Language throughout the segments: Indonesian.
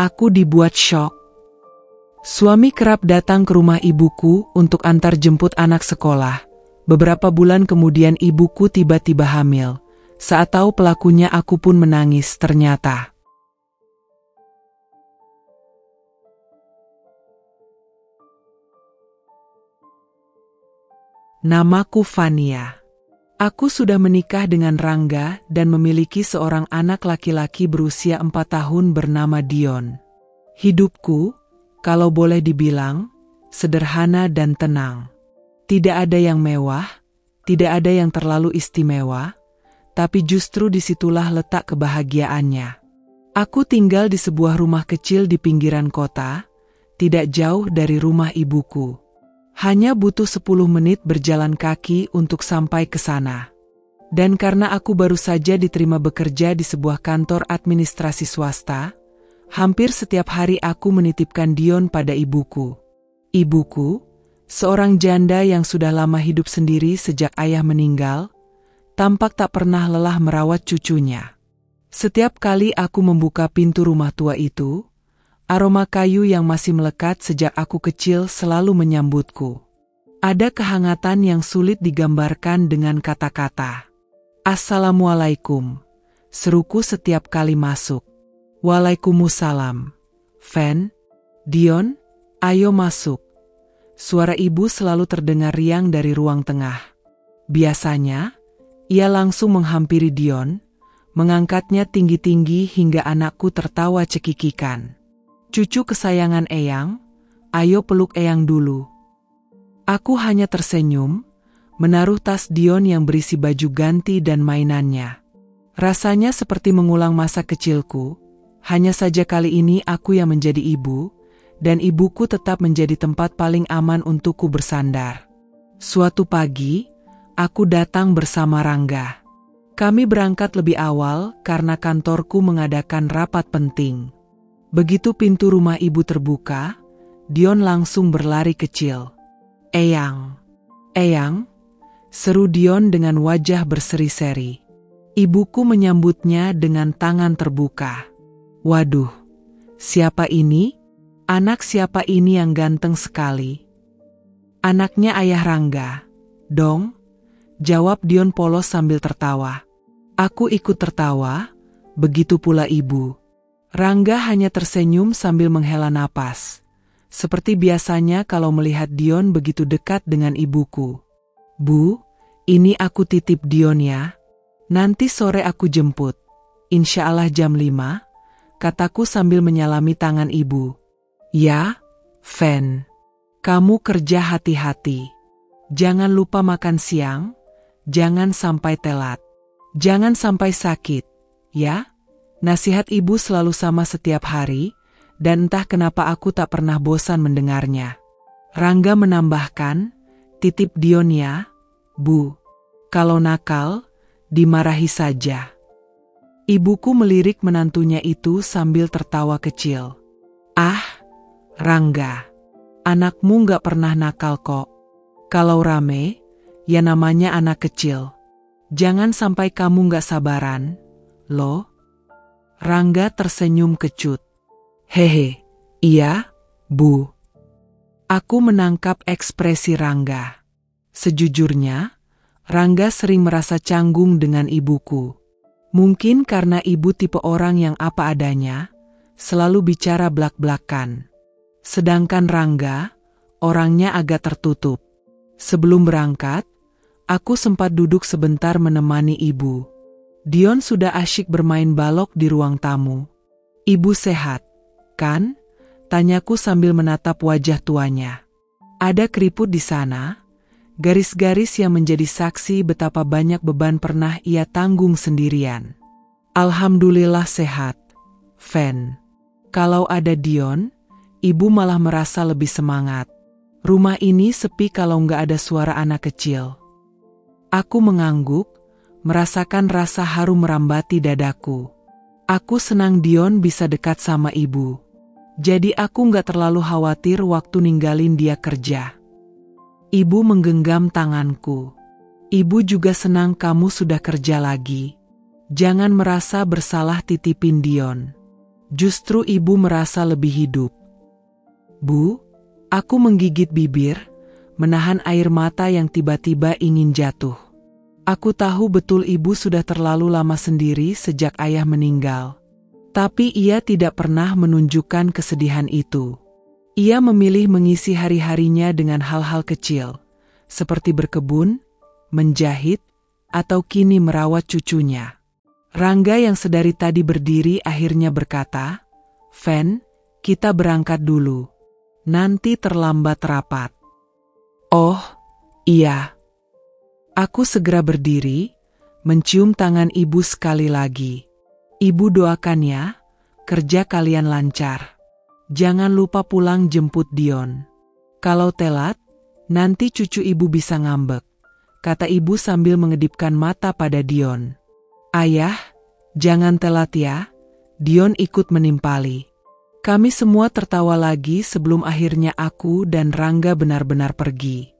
Aku dibuat syok. Suami kerap datang ke rumah ibuku untuk antar jemput anak sekolah. Beberapa bulan kemudian ibuku tiba-tiba hamil. Saat tahu pelakunya aku pun menangis ternyata. Namaku Fania. Aku sudah menikah dengan Rangga dan memiliki seorang anak laki-laki berusia 4 tahun bernama Dion. Hidupku, kalau boleh dibilang, sederhana dan tenang. Tidak ada yang mewah, tidak ada yang terlalu istimewa, tapi justru disitulah letak kebahagiaannya. Aku tinggal di sebuah rumah kecil di pinggiran kota, tidak jauh dari rumah ibuku. Hanya butuh 10 menit berjalan kaki untuk sampai ke sana. Dan karena aku baru saja diterima bekerja di sebuah kantor administrasi swasta, hampir setiap hari aku menitipkan Dion pada ibuku. Ibuku, seorang janda yang sudah lama hidup sendiri sejak ayah meninggal, tampak tak pernah lelah merawat cucunya. Setiap kali aku membuka pintu rumah tua itu, aroma kayu yang masih melekat sejak aku kecil selalu menyambutku. Ada kehangatan yang sulit digambarkan dengan kata-kata. Assalamualaikum, seruku setiap kali masuk. Waalaikumsalam. Fen, Dion, ayo masuk. Suara ibu selalu terdengar riang dari ruang tengah. Biasanya, ia langsung menghampiri Dion, mengangkatnya tinggi-tinggi hingga anakku tertawa cekikikan. Cucu kesayangan Eyang, ayo peluk Eyang dulu. Aku hanya tersenyum, menaruh tas Dion yang berisi baju ganti dan mainannya. Rasanya seperti mengulang masa kecilku, hanya saja kali ini aku yang menjadi ibu, dan ibuku tetap menjadi tempat paling aman untukku bersandar. Suatu pagi, aku datang bersama Rangga. Kami berangkat lebih awal karena kantorku mengadakan rapat penting. Begitu pintu rumah ibu terbuka, Dion langsung berlari kecil. Eyang, Eyang, seru Dion dengan wajah berseri-seri. Ibuku menyambutnya dengan tangan terbuka. Waduh, siapa ini? Anak siapa ini yang ganteng sekali? Anaknya ayah Rangga, dong, jawab Dion polos sambil tertawa. Aku ikut tertawa, begitu pula ibu. Rangga hanya tersenyum sambil menghela napas. Seperti biasanya kalau melihat Dion begitu dekat dengan ibuku. Bu, ini aku titip Dion ya. Nanti sore aku jemput. Insya Allah jam 5, kataku sambil menyalami tangan ibu. Ya, Fen. Kamu kerja hati-hati. Jangan lupa makan siang, jangan sampai telat. Jangan sampai sakit, ya? Nasihat ibu selalu sama setiap hari, dan entah kenapa aku tak pernah bosan mendengarnya. Rangga menambahkan, titip Dion ya, Bu. Kalau nakal, dimarahi saja. Ibuku melirik menantunya itu sambil tertawa kecil. Ah, Rangga, anakmu gak pernah nakal kok. Kalau rame, ya namanya anak kecil. Jangan sampai kamu gak sabaran, loh. Rangga tersenyum kecut. Hehe, iya, Bu. Aku menangkap ekspresi Rangga. Sejujurnya, Rangga sering merasa canggung dengan ibuku. Mungkin karena ibu tipe orang yang apa adanya, selalu bicara blak-blakan. Sedangkan Rangga, orangnya agak tertutup. Sebelum berangkat, aku sempat duduk sebentar menemani ibu. Dion sudah asyik bermain balok di ruang tamu. Ibu sehat, kan? Tanyaku sambil menatap wajah tuanya. Ada keriput di sana, garis-garis yang menjadi saksi betapa banyak beban pernah ia tanggung sendirian. Alhamdulillah sehat, Fen. Kalau ada Dion, ibu malah merasa lebih semangat. Rumah ini sepi kalau nggak ada suara anak kecil. Aku mengangguk, merasakan rasa harum merambati dadaku. Aku senang Dion bisa dekat sama ibu. Jadi aku nggak terlalu khawatir waktu ninggalin dia kerja. Ibu menggenggam tanganku. Ibu juga senang kamu sudah kerja lagi. Jangan merasa bersalah titipin Dion. Justru ibu merasa lebih hidup. Bu, aku menggigit bibir, menahan air mata yang tiba-tiba ingin jatuh. Aku tahu betul ibu sudah terlalu lama sendiri sejak ayah meninggal. Tapi ia tidak pernah menunjukkan kesedihan itu. Ia memilih mengisi hari-harinya dengan hal-hal kecil, seperti berkebun, menjahit, atau kini merawat cucunya. Rangga yang sedari tadi berdiri akhirnya berkata, "Fen, kita berangkat dulu. Nanti terlambat rapat." "Oh, iya." Aku segera berdiri, mencium tangan ibu sekali lagi. "Ibu doakan ya, kerja kalian lancar. Jangan lupa pulang jemput Dion. Kalau telat, nanti cucu ibu bisa ngambek," kata ibu sambil mengedipkan mata pada Dion. "Ayah, jangan telat ya," Dion ikut menimpali. Kami semua tertawa lagi sebelum akhirnya aku dan Rangga benar-benar pergi.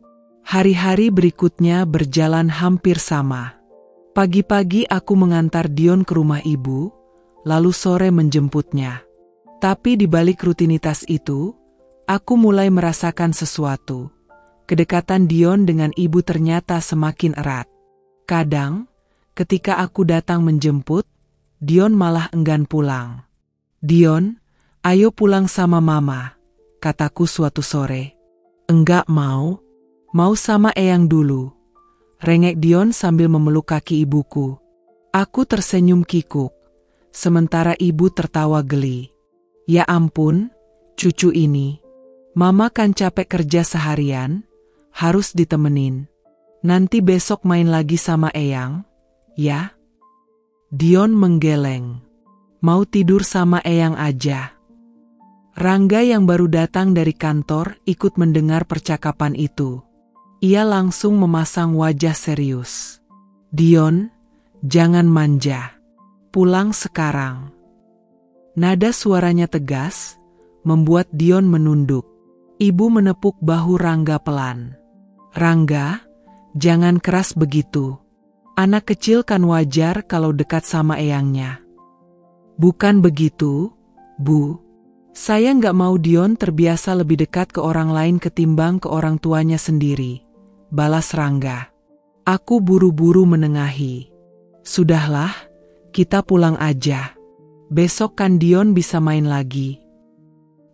Hari-hari berikutnya berjalan hampir sama. Pagi-pagi aku mengantar Dion ke rumah ibu, lalu sore menjemputnya. Tapi di balik rutinitas itu, aku mulai merasakan sesuatu. Kedekatan Dion dengan ibu ternyata semakin erat. Kadang, ketika aku datang menjemput, Dion malah enggan pulang. "Dion, ayo pulang sama mama," kataku suatu sore. "Enggak mau. Mau sama eyang dulu," rengek Dion sambil memeluk kaki ibuku. Aku tersenyum kikuk, sementara ibu tertawa geli. "Ya ampun, cucu ini. Mama kan capek kerja seharian, harus ditemenin. Nanti besok main lagi sama eyang, ya?" Dion menggeleng. "Mau tidur sama eyang aja." Rangga yang baru datang dari kantor ikut mendengar percakapan itu. Ia langsung memasang wajah serius. "Dion, jangan manja. Pulang sekarang." Nada suaranya tegas, membuat Dion menunduk. Ibu menepuk bahu Rangga pelan. "Rangga, jangan keras begitu. Anak kecil kan wajar kalau dekat sama eyangnya." "Bukan begitu, Bu. Saya nggak mau Dion terbiasa lebih dekat ke orang lain ketimbang ke orang tuanya sendiri," balas Rangga. Aku buru-buru menengahi. "Sudahlah, kita pulang aja. Besok kan Dion bisa main lagi."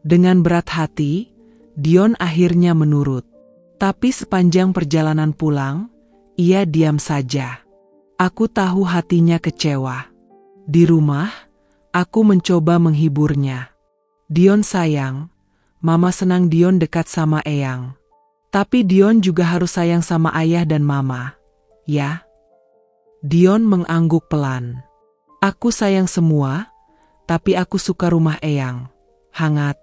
Dengan berat hati, Dion akhirnya menurut. Tapi sepanjang perjalanan pulang, ia diam saja. Aku tahu hatinya kecewa. Di rumah, aku mencoba menghiburnya. "Dion sayang, Mama senang Dion dekat sama eyang. Tapi Dion juga harus sayang sama ayah dan mama, ya?" Dion mengangguk pelan. "Aku sayang semua, tapi aku suka rumah eyang. Hangat."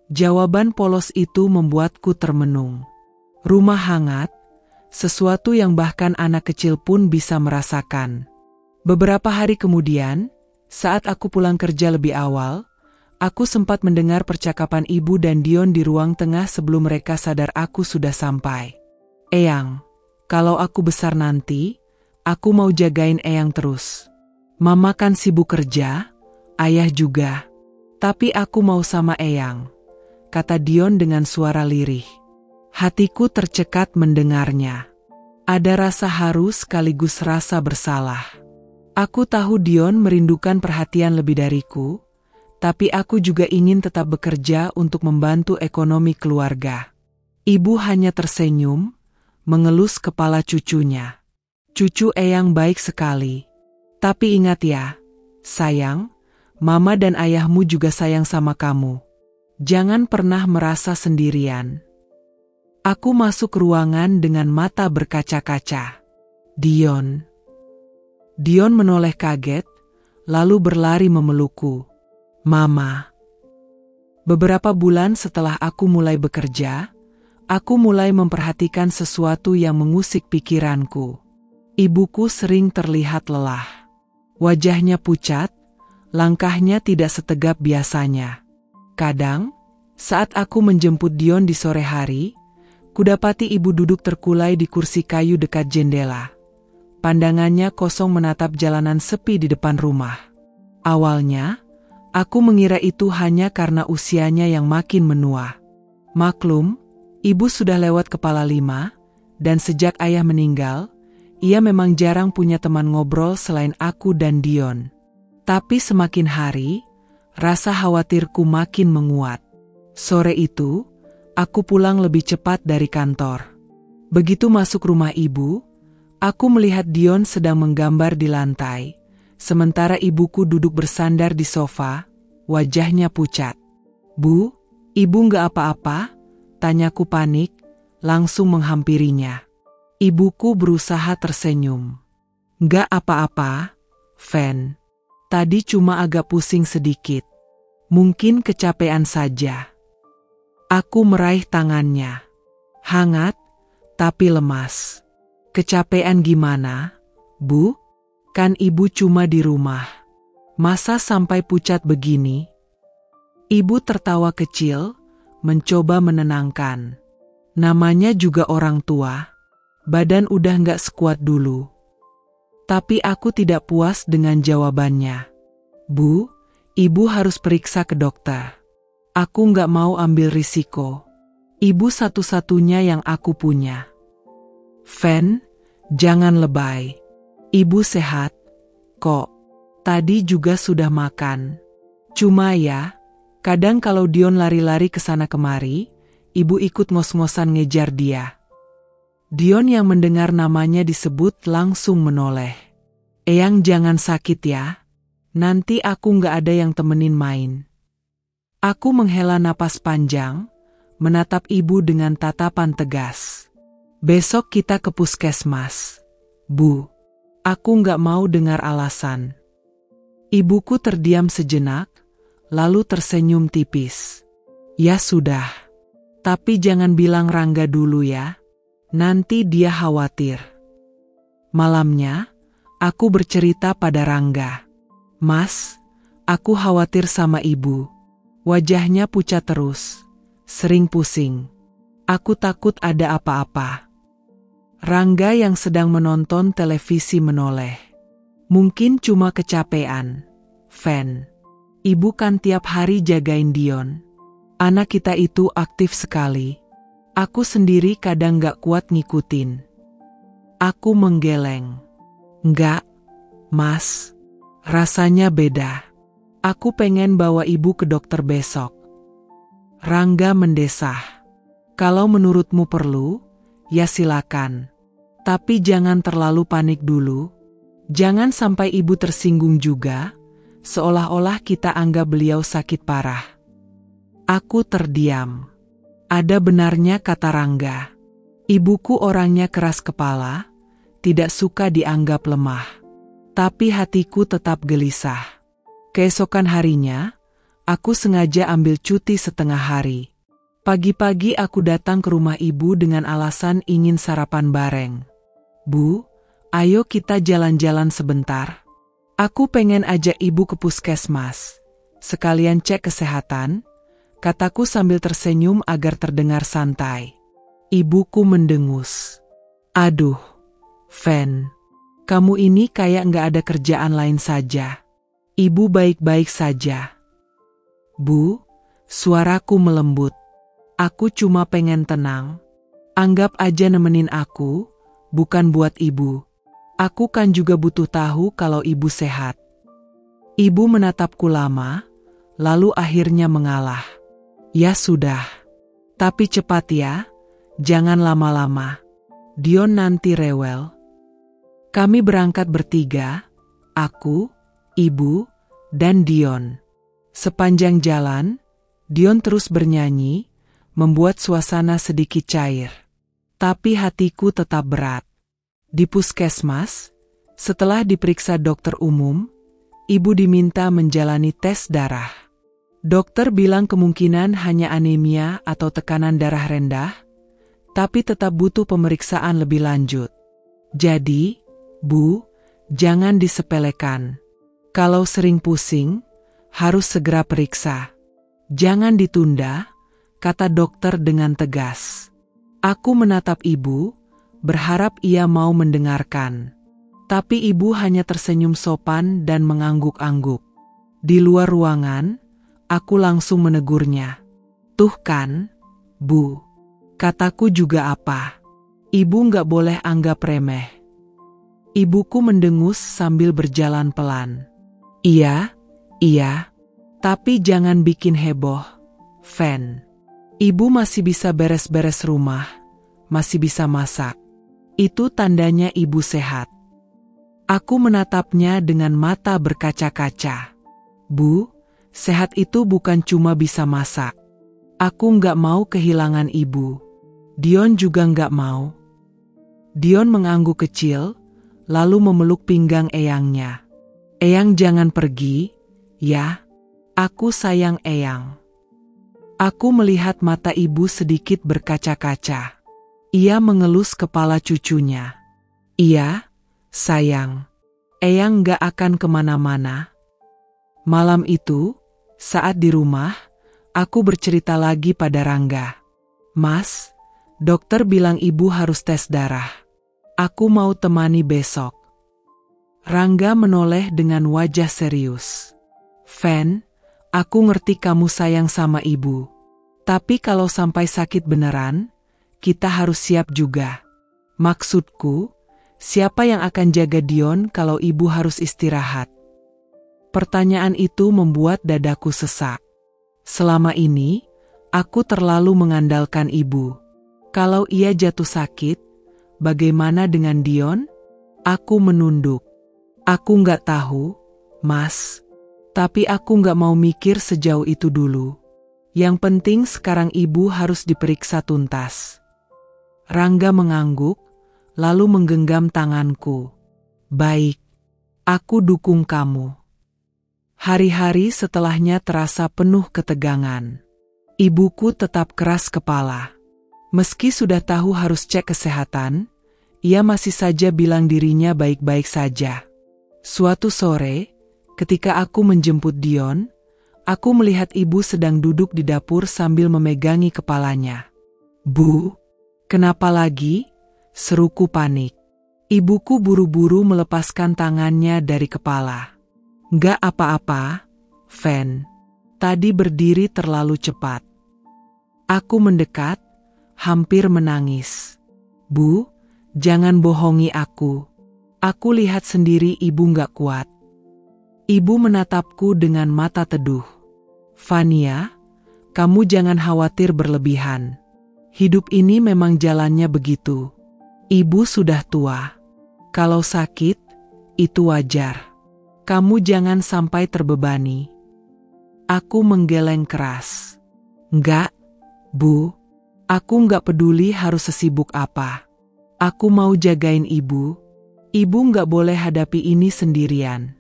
Jawaban polos itu membuatku termenung. Rumah hangat, sesuatu yang bahkan anak kecil pun bisa merasakan. Beberapa hari kemudian, saat aku pulang kerja lebih awal, aku sempat mendengar percakapan ibu dan Dion di ruang tengah sebelum mereka sadar aku sudah sampai. "Eyang, kalau aku besar nanti, aku mau jagain eyang terus. Mama kan sibuk kerja, ayah juga. Tapi aku mau sama eyang," kata Dion dengan suara lirih. Hatiku tercekat mendengarnya. Ada rasa haru sekaligus rasa bersalah. Aku tahu Dion merindukan perhatian lebih dariku, tapi aku juga ingin tetap bekerja untuk membantu ekonomi keluarga. Ibu hanya tersenyum, mengelus kepala cucunya. "Cucu eyang baik sekali. Tapi ingat ya, sayang, mama dan ayahmu juga sayang sama kamu. Jangan pernah merasa sendirian." Aku masuk ruangan dengan mata berkaca-kaca. "Dion." Dion menoleh kaget, lalu berlari memelukku. "Mama." Beberapa bulan setelah aku mulai bekerja, aku mulai memperhatikan sesuatu yang mengusik pikiranku. Ibuku sering terlihat lelah. Wajahnya pucat, langkahnya tidak setegap biasanya. Kadang, saat aku menjemput Dion di sore hari, kudapati ibu duduk terkulai di kursi kayu dekat jendela. Pandangannya kosong menatap jalanan sepi di depan rumah. Awalnya, Aku mengira itu hanya karena usianya yang makin menua. Maklum, ibu sudah lewat kepala 5, dan sejak ayah meninggal, ia memang jarang punya teman ngobrol selain aku dan Dion. Tapi semakin hari, rasa khawatirku makin menguat. Sore itu, aku pulang lebih cepat dari kantor. Begitu masuk rumah ibu, aku melihat Dion sedang menggambar di lantai, sementara ibuku duduk bersandar di sofa, wajahnya pucat. "Bu, ibu nggak apa-apa?" tanyaku panik, langsung menghampirinya. Ibuku berusaha tersenyum. "Nggak apa-apa, Fen. Tadi cuma agak pusing sedikit. Mungkin kecapean saja." Aku meraih tangannya. Hangat, tapi lemas. "Kecapean gimana, Bu? Kan ibu cuma di rumah. Masa sampai pucat begini?" Ibu tertawa kecil, mencoba menenangkan. Namanya juga orang tua. Badan udah nggak sekuat dulu. Tapi aku tidak puas dengan jawabannya. "Bu, ibu harus periksa ke dokter. Aku nggak mau ambil risiko. Ibu satu-satunya yang aku punya." "Fen, jangan lebay. Ibu sehat kok. Tadi juga sudah makan. Cuma ya, kadang kalau Dion lari-lari ke sana kemari, ibu ikut ngos-ngosan ngejar dia." Dion yang mendengar namanya disebut langsung menoleh. "Eyang jangan sakit ya. Nanti aku nggak ada yang temenin main." Aku menghela napas panjang, menatap ibu dengan tatapan tegas. "Besok kita ke puskesmas, Bu. Aku nggak mau dengar alasan." Ibuku terdiam sejenak, lalu tersenyum tipis. "Ya sudah. Tapi jangan bilang Rangga dulu ya. Nanti dia khawatir." Malamnya, aku bercerita pada Rangga. "Mas, aku khawatir sama ibu. Wajahnya pucat terus, sering pusing. Aku takut ada apa-apa." Rangga yang sedang menonton televisi menoleh. "Mungkin cuma kecapean, Fen. Ibu kan tiap hari jagain Dion. Anak kita itu aktif sekali. Aku sendiri kadang gak kuat ngikutin." Aku menggeleng. "Enggak, Mas. Rasanya beda. Aku pengen bawa ibu ke dokter besok." Rangga mendesah. "Kalau menurutmu perlu, ya silakan. Tapi jangan terlalu panik dulu. Jangan sampai ibu tersinggung juga, seolah-olah kita anggap beliau sakit parah." Aku terdiam. Ada benarnya kata Rangga. Ibuku orangnya keras kepala, tidak suka dianggap lemah. Tapi hatiku tetap gelisah. Keesokan harinya, aku sengaja ambil cuti setengah hari. Pagi-pagi aku datang ke rumah ibu dengan alasan ingin sarapan bareng. "Bu, ayo kita jalan-jalan sebentar. Aku pengen ajak ibu ke puskesmas. Sekalian cek kesehatan," kataku sambil tersenyum agar terdengar santai. Ibuku mendengus. "Aduh, Fen, kamu ini kayak nggak ada kerjaan lain saja. Ibu baik-baik saja." "Bu," suaraku melembut. "Aku cuma pengen tenang. Anggap aja nemenin aku, bukan buat ibu. Aku kan juga butuh tahu kalau ibu sehat." Ibu menatapku lama, lalu akhirnya mengalah. "Ya sudah. Tapi cepat ya, jangan lama-lama. Dion nanti rewel." Kami berangkat bertiga, aku, ibu, dan Dion. Sepanjang jalan, Dion terus bernyanyi, membuat suasana sedikit cair. Tapi hatiku tetap berat. Di puskesmas, setelah diperiksa dokter umum, ibu diminta menjalani tes darah. Dokter bilang kemungkinan hanya anemia atau tekanan darah rendah, tapi tetap butuh pemeriksaan lebih lanjut. Jadi, Bu, jangan disepelekan. Kalau sering pusing, harus segera periksa. Jangan ditunda, kata dokter dengan tegas. Aku menatap ibu, berharap ia mau mendengarkan. Tapi ibu hanya tersenyum sopan dan mengangguk-angguk. Di luar ruangan, aku langsung menegurnya. Tuh kan, Bu. Kataku juga apa? Ibu nggak boleh anggap remeh. Ibuku mendengus sambil berjalan pelan. Iya. Tapi jangan bikin heboh, Fen. Ibu masih bisa beres-beres rumah, masih bisa masak. Itu tandanya ibu sehat. Aku menatapnya dengan mata berkaca-kaca. Bu, sehat itu bukan cuma bisa masak. Aku nggak mau kehilangan ibu. Dion juga nggak mau. Dion mengangguk kecil, lalu memeluk pinggang eyangnya. Eyang jangan pergi, ya. Aku sayang Eyang. Aku melihat mata ibu sedikit berkaca-kaca. Ia mengelus kepala cucunya. Iya, sayang. Eyang gak akan kemana-mana. Malam itu, saat di rumah, aku bercerita lagi pada Rangga. Mas, dokter bilang ibu harus tes darah. Aku mau temani besok. Rangga menoleh dengan wajah serius. Fen, aku ngerti kamu sayang sama ibu. Tapi kalau sampai sakit beneran, kita harus siap juga. Maksudku, siapa yang akan jaga Dion kalau ibu harus istirahat? Pertanyaan itu membuat dadaku sesak. Selama ini, aku terlalu mengandalkan ibu. Kalau ia jatuh sakit, bagaimana dengan Dion? Aku menunduk. Aku nggak tahu, Mas. Tapi aku nggak mau mikir sejauh itu dulu. Yang penting sekarang ibu harus diperiksa tuntas. Rangga mengangguk, lalu menggenggam tanganku. Baik, aku dukung kamu. Hari-hari setelahnya terasa penuh ketegangan. Ibuku tetap keras kepala. Meski sudah tahu harus cek kesehatan, ia masih saja bilang dirinya baik-baik saja. Suatu sore, ketika aku menjemput Dion, aku melihat ibu sedang duduk di dapur sambil memegangi kepalanya. Bu, kenapa lagi? Seruku panik. Ibuku buru-buru melepaskan tangannya dari kepala. Nggak apa-apa, Fen. Tadi berdiri terlalu cepat. Aku mendekat, hampir menangis. Bu, jangan bohongi aku. Aku lihat sendiri ibu nggak kuat. Ibu menatapku dengan mata teduh. Fania, kamu jangan khawatir berlebihan. Hidup ini memang jalannya begitu. Ibu sudah tua. Kalau sakit, itu wajar. Kamu jangan sampai terbebani. Aku menggeleng keras. Enggak, Bu. Aku nggak peduli harus sesibuk apa. Aku mau jagain ibu. Ibu nggak boleh hadapi ini sendirian.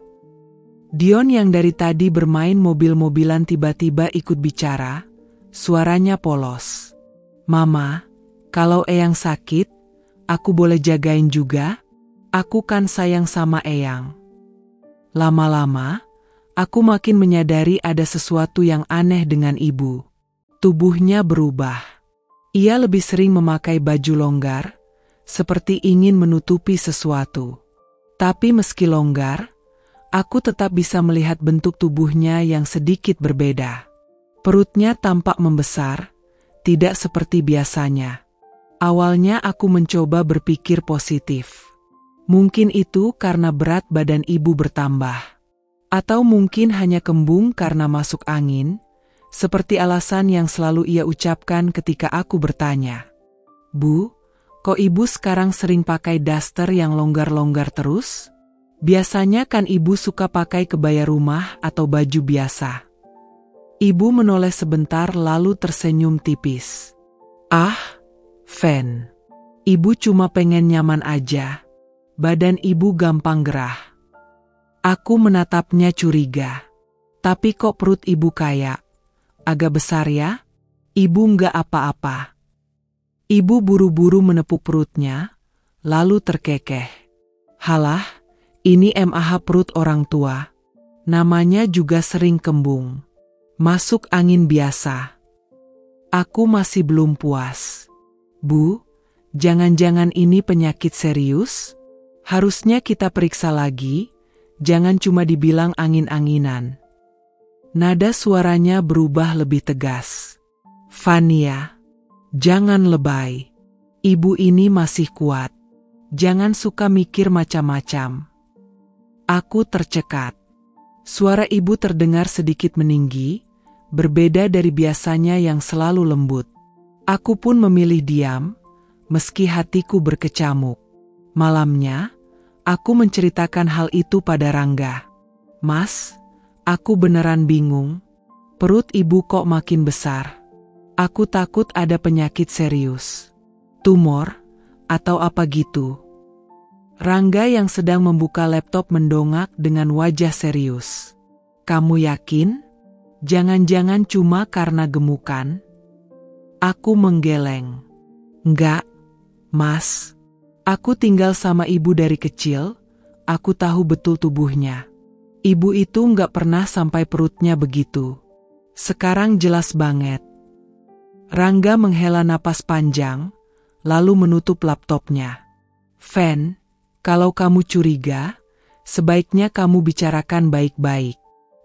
Dion yang dari tadi bermain mobil-mobilan tiba-tiba ikut bicara, suaranya polos. Mama, kalau Eyang sakit, aku boleh jagain juga? Aku kan sayang sama Eyang. Lama-lama, aku makin menyadari ada sesuatu yang aneh dengan ibu. Tubuhnya berubah. Ia lebih sering memakai baju longgar, seperti ingin menutupi sesuatu. Tapi meski longgar, aku tetap bisa melihat bentuk tubuhnya yang sedikit berbeda. Perutnya tampak membesar, tidak seperti biasanya. Awalnya aku mencoba berpikir positif. Mungkin itu karena berat badan ibu bertambah. Atau mungkin hanya kembung karena masuk angin, seperti alasan yang selalu ia ucapkan ketika aku bertanya. Bu, kok ibu sekarang sering pakai daster yang longgar-longgar terus? Biasanya kan ibu suka pakai kebaya rumah atau baju biasa. Ibu menoleh sebentar lalu tersenyum tipis. Ah, Fen. Ibu cuma pengen nyaman aja. Badan ibu gampang gerah. Aku menatapnya curiga. Tapi kok perut ibu kayak agak besar ya? Ibu nggak apa-apa. Ibu buru-buru menepuk perutnya, lalu terkekeh. Halah, ini MAH perut orang tua. Namanya juga sering kembung. Masuk angin biasa. Aku masih belum puas. Bu, jangan-jangan ini penyakit serius? Harusnya kita periksa lagi, jangan cuma dibilang angin-anginan. Nada suaranya berubah lebih tegas. Fania, jangan lebay. Ibu ini masih kuat. Jangan suka mikir macam-macam. Aku tercekat. Suara ibu terdengar sedikit meninggi, berbeda dari biasanya yang selalu lembut. Aku pun memilih diam, meski hatiku berkecamuk. Malamnya, aku menceritakan hal itu pada Rangga. Mas, aku beneran bingung. Perut ibu kok makin besar. Aku takut ada penyakit serius. Tumor, atau apa gitu. Rangga yang sedang membuka laptop mendongak dengan wajah serius. Kamu yakin? Jangan-jangan cuma karena gemukan? Aku menggeleng. Enggak, Mas. Aku tinggal sama ibu dari kecil, aku tahu betul tubuhnya. Ibu itu enggak pernah sampai perutnya begitu. Sekarang jelas banget. Rangga menghela napas panjang, lalu menutup laptopnya. Fen, kalau kamu curiga, sebaiknya kamu bicarakan baik-baik.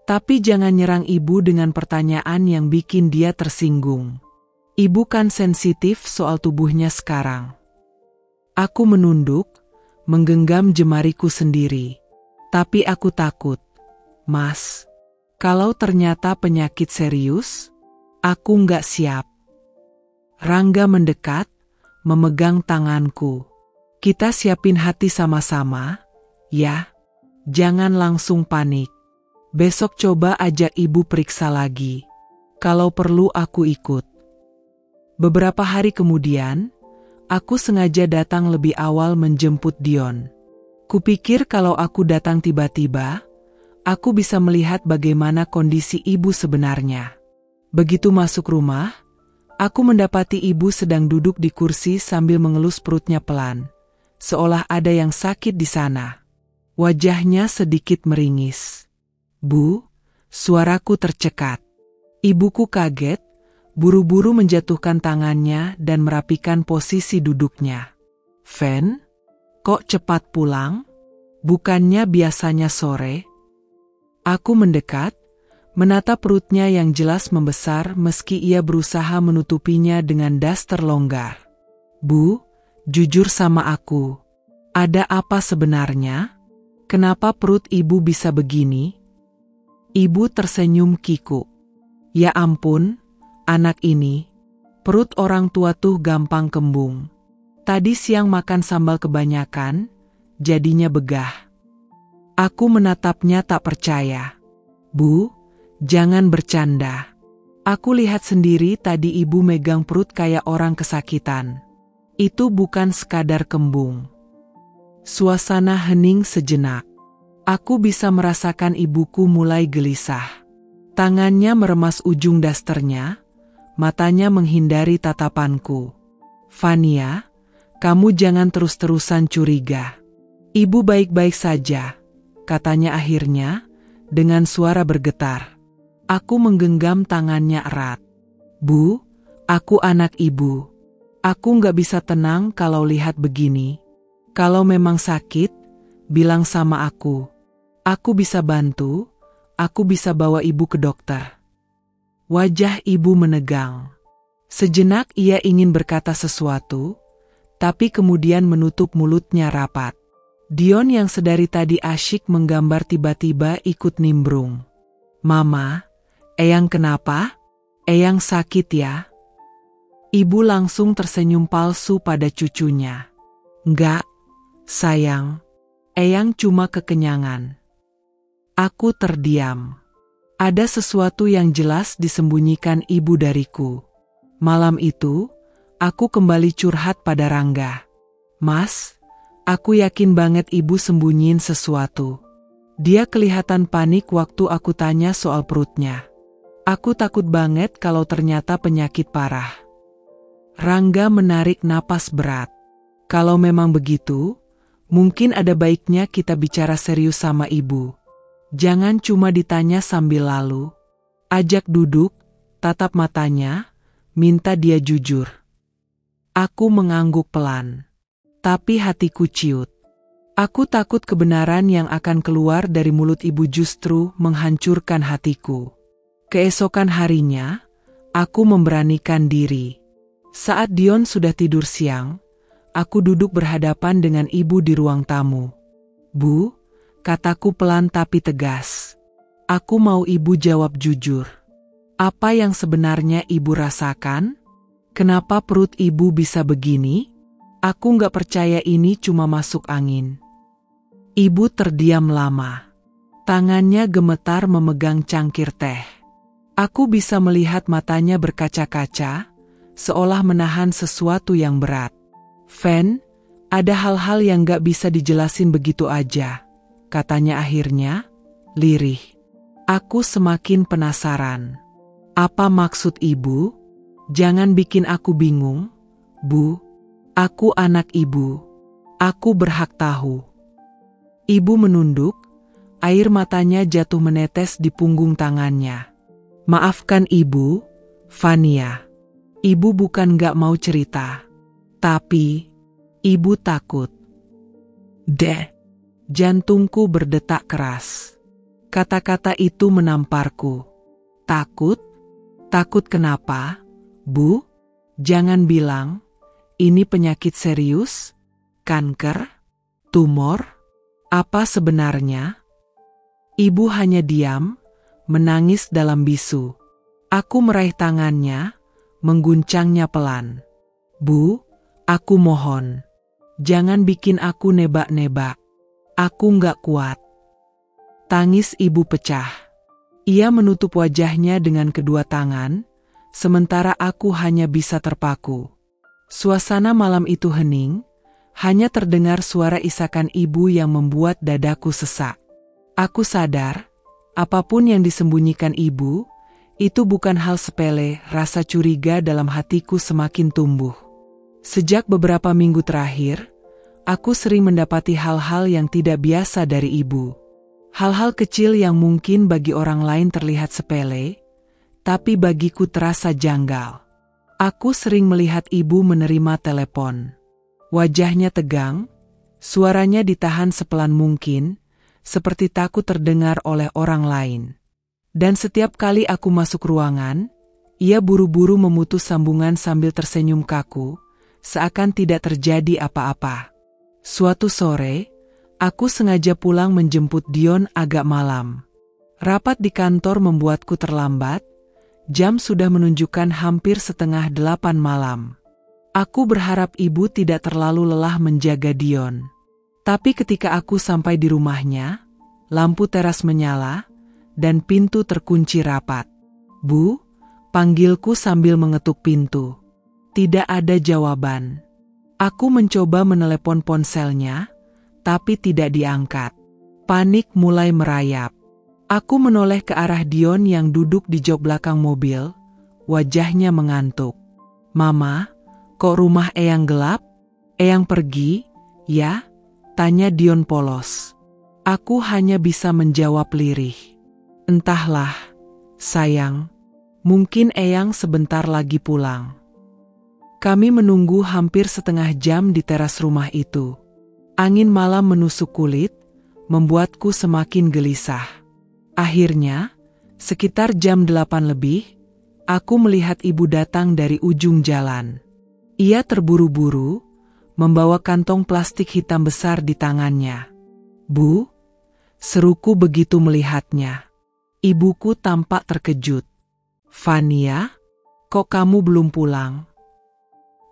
Tapi jangan nyerang ibu dengan pertanyaan yang bikin dia tersinggung. Ibu kan sensitif soal tubuhnya sekarang. Aku menunduk, menggenggam jemariku sendiri. Tapi aku takut. Mas, kalau ternyata penyakit serius, aku nggak siap. Rangga mendekat, memegang tanganku. Kita siapin hati sama-sama, ya. Jangan langsung panik. Besok coba ajak ibu periksa lagi. Kalau perlu aku ikut. Beberapa hari kemudian, aku sengaja datang lebih awal menjemput Dion. Kupikir kalau aku datang tiba-tiba, aku bisa melihat bagaimana kondisi ibu sebenarnya. Begitu masuk rumah, aku mendapati ibu sedang duduk di kursi sambil mengelus perutnya pelan, seolah ada yang sakit di sana. Wajahnya sedikit meringis. Bu, suaraku tercekat. Ibuku kaget, buru-buru menjatuhkan tangannya dan merapikan posisi duduknya. Fen, kok cepat pulang? Bukannya biasanya sore? Aku mendekat, menatap perutnya yang jelas membesar meski ia berusaha menutupinya dengan daster longgar. Bu, jujur sama aku. Ada apa sebenarnya? Kenapa perut ibu bisa begini? Ibu tersenyum kikuk. Ya ampun, anak ini. Perut orang tua tuh gampang kembung. Tadi siang makan sambal kebanyakan, jadinya begah. Aku menatapnya tak percaya. Bu, jangan bercanda. Aku lihat sendiri tadi ibu megang perut kayak orang kesakitan. Itu bukan sekadar kembung. Suasana hening sejenak. Aku bisa merasakan ibuku mulai gelisah. Tangannya meremas ujung dasternya, matanya menghindari tatapanku. Fania, kamu jangan terus-terusan curiga. Ibu baik-baik saja, katanya akhirnya, dengan suara bergetar. Aku menggenggam tangannya erat. Bu, aku anak ibu. Aku nggak bisa tenang kalau lihat begini. Kalau memang sakit, bilang sama aku. Aku bisa bantu, aku bisa bawa ibu ke dokter. Wajah ibu menegang. Sejenak ia ingin berkata sesuatu, tapi kemudian menutup mulutnya rapat. Dion yang sedari tadi asyik menggambar tiba-tiba ikut nimbrung. Mama, Eyang kenapa? Eyang sakit ya? Ibu langsung tersenyum palsu pada cucunya. Enggak, sayang. Eyang cuma kekenyangan. Aku terdiam. Ada sesuatu yang jelas disembunyikan ibu dariku. Malam itu, aku kembali curhat pada Rangga. Mas, aku yakin banget ibu sembunyiin sesuatu. Dia kelihatan panik waktu aku tanya soal perutnya. Aku takut banget kalau ternyata penyakit parah. Rangga menarik napas berat. Kalau memang begitu, mungkin ada baiknya kita bicara serius sama ibu. Jangan cuma ditanya sambil lalu. Ajak duduk, tatap matanya, minta dia jujur. Aku mengangguk pelan. Tapi hatiku ciut. Aku takut kebenaran yang akan keluar dari mulut ibu justru menghancurkan hatiku. Keesokan harinya, aku memberanikan diri. Saat Dion sudah tidur siang, aku duduk berhadapan dengan ibu di ruang tamu. "Bu," kataku pelan tapi tegas. "Aku mau ibu jawab jujur. Apa yang sebenarnya ibu rasakan? Kenapa perut ibu bisa begini? Aku nggak percaya ini cuma masuk angin." Ibu terdiam lama. Tangannya gemetar memegang cangkir teh. Aku bisa melihat matanya berkaca-kaca, seolah menahan sesuatu yang berat. "Fen, ada hal-hal yang gak bisa dijelasin begitu aja," katanya akhirnya, lirih. Aku semakin penasaran. "Apa maksud ibu? Jangan bikin aku bingung, Bu. Aku anak ibu. Aku berhak tahu." Ibu menunduk, air matanya jatuh menetes di punggung tangannya. "Maafkan ibu, Fania. Ibu bukan gak mau cerita. Tapi, ibu takut." Jantungku berdetak keras. Kata-kata itu menamparku. "Takut? Takut kenapa, Bu? Jangan bilang, ini penyakit serius? Kanker? Tumor? Apa sebenarnya?" Ibu hanya diam, menangis dalam bisu. Aku meraih tangannya, mengguncangnya pelan. "Bu, aku mohon. Jangan bikin aku nebak-nebak. Aku nggak kuat." Tangis ibu pecah. Ia menutup wajahnya dengan kedua tangan, sementara aku hanya bisa terpaku. Suasana malam itu hening, hanya terdengar suara isakan ibu yang membuat dadaku sesak. Aku sadar, apapun yang disembunyikan ibu, itu bukan hal sepele. Rasa curiga dalam hatiku semakin tumbuh. Sejak beberapa minggu terakhir, aku sering mendapati hal-hal yang tidak biasa dari ibu. Hal-hal kecil yang mungkin bagi orang lain terlihat sepele, tapi bagiku terasa janggal. Aku sering melihat ibu menerima telepon. Wajahnya tegang, suaranya ditahan sepelan mungkin, seperti takut terdengar oleh orang lain. Dan setiap kali aku masuk ruangan, ia buru-buru memutus sambungan sambil tersenyum kaku, seakan tidak terjadi apa-apa. Suatu sore, aku sengaja pulang menjemput Dion agak malam. Rapat di kantor membuatku terlambat, jam sudah menunjukkan hampir 7:30 malam. Aku berharap ibu tidak terlalu lelah menjaga Dion. Tapi ketika aku sampai di rumahnya, lampu teras menyala, dan pintu terkunci rapat. "Bu," panggilku sambil mengetuk pintu. Tidak ada jawaban. Aku mencoba menelepon ponselnya, tapi tidak diangkat. Panik mulai merayap. Aku menoleh ke arah Dion yang duduk di jok belakang mobil, wajahnya mengantuk. "Mama, kok rumah Eyang gelap? Eyang pergi, ya?" tanya Dion polos. Aku hanya bisa menjawab lirih. "Entahlah, sayang. Mungkin Eyang sebentar lagi pulang." Kami menunggu hampir setengah jam di teras rumah itu. Angin malam menusuk kulit, membuatku semakin gelisah. Akhirnya, sekitar jam 8 lebih, aku melihat ibu datang dari ujung jalan. Ia terburu-buru, membawa kantong plastik hitam besar di tangannya. "Bu," seruku begitu melihatnya. Ibuku tampak terkejut. "Fania, kok kamu belum pulang?"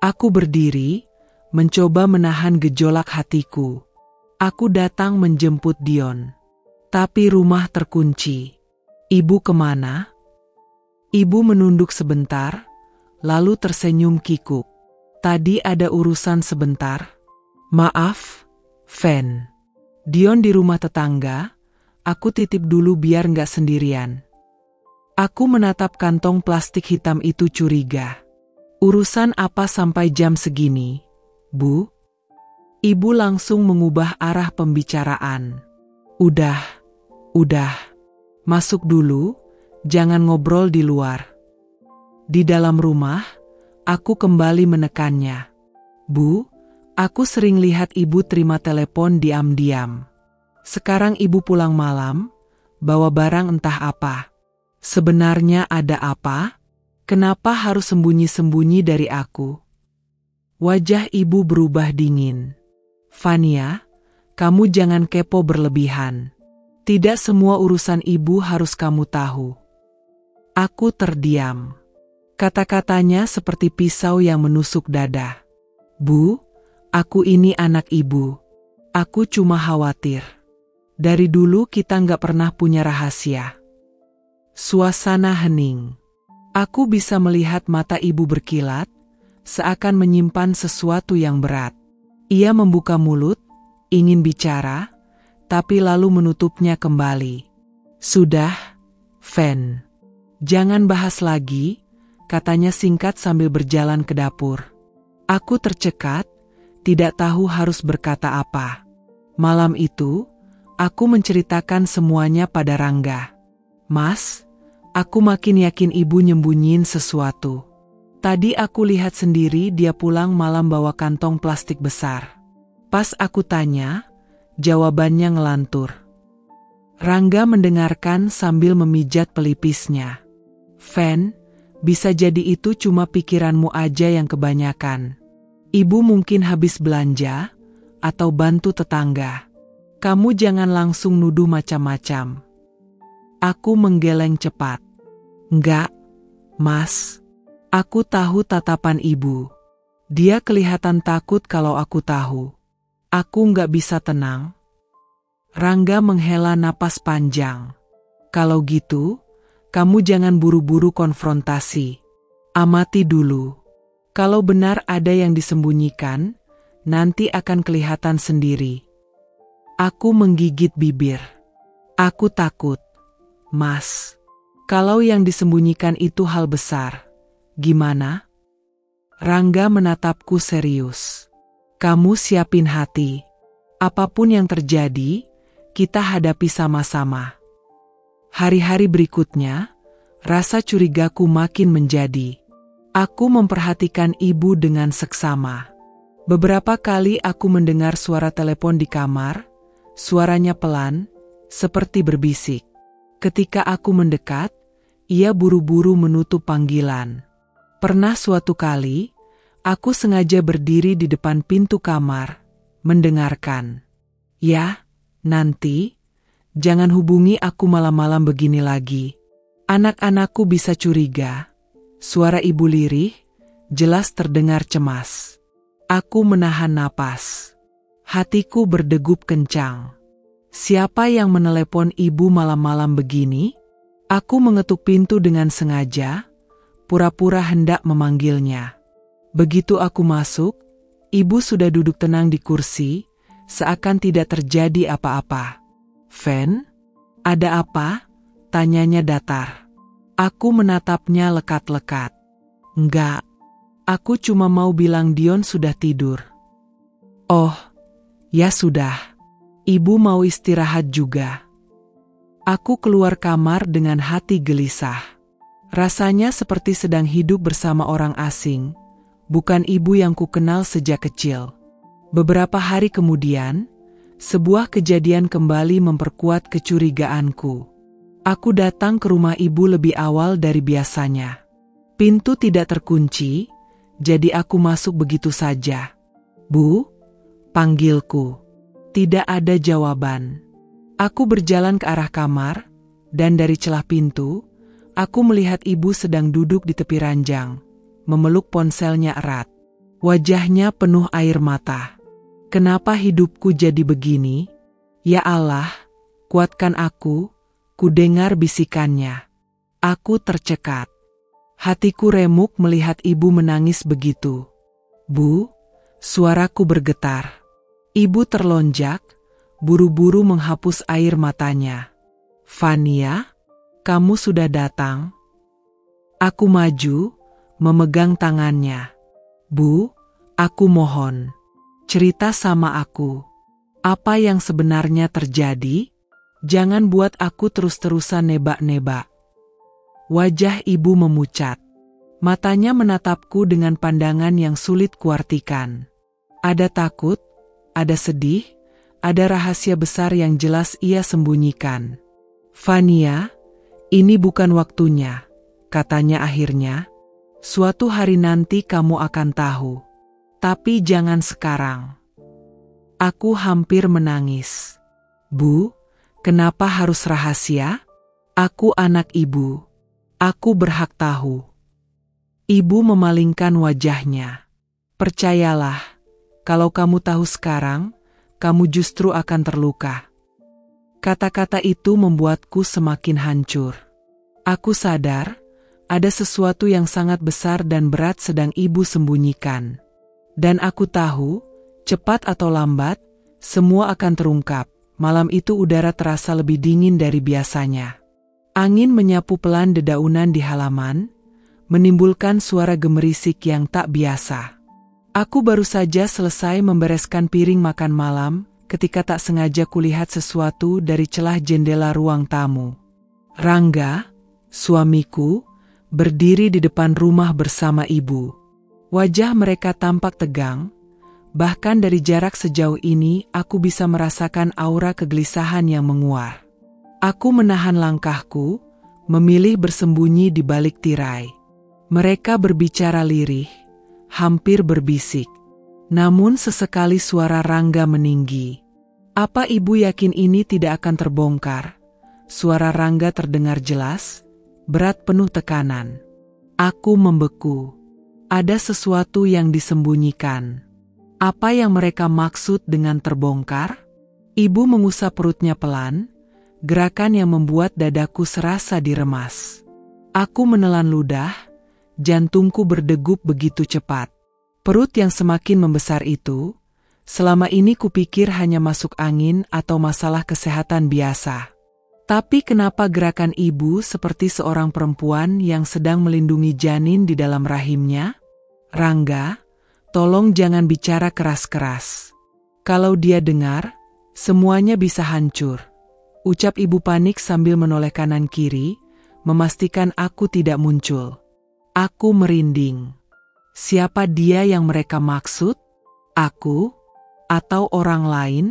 Aku berdiri, mencoba menahan gejolak hatiku. Aku datang menjemput Dion. Tapi rumah terkunci. "Ibu kemana?" Ibu menunduk sebentar, lalu tersenyum kikuk. "Tadi ada urusan sebentar." "Maaf, Fen. Dion di rumah tetangga, aku titip dulu biar nggak sendirian." Aku menatap kantong plastik hitam itu curiga. "Urusan apa sampai jam segini, Bu?" Ibu langsung mengubah arah pembicaraan. Udah, masuk dulu, jangan ngobrol di luar." Di dalam rumah, aku kembali menekannya. "Bu, aku sering lihat ibu terima telepon diam-diam. Sekarang ibu pulang malam, bawa barang entah apa. Sebenarnya ada apa? Kenapa harus sembunyi-sembunyi dari aku? Wajah ibu berubah dingin. Fania, kamu jangan kepo berlebihan. Tidak semua urusan ibu harus kamu tahu. Aku terdiam. Kata-katanya seperti pisau yang menusuk dada. Bu, aku ini anak ibu. Aku cuma khawatir. Dari dulu kita nggak pernah punya rahasia. Suasana hening. Aku bisa melihat mata ibu berkilat, seakan menyimpan sesuatu yang berat. Ia membuka mulut, ingin bicara, tapi lalu menutupnya kembali. Sudah, Fen. Jangan bahas lagi, katanya singkat sambil berjalan ke dapur. Aku tercekat, tidak tahu harus berkata apa. Malam itu, aku menceritakan semuanya pada Rangga. Mas, aku makin yakin ibu nyembunyiin sesuatu. Tadi aku lihat sendiri dia pulang malam bawa kantong plastik besar. Pas aku tanya, jawabannya ngelantur. Rangga mendengarkan sambil memijat pelipisnya. Fen, bisa jadi itu cuma pikiranmu aja yang kebanyakan. Ibu mungkin habis belanja, atau bantu tetangga. Kamu jangan langsung nuduh macam-macam. Aku menggeleng cepat. Enggak, Mas. Aku tahu tatapan ibu. Dia kelihatan takut kalau aku tahu. Aku nggak bisa tenang. Rangga menghela napas panjang. Kalau gitu, kamu jangan buru-buru konfrontasi. Amati dulu. Kalau benar ada yang disembunyikan, nanti akan kelihatan sendiri. Aku menggigit bibir. Aku takut. Mas, kalau yang disembunyikan itu hal besar, gimana? Rangga menatapku serius. Kamu siapin hati. Apapun yang terjadi, kita hadapi sama-sama. Hari-hari berikutnya, rasa curigaku makin menjadi. Aku memperhatikan ibu dengan seksama. Beberapa kali aku mendengar suara telepon di kamar, suaranya pelan, seperti berbisik. Ketika aku mendekat, ia buru-buru menutup panggilan. Pernah suatu kali, aku sengaja berdiri di depan pintu kamar, mendengarkan. Ya, nanti, jangan hubungi aku malam-malam begini lagi. Anak-anakku bisa curiga. Suara ibu lirih, jelas terdengar cemas. Aku menahan napas. Hatiku berdegup kencang. Siapa yang menelepon ibu malam-malam begini? Aku mengetuk pintu dengan sengaja, pura-pura hendak memanggilnya. Begitu aku masuk, ibu sudah duduk tenang di kursi, seakan tidak terjadi apa-apa. Fen, ada apa? Tanyanya datar. Aku menatapnya lekat-lekat. Enggak, aku cuma mau bilang Dion sudah tidur. Oh, ya sudah. Ibu mau istirahat juga. Aku keluar kamar dengan hati gelisah. Rasanya seperti sedang hidup bersama orang asing, bukan ibu yang kukenal sejak kecil. Beberapa hari kemudian, sebuah kejadian kembali memperkuat kecurigaanku. Aku datang ke rumah ibu lebih awal dari biasanya. Pintu tidak terkunci, jadi aku masuk begitu saja. Bu, panggilku. Tidak ada jawaban. Aku berjalan ke arah kamar, dan dari celah pintu, aku melihat ibu sedang duduk di tepi ranjang, memeluk ponselnya erat. Wajahnya penuh air mata. Kenapa hidupku jadi begini? Ya Allah, kuatkan aku. Ku dengar bisikannya. Aku tercekat. Hatiku remuk melihat ibu menangis begitu. Bu, suaraku bergetar. Ibu terlonjak, buru-buru menghapus air matanya. Fania, kamu sudah datang? Aku maju, memegang tangannya. Bu, aku mohon. Cerita sama aku. Apa yang sebenarnya terjadi? Jangan buat aku terus-terusan nebak-nebak. Wajah ibu memucat. Matanya menatapku dengan pandangan yang sulit kuartikan. Ada takut, ada sedih, ada rahasia besar yang jelas ia sembunyikan. Fania, Ini bukan waktunya, katanya akhirnya. Suatu hari nanti kamu akan tahu. Tapi jangan sekarang. Aku hampir menangis. Bu, kenapa harus rahasia? Aku anak ibu. Aku berhak tahu. Ibu memalingkan wajahnya. Percayalah, kalau kamu tahu sekarang, kamu justru akan terluka. Kata-kata itu membuatku semakin hancur. Aku sadar, ada sesuatu yang sangat besar dan berat sedang ibu sembunyikan. Dan aku tahu, cepat atau lambat, semua akan terungkap. Malam itu udara terasa lebih dingin dari biasanya. Angin menyapu pelan dedaunan di halaman, menimbulkan suara gemerisik yang tak biasa. Aku baru saja selesai membereskan piring makan malam, ketika tak sengaja kulihat sesuatu dari celah jendela ruang tamu. Rangga, suamiku, berdiri di depan rumah bersama ibu. Wajah mereka tampak tegang, bahkan dari jarak sejauh ini aku bisa merasakan aura kegelisahan yang menguar. Aku menahan langkahku, memilih bersembunyi di balik tirai. Mereka berbicara lirih, hampir berbisik. Namun sesekali suara Rangga meninggi. Apa ibu yakin ini tidak akan terbongkar? Suara Rangga terdengar jelas, berat penuh tekanan. Aku membeku. Ada sesuatu yang disembunyikan. Apa yang mereka maksud dengan terbongkar? Ibu mengusap perutnya pelan, gerakan yang membuat dadaku serasa diremas. Aku menelan ludah, jantungku berdegup begitu cepat. Perut yang semakin membesar itu, selama ini kupikir hanya masuk angin atau masalah kesehatan biasa. Tapi kenapa gerakan ibu seperti seorang perempuan yang sedang melindungi janin di dalam rahimnya? Rangga, tolong jangan bicara keras-keras. Kalau dia dengar, semuanya bisa hancur. Ucap ibu panik sambil menoleh kanan kiri, memastikan aku tidak muncul. Aku merinding. Siapa dia yang mereka maksud? Aku? Atau orang lain?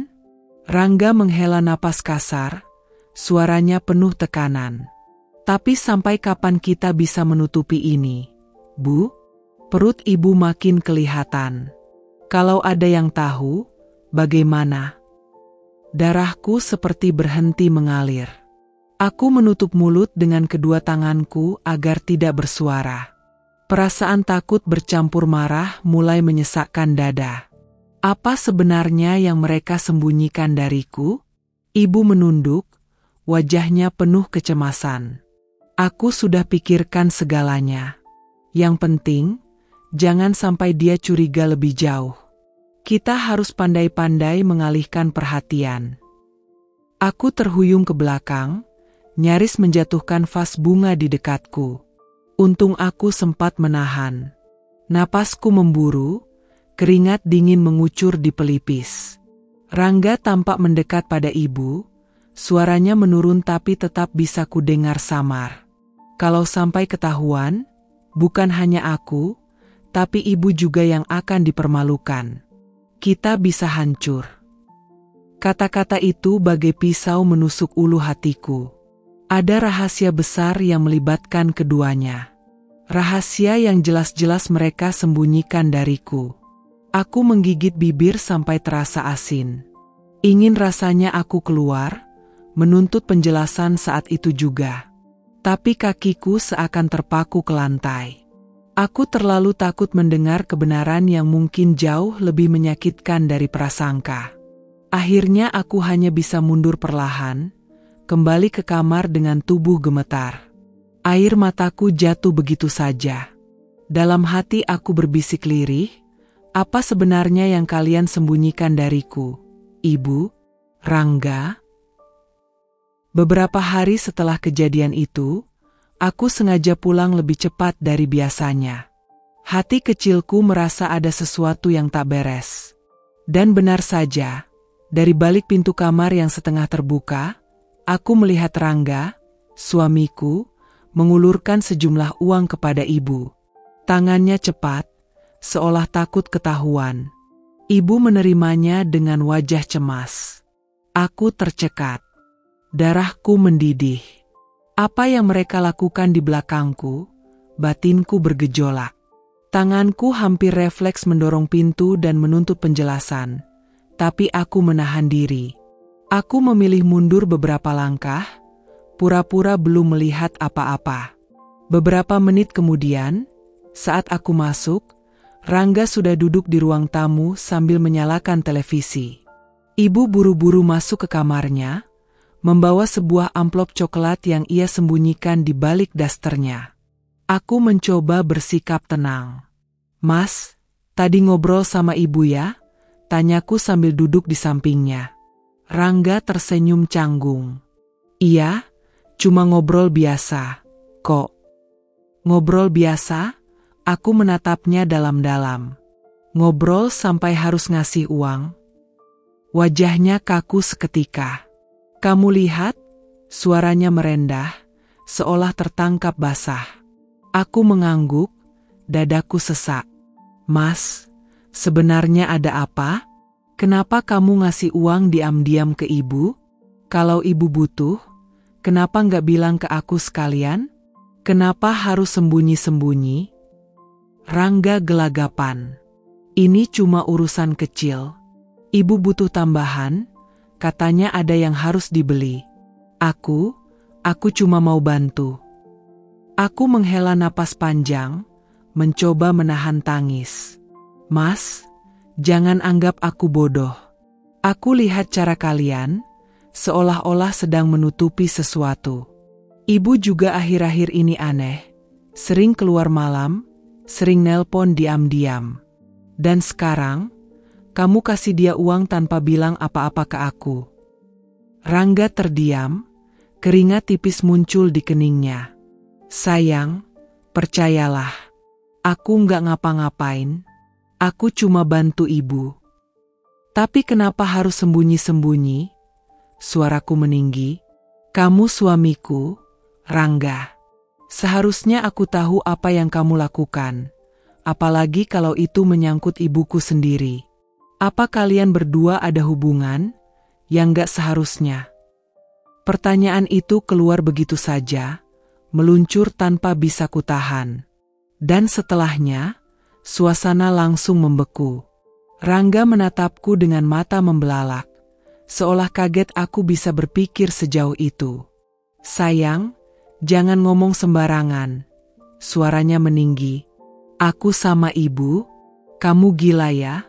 Rangga menghela napas kasar, suaranya penuh tekanan. Tapi sampai kapan kita bisa menutupi ini? Bu? Perut ibu makin kelihatan. Kalau ada yang tahu, bagaimana? Darahku seperti berhenti mengalir. Aku menutup mulut dengan kedua tanganku agar tidak bersuara. Perasaan takut bercampur marah mulai menyesakkan dada. Apa sebenarnya yang mereka sembunyikan dariku? Ibu menunduk, wajahnya penuh kecemasan. Aku sudah pikirkan segalanya. Yang penting, jangan sampai dia curiga lebih jauh. Kita harus pandai-pandai mengalihkan perhatian. Aku terhuyung ke belakang, nyaris menjatuhkan vas bunga di dekatku. Untung aku sempat menahan. Napasku memburu, keringat dingin mengucur di pelipis. Rangga tampak mendekat pada ibu, suaranya menurun tapi tetap bisa kudengar samar. Kalau sampai ketahuan, bukan hanya aku, tapi ibu juga yang akan dipermalukan. Kita bisa hancur. Kata-kata itu bagai pisau menusuk ulu hatiku. Ada rahasia besar yang melibatkan keduanya. Rahasia yang jelas-jelas mereka sembunyikan dariku. Aku menggigit bibir sampai terasa asin. Ingin rasanya aku keluar, menuntut penjelasan saat itu juga. Tapi kakiku seakan terpaku ke lantai. Aku terlalu takut mendengar kebenaran yang mungkin jauh lebih menyakitkan dari prasangka. Akhirnya aku hanya bisa mundur perlahan, kembali ke kamar dengan tubuh gemetar. Air mataku jatuh begitu saja. Dalam hati aku berbisik lirih, apa sebenarnya yang kalian sembunyikan dariku, Ibu, Rangga? Beberapa hari setelah kejadian itu, aku sengaja pulang lebih cepat dari biasanya. Hati kecilku merasa ada sesuatu yang tak beres. Dan benar saja, dari balik pintu kamar yang setengah terbuka, aku melihat Rangga, suamiku, mengulurkan sejumlah uang kepada ibu. Tangannya cepat, seolah takut ketahuan. Ibu menerimanya dengan wajah cemas. Aku tercekat. Darahku mendidih. Apa yang mereka lakukan di belakangku, batinku bergejolak. Tanganku hampir refleks mendorong pintu dan menuntut penjelasan, tapi aku menahan diri. Aku memilih mundur beberapa langkah, pura-pura belum melihat apa-apa. Beberapa menit kemudian, saat aku masuk, Rangga sudah duduk di ruang tamu sambil menyalakan televisi. Ibu buru-buru masuk ke kamarnya, membawa sebuah amplop coklat yang ia sembunyikan di balik dasternya. Aku mencoba bersikap tenang. "Mas, tadi ngobrol sama ibu ya?" tanyaku sambil duduk di sampingnya. Rangga tersenyum canggung. "Iya, cuma ngobrol biasa, kok." "Ngobrol biasa?" Aku menatapnya dalam-dalam. "Ngobrol sampai harus ngasih uang?" Wajahnya kaku seketika. "Kamu lihat?" Suaranya merendah, seolah tertangkap basah. Aku mengangguk, dadaku sesak. "Mas, sebenarnya ada apa? Kenapa kamu ngasih uang diam-diam ke ibu? Kalau ibu butuh, kenapa nggak bilang ke aku sekalian? Kenapa harus sembunyi-sembunyi?" Rangga gelagapan. "Ini cuma urusan kecil. Ibu butuh tambahan, katanya ada yang harus dibeli. Aku cuma mau bantu." Aku menghela napas panjang, mencoba menahan tangis. "Mas, jangan anggap aku bodoh. Aku lihat cara kalian, seolah-olah sedang menutupi sesuatu. Ibu juga akhir-akhir ini aneh. Sering keluar malam, sering nelpon diam-diam. Dan sekarang, kamu kasih dia uang tanpa bilang apa-apa ke aku." Rangga terdiam, keringat tipis muncul di keningnya. "Sayang, percayalah. Aku nggak ngapa-ngapain. Aku cuma bantu ibu." "Tapi kenapa harus sembunyi-sembunyi?" Suaraku meninggi. "Kamu suamiku, Rangga. Seharusnya aku tahu apa yang kamu lakukan. Apalagi kalau itu menyangkut ibuku sendiri. Apa kalian berdua ada hubungan yang nggak seharusnya?" Pertanyaan itu keluar begitu saja, meluncur tanpa bisa kutahan. Dan setelahnya, suasana langsung membeku. Rangga menatapku dengan mata membelalak, seolah kaget aku bisa berpikir sejauh itu. "Sayang, jangan ngomong sembarangan." Suaranya meninggi. "Aku sama ibu? Kamu gila ya?"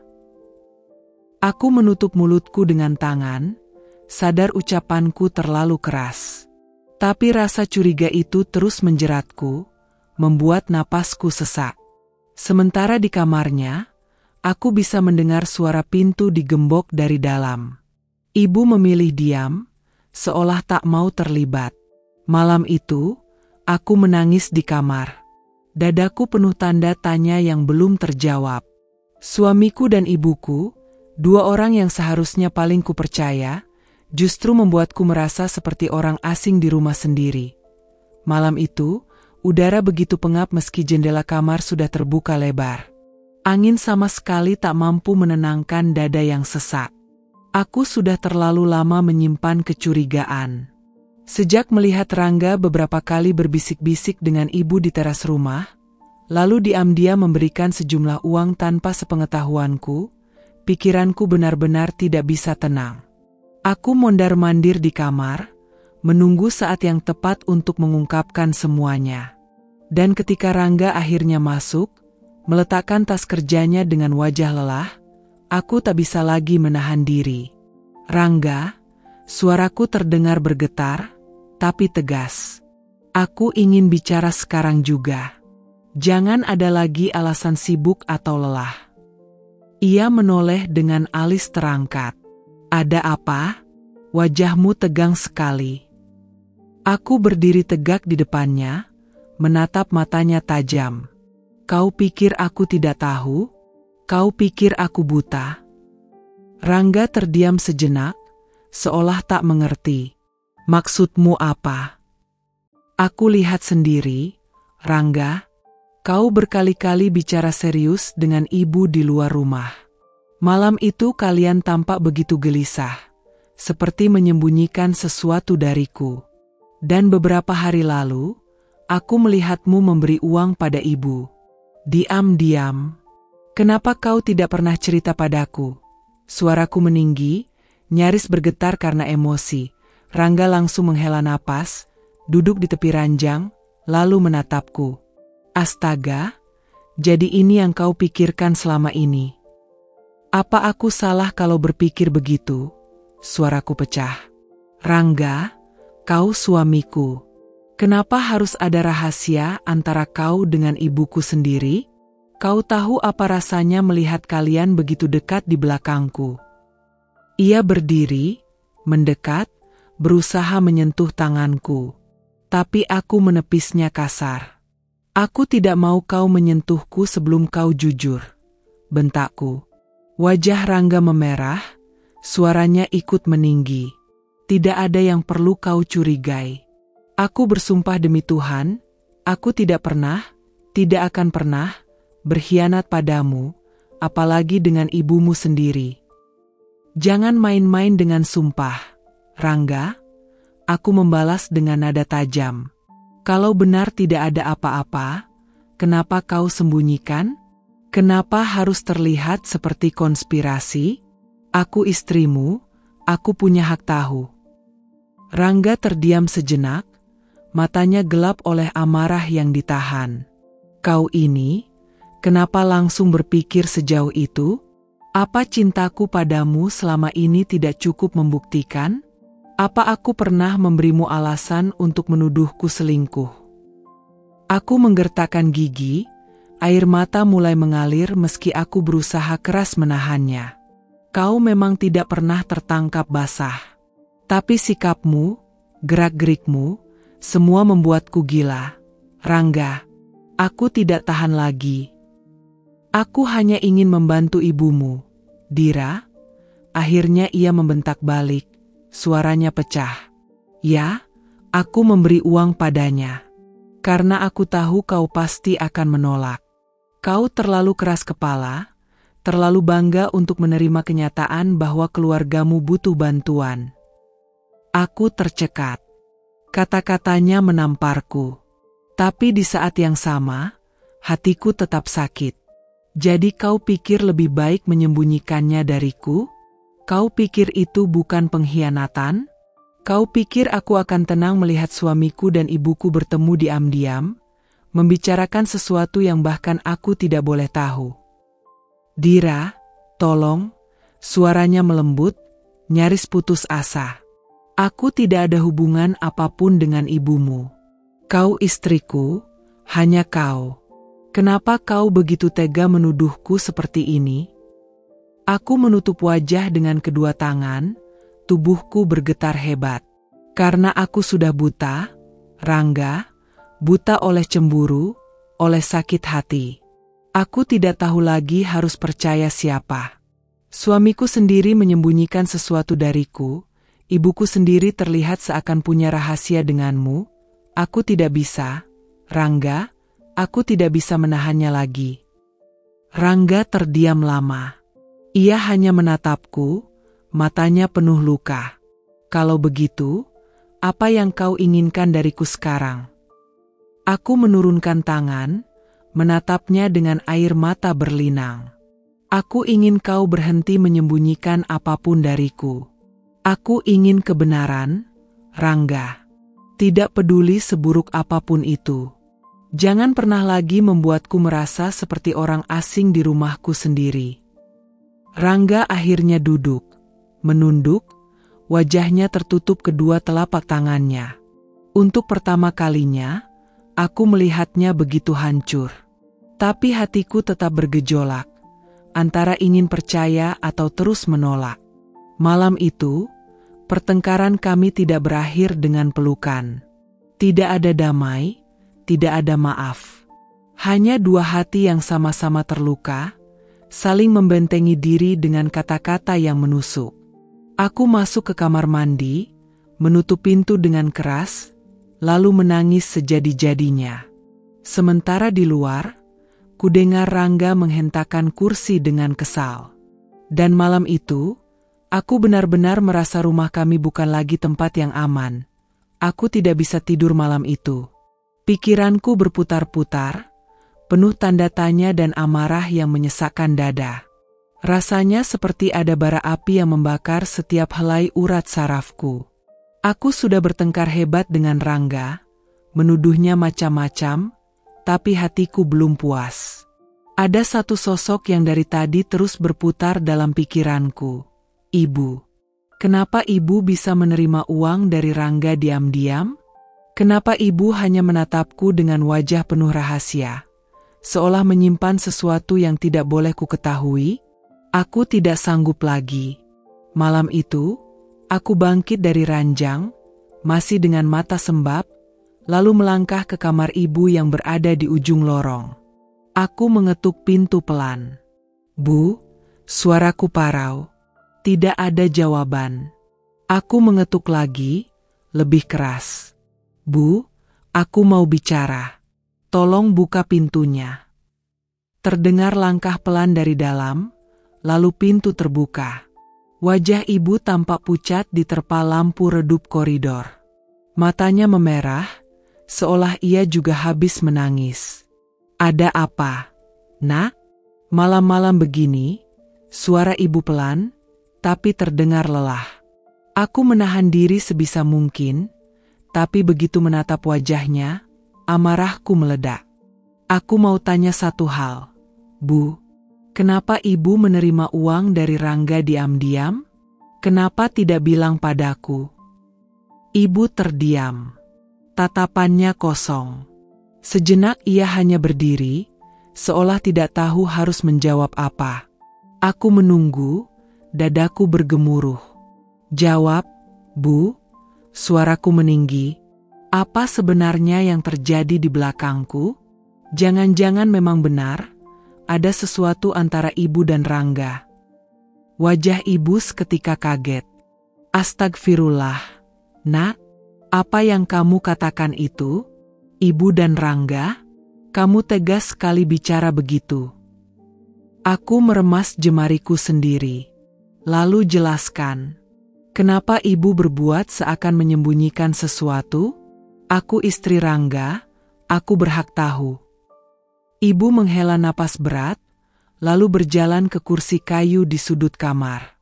Aku menutup mulutku dengan tangan, sadar ucapanku terlalu keras. Tapi rasa curiga itu terus menjeratku, membuat napasku sesak. Sementara di kamarnya, aku bisa mendengar suara pintu digembok dari dalam. Ibu memilih diam, seolah tak mau terlibat. Malam itu, aku menangis di kamar. Dadaku penuh tanda tanya yang belum terjawab. Suamiku dan ibuku, dua orang yang seharusnya paling kupercaya, justru membuatku merasa seperti orang asing di rumah sendiri. Malam itu, udara begitu pengap meski jendela kamar sudah terbuka lebar. Angin sama sekali tak mampu menenangkan dada yang sesak. Aku sudah terlalu lama menyimpan kecurigaan. Sejak melihat Rangga beberapa kali berbisik-bisik dengan ibu di teras rumah, lalu diam-diam memberikan sejumlah uang tanpa sepengetahuanku, pikiranku benar-benar tidak bisa tenang. Aku mondar-mandir di kamar, menunggu saat yang tepat untuk mengungkapkan semuanya. Dan ketika Rangga akhirnya masuk, meletakkan tas kerjanya dengan wajah lelah, aku tak bisa lagi menahan diri. "Rangga," suaraku terdengar bergetar, tapi tegas. "Aku ingin bicara sekarang juga. Jangan ada lagi alasan sibuk atau lelah." Ia menoleh dengan alis terangkat. "Ada apa? Wajahmu tegang sekali." Aku berdiri tegak di depannya, menatap matanya tajam. "Kau pikir aku tidak tahu? Kau pikir aku buta?" Rangga terdiam sejenak, seolah tak mengerti. "Maksudmu apa?" "Aku lihat sendiri, Rangga. Kau berkali-kali bicara serius dengan ibu di luar rumah. Malam itu kalian tampak begitu gelisah, seperti menyembunyikan sesuatu dariku. Dan beberapa hari lalu, aku melihatmu memberi uang pada ibu. Diam-diam. Kenapa kau tidak pernah cerita padaku? Suaraku meninggi, nyaris bergetar karena emosi. Rangga langsung menghela napas, duduk di tepi ranjang, lalu menatapku. Astaga, jadi ini yang kau pikirkan selama ini. Apa aku salah kalau berpikir begitu? Suaraku pecah. Rangga, kau suamiku. Kenapa harus ada rahasia antara kau dengan ibuku sendiri? Kau tahu apa rasanya melihat kalian begitu dekat di belakangku. Ia berdiri, mendekat, berusaha menyentuh tanganku. Tapi aku menepisnya kasar. Aku tidak mau kau menyentuhku sebelum kau jujur, bentakku. Wajah Rangga memerah, suaranya ikut meninggi. Tidak ada yang perlu kau curigai. Aku bersumpah demi Tuhan, aku tidak pernah, tidak akan pernah, berkhianat padamu, apalagi dengan ibumu sendiri. Jangan main-main dengan sumpah, Rangga. Aku membalas dengan nada tajam. Kalau benar tidak ada apa-apa, kenapa kau sembunyikan? Kenapa harus terlihat seperti konspirasi? Aku istrimu, aku punya hak tahu. Rangga terdiam sejenak, matanya gelap oleh amarah yang ditahan. Kau ini, kenapa langsung berpikir sejauh itu? Apa cintaku padamu selama ini tidak cukup membuktikan? Apa aku pernah memberimu alasan untuk menuduhku selingkuh? Aku menggertakkan gigi, air mata mulai mengalir meski aku berusaha keras menahannya. Kau memang tidak pernah tertangkap basah. Tapi sikapmu, gerak-gerikmu, semua membuatku gila. Rangga, aku tidak tahan lagi. Aku hanya ingin membantu ibumu, Dira. Akhirnya ia membentak balik. Suaranya pecah. Ya, aku memberi uang padanya. Karena aku tahu kau pasti akan menolak. Kau terlalu keras kepala, terlalu bangga untuk menerima kenyataan bahwa keluargamu butuh bantuan. Aku tercekat. Kata-katanya menamparku. Tapi di saat yang sama, hatiku tetap sakit. Jadi kau pikir lebih baik menyembunyikannya dariku? Kau pikir itu bukan pengkhianatan? Kau pikir aku akan tenang melihat suamiku dan ibuku bertemu diam-diam, membicarakan sesuatu yang bahkan aku tidak boleh tahu? Dira, tolong, suaranya melembut, nyaris putus asa. Aku tidak ada hubungan apapun dengan ibumu. Kau istriku, hanya kau. Kenapa kau begitu tega menuduhku seperti ini? Aku menutup wajah dengan kedua tangan, tubuhku bergetar hebat. Karena aku sudah buta, Rangga, buta oleh cemburu, oleh sakit hati. Aku tidak tahu lagi harus percaya siapa. Suamiku sendiri menyembunyikan sesuatu dariku, ibuku sendiri terlihat seakan punya rahasia denganmu. Aku tidak bisa, Rangga, aku tidak bisa menahannya lagi. Rangga terdiam lama. Ia hanya menatapku, matanya penuh luka. Kalau begitu, apa yang kau inginkan dariku sekarang? Aku menurunkan tangan, menatapnya dengan air mata berlinang. Aku ingin kau berhenti menyembunyikan apapun dariku. Aku ingin kebenaran, Rangga. Tidak peduli seburuk apapun itu. Jangan pernah lagi membuatku merasa seperti orang asing di rumahku sendiri. Rangga akhirnya duduk, menunduk, wajahnya tertutup kedua telapak tangannya. Untuk pertama kalinya, aku melihatnya begitu hancur. Tapi hatiku tetap bergejolak, antara ingin percaya atau terus menolak. Malam itu, pertengkaran kami tidak berakhir dengan pelukan. Tidak ada damai, tidak ada maaf. Hanya dua hati yang sama-sama terluka, saling membentengi diri dengan kata-kata yang menusuk. Aku masuk ke kamar mandi, menutup pintu dengan keras, lalu menangis sejadi-jadinya. Sementara di luar, kudengar Rangga menghentakkan kursi dengan kesal. Dan malam itu, aku benar-benar merasa rumah kami bukan lagi tempat yang aman. Aku tidak bisa tidur malam itu. Pikiranku berputar-putar, penuh tanda tanya dan amarah yang menyesakkan dada. Rasanya seperti ada bara api yang membakar setiap helai urat sarafku. Aku sudah bertengkar hebat dengan Rangga, menuduhnya macam-macam, tapi hatiku belum puas. Ada satu sosok yang dari tadi terus berputar dalam pikiranku. Ibu. Kenapa ibu bisa menerima uang dari Rangga diam-diam? Kenapa ibu hanya menatapku dengan wajah penuh rahasia, seolah menyimpan sesuatu yang tidak boleh ku ketahui? Aku tidak sanggup lagi. Malam itu, aku bangkit dari ranjang, masih dengan mata sembab, lalu melangkah ke kamar ibu yang berada di ujung lorong. Aku mengetuk pintu pelan. Bu, suaraku parau. Tidak ada jawaban. Aku mengetuk lagi, lebih keras. Bu, aku mau bicara. Tolong buka pintunya. Terdengar langkah pelan dari dalam, lalu pintu terbuka. Wajah ibu tampak pucat diterpa lampu redup koridor. Matanya memerah, seolah ia juga habis menangis. Ada apa, Nak? Malam-malam begini, suara ibu pelan, tapi terdengar lelah. Aku menahan diri sebisa mungkin, tapi begitu menatap wajahnya, amarahku meledak. Aku mau tanya satu hal. Bu, kenapa ibu menerima uang dari Rangga diam-diam? Kenapa tidak bilang padaku? Ibu terdiam. Tatapannya kosong. Sejenak ia hanya berdiri, seolah tidak tahu harus menjawab apa. Aku menunggu, dadaku bergemuruh. Jawab, Bu. Suaraku meninggi. Apa sebenarnya yang terjadi di belakangku? Jangan-jangan memang benar, ada sesuatu antara ibu dan Rangga. Wajah ibu seketika kaget. Astagfirullah, Nak, apa yang kamu katakan itu? Ibu dan Rangga? Kamu tegas sekali bicara begitu. Aku meremas jemariku sendiri. Lalu jelaskan. Kenapa ibu berbuat seakan menyembunyikan sesuatu? Aku istri Rangga, aku berhak tahu. Ibu menghela napas berat, lalu berjalan ke kursi kayu di sudut kamar.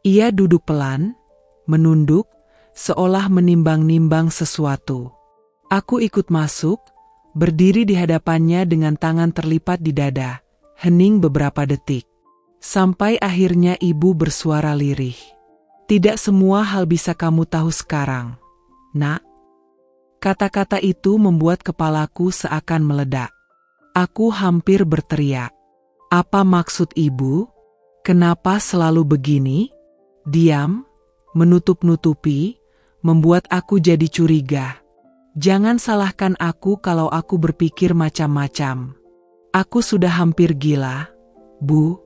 Ia duduk pelan, menunduk, seolah menimbang-nimbang sesuatu. Aku ikut masuk, berdiri di hadapannya dengan tangan terlipat di dada, hening beberapa detik. Sampai akhirnya ibu bersuara lirih. Tidak semua hal bisa kamu tahu sekarang, Nak. Kata-kata itu membuat kepalaku seakan meledak. Aku hampir berteriak. Apa maksud ibu? Kenapa selalu begini? Diam, menutup-nutupi, membuat aku jadi curiga. Jangan salahkan aku kalau aku berpikir macam-macam. Aku sudah hampir gila, Bu.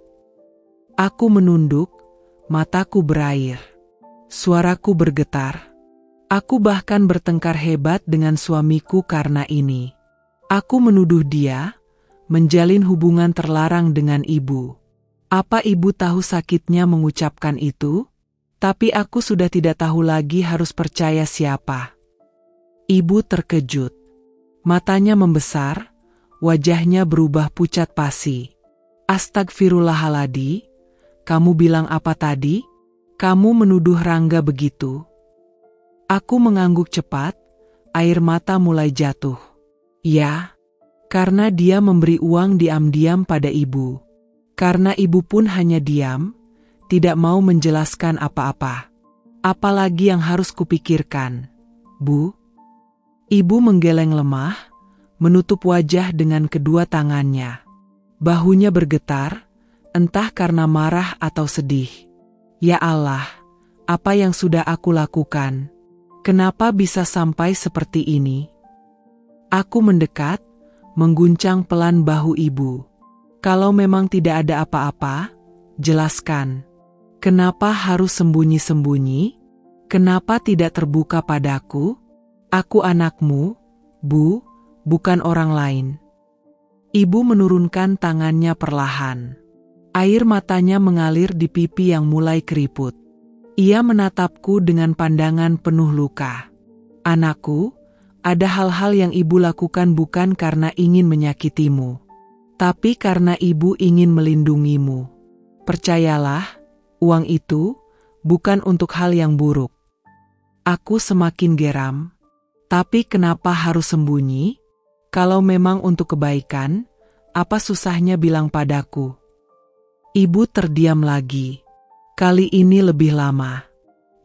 Aku menunduk, mataku berair. Suaraku bergetar. Aku bahkan bertengkar hebat dengan suamiku karena ini. Aku menuduh dia, menjalin hubungan terlarang dengan ibu. Apa ibu tahu sakitnya mengucapkan itu? Tapi aku sudah tidak tahu lagi harus percaya siapa. Ibu terkejut. Matanya membesar, wajahnya berubah pucat pasi. Astagfirullahaladzim, kamu bilang apa tadi? Kamu menuduh Rangga begitu. Aku mengangguk cepat, air mata mulai jatuh. Ya, karena dia memberi uang diam-diam pada ibu. Karena ibu pun hanya diam, tidak mau menjelaskan apa-apa. Apalagi yang harus kupikirkan, Bu? Ibu menggeleng lemah, menutup wajah dengan kedua tangannya. Bahunya bergetar, entah karena marah atau sedih. Ya Allah, apa yang sudah aku lakukan? Kenapa bisa sampai seperti ini? Aku mendekat, mengguncang pelan bahu ibu. Kalau memang tidak ada apa-apa, jelaskan. Kenapa harus sembunyi-sembunyi? Kenapa tidak terbuka padaku? Aku anakmu, Bu, bukan orang lain. Ibu menurunkan tangannya perlahan. Air matanya mengalir di pipi yang mulai keriput. Ia menatapku dengan pandangan penuh luka. Anakku, ada hal-hal yang ibu lakukan bukan karena ingin menyakitimu, tapi karena ibu ingin melindungimu. Percayalah, uang itu bukan untuk hal yang buruk. Aku semakin geram. Tapi kenapa harus sembunyi? Kalau memang untuk kebaikan, apa susahnya bilang padaku? Ibu terdiam lagi. Kali ini lebih lama.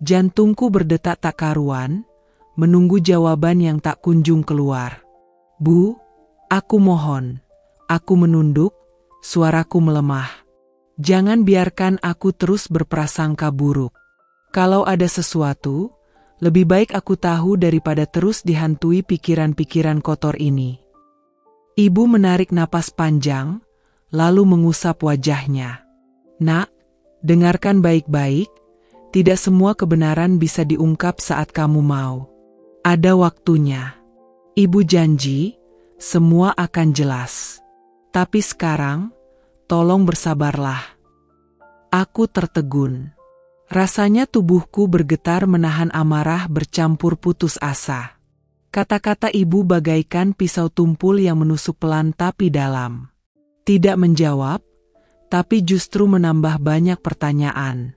Jantungku berdetak tak karuan, menunggu jawaban yang tak kunjung keluar. Bu, aku mohon. Aku menunduk, suaraku melemah. Jangan biarkan aku terus berprasangka buruk. Kalau ada sesuatu, lebih baik aku tahu daripada terus dihantui pikiran-pikiran kotor ini. Ibu menarik napas panjang, lalu mengusap wajahnya. Nak, dengarkan baik-baik, tidak semua kebenaran bisa diungkap saat kamu mau. Ada waktunya. Ibu janji, semua akan jelas. Tapi sekarang, tolong bersabarlah. Aku tertegun. Rasanya tubuhku bergetar menahan amarah bercampur putus asa. Kata-kata ibu bagaikan pisau tumpul yang menusuk pelan tapi dalam. Tidak menjawab, tapi justru menambah banyak pertanyaan.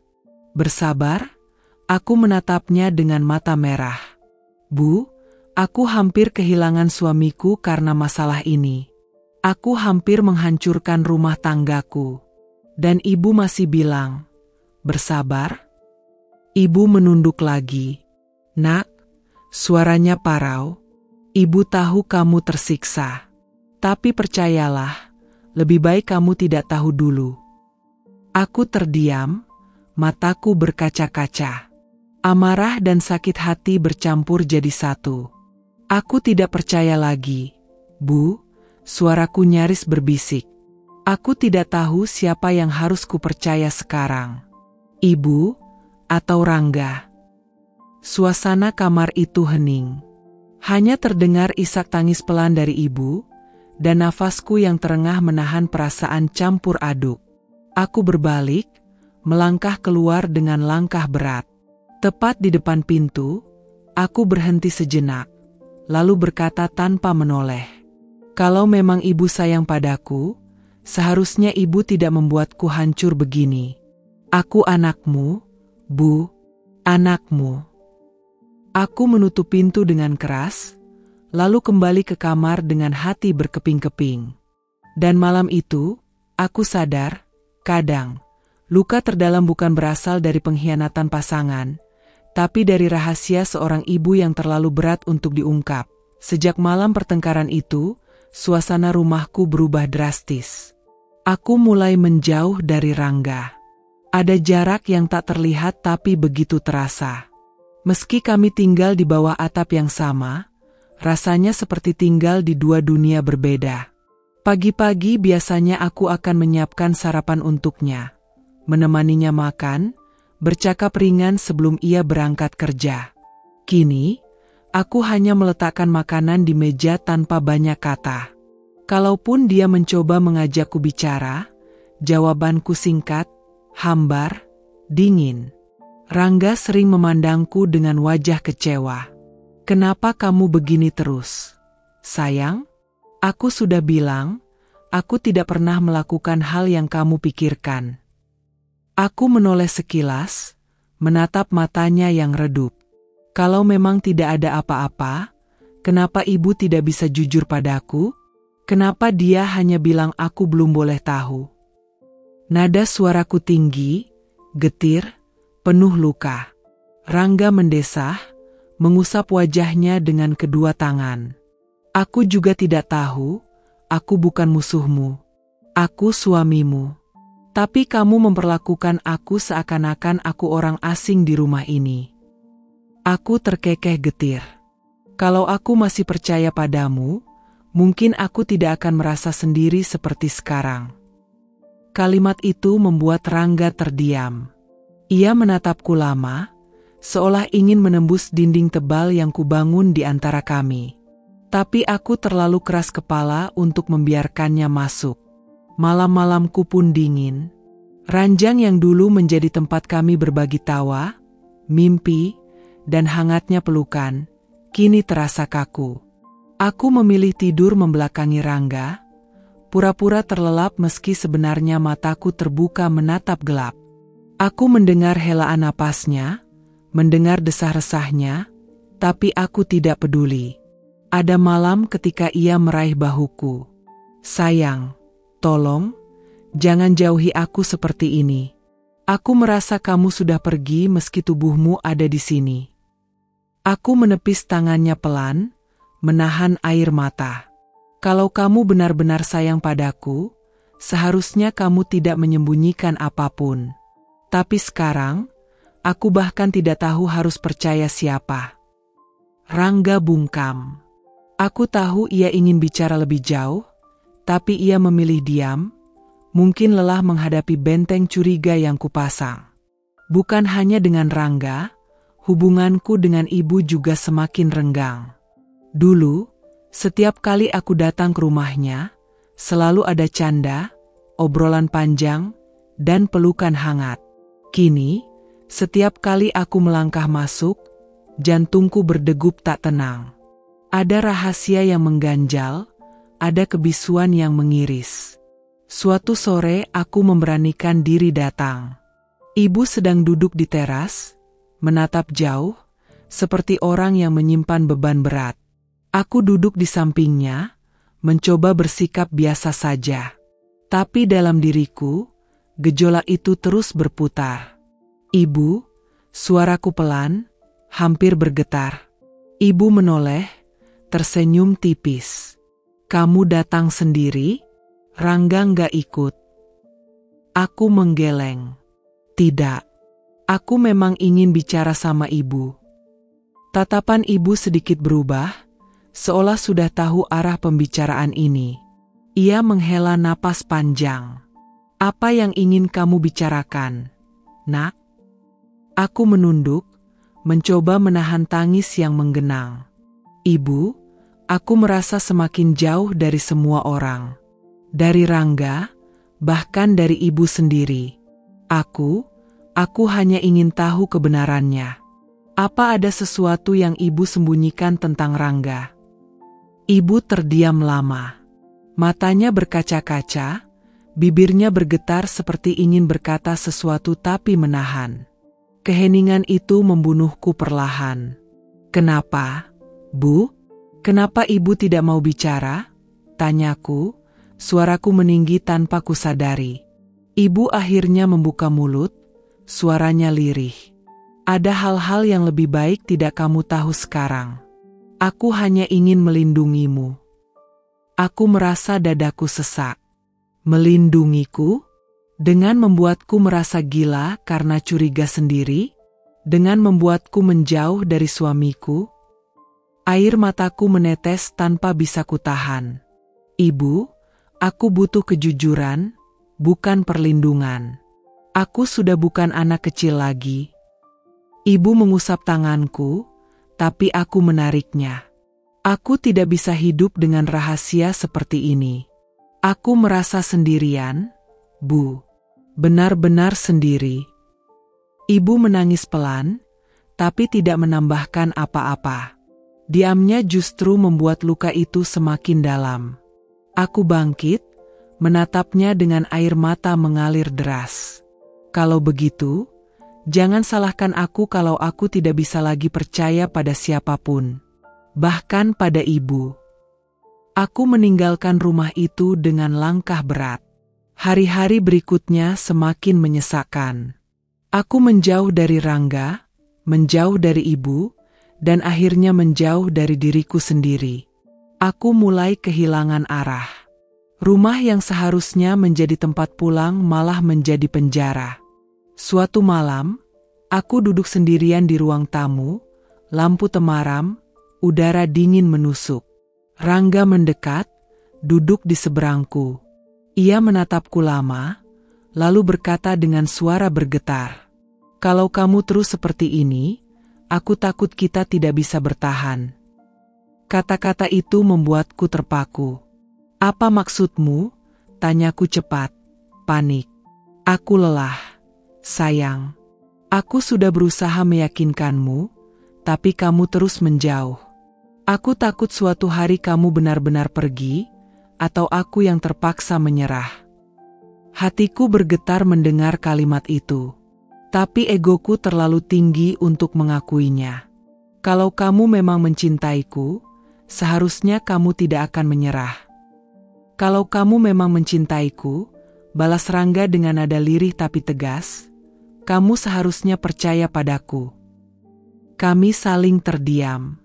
Bersabar, aku menatapnya dengan mata merah. Bu, aku hampir kehilangan suamiku karena masalah ini. Aku hampir menghancurkan rumah tanggaku. Dan ibu masih bilang, bersabar? Ibu menunduk lagi. Nak, suaranya parau. Ibu tahu kamu tersiksa. Tapi percayalah, lebih baik kamu tidak tahu dulu. Aku terdiam, mataku berkaca-kaca. Amarah dan sakit hati bercampur jadi satu. Aku tidak percaya lagi. Bu, suaraku nyaris berbisik. Aku tidak tahu siapa yang harus kupercaya sekarang. Ibu atau Rangga? Suasana kamar itu hening. Hanya terdengar isak tangis pelan dari ibu, dan nafasku yang terengah menahan perasaan campur aduk. Aku berbalik, melangkah keluar dengan langkah berat. Tepat di depan pintu, aku berhenti sejenak, lalu berkata tanpa menoleh. Kalau memang ibu sayang padaku, seharusnya ibu tidak membuatku hancur begini. Aku anakmu, Bu, anakmu. Aku menutup pintu dengan keras, lalu kembali ke kamar dengan hati berkeping-keping. Dan malam itu, aku sadar, kadang, luka terdalam bukan berasal dari pengkhianatan pasangan, tapi dari rahasia seorang ibu yang terlalu berat untuk diungkap. Sejak malam pertengkaran itu, suasana rumahku berubah drastis. Aku mulai menjauh dari Rangga. Ada jarak yang tak terlihat tapi begitu terasa. Meski kami tinggal di bawah atap yang sama, rasanya seperti tinggal di dua dunia berbeda. Pagi-pagi biasanya aku akan menyiapkan sarapan untuknya, menemaninya makan, bercakap ringan sebelum ia berangkat kerja. Kini, aku hanya meletakkan makanan di meja tanpa banyak kata. Kalaupun dia mencoba mengajakku bicara, jawabanku singkat, hambar, dingin. Rangga sering memandangku dengan wajah kecewa. Kenapa kamu begini terus? Sayang, aku sudah bilang, aku tidak pernah melakukan hal yang kamu pikirkan. Aku menoleh sekilas, menatap matanya yang redup. Kalau memang tidak ada apa-apa, kenapa ibu tidak bisa jujur padaku? Kenapa dia hanya bilang aku belum boleh tahu? Nada suaraku tinggi, getir, penuh luka. Rangga mendesah, mengusap wajahnya dengan kedua tangan. Aku juga tidak tahu, aku bukan musuhmu. Aku suamimu. Tapi kamu memperlakukan aku seakan-akan aku orang asing di rumah ini. Aku terkekeh getir. Kalau aku masih percaya padamu, mungkin aku tidak akan merasa sendiri seperti sekarang. Kalimat itu membuat Rangga terdiam. Ia menatapku lama, seolah ingin menembus dinding tebal yang kubangun di antara kami. Tapi aku terlalu keras kepala untuk membiarkannya masuk. Malam-malamku pun dingin. Ranjang yang dulu menjadi tempat kami berbagi tawa, mimpi, dan hangatnya pelukan, kini terasa kaku. Aku memilih tidur membelakangi Rangga, pura-pura terlelap meski sebenarnya mataku terbuka menatap gelap. Aku mendengar helaan napasnya, mendengar desah-resahnya, tapi aku tidak peduli. Ada malam ketika ia meraih bahuku. Sayang, tolong, jangan jauhi aku seperti ini. Aku merasa kamu sudah pergi meski tubuhmu ada di sini. Aku menepis tangannya pelan, menahan air mata. Kalau kamu benar-benar sayang padaku, seharusnya kamu tidak menyembunyikan apapun. Tapi sekarang, aku bahkan tidak tahu harus percaya siapa. Rangga bungkam. Aku tahu ia ingin bicara lebih jauh, tapi ia memilih diam, mungkin lelah menghadapi benteng curiga yang kupasang. Bukan hanya dengan Rangga, hubunganku dengan ibu juga semakin renggang. Dulu, setiap kali aku datang ke rumahnya, selalu ada canda, obrolan panjang, dan pelukan hangat. Kini, setiap kali aku melangkah masuk, jantungku berdegup tak tenang. Ada rahasia yang mengganjal, ada kebisuan yang mengiris. Suatu sore aku memberanikan diri datang. Ibu sedang duduk di teras, menatap jauh, seperti orang yang menyimpan beban berat. Aku duduk di sampingnya, mencoba bersikap biasa saja. Tapi dalam diriku, gejolak itu terus berputar. Ibu, suaraku pelan, hampir bergetar. Ibu menoleh, tersenyum tipis. Kamu datang sendiri? Rangga nggak ikut. Aku menggeleng. Tidak. Aku memang ingin bicara sama ibu. Tatapan ibu sedikit berubah, seolah sudah tahu arah pembicaraan ini. Ia menghela napas panjang. Apa yang ingin kamu bicarakan, Nak? Aku menunduk, mencoba menahan tangis yang menggenang. Ibu, aku merasa semakin jauh dari semua orang. Dari Rangga, bahkan dari ibu sendiri. Aku hanya ingin tahu kebenarannya. Apa ada sesuatu yang ibu sembunyikan tentang Rangga? Ibu terdiam lama. Matanya berkaca-kaca, bibirnya bergetar seperti ingin berkata sesuatu tapi menahan. Keheningan itu membunuhku perlahan. Kenapa, Bu? Kenapa ibu tidak mau bicara? Tanyaku, suaraku meninggi tanpa kusadari. Ibu akhirnya membuka mulut, suaranya lirih. Ada hal-hal yang lebih baik tidak kamu tahu sekarang. Aku hanya ingin melindungimu. Aku merasa dadaku sesak. Melindungiku? Dengan membuatku merasa gila karena curiga sendiri? Dengan membuatku menjauh dari suamiku? Air mataku menetes tanpa bisa kutahan. Ibu, aku butuh kejujuran, bukan perlindungan. Aku sudah bukan anak kecil lagi. Ibu mengusap tanganku, tapi aku menariknya. Aku tidak bisa hidup dengan rahasia seperti ini. Aku merasa sendirian, Bu. Benar-benar sendiri. Ibu menangis pelan, tapi tidak menambahkan apa-apa. Diamnya justru membuat luka itu semakin dalam. Aku bangkit, menatapnya dengan air mata mengalir deras. Kalau begitu, jangan salahkan aku kalau aku tidak bisa lagi percaya pada siapapun. Bahkan pada ibu. Aku meninggalkan rumah itu dengan langkah berat. Hari-hari berikutnya semakin menyesakkan. Aku menjauh dari Rangga, menjauh dari ibu, dan akhirnya menjauh dari diriku sendiri. Aku mulai kehilangan arah. Rumah yang seharusnya menjadi tempat pulang malah menjadi penjara. Suatu malam, aku duduk sendirian di ruang tamu, lampu temaram, udara dingin menusuk. Rangga mendekat, duduk di seberangku. Ia menatapku lama, lalu berkata dengan suara bergetar, "Kalau kamu terus seperti ini, aku takut kita tidak bisa bertahan." Kata-kata itu membuatku terpaku. "Apa maksudmu?" Tanyaku cepat. Panik. "Aku lelah, sayang. Aku sudah berusaha meyakinkanmu, tapi kamu terus menjauh." Aku takut suatu hari kamu benar-benar pergi, atau aku yang terpaksa menyerah. Hatiku bergetar mendengar kalimat itu. Tapi egoku terlalu tinggi untuk mengakuinya. Kalau kamu memang mencintaiku, seharusnya kamu tidak akan menyerah. Kalau kamu memang mencintaiku, balas Rangga dengan nada lirih tapi tegas, kamu seharusnya percaya padaku. Kami saling terdiam.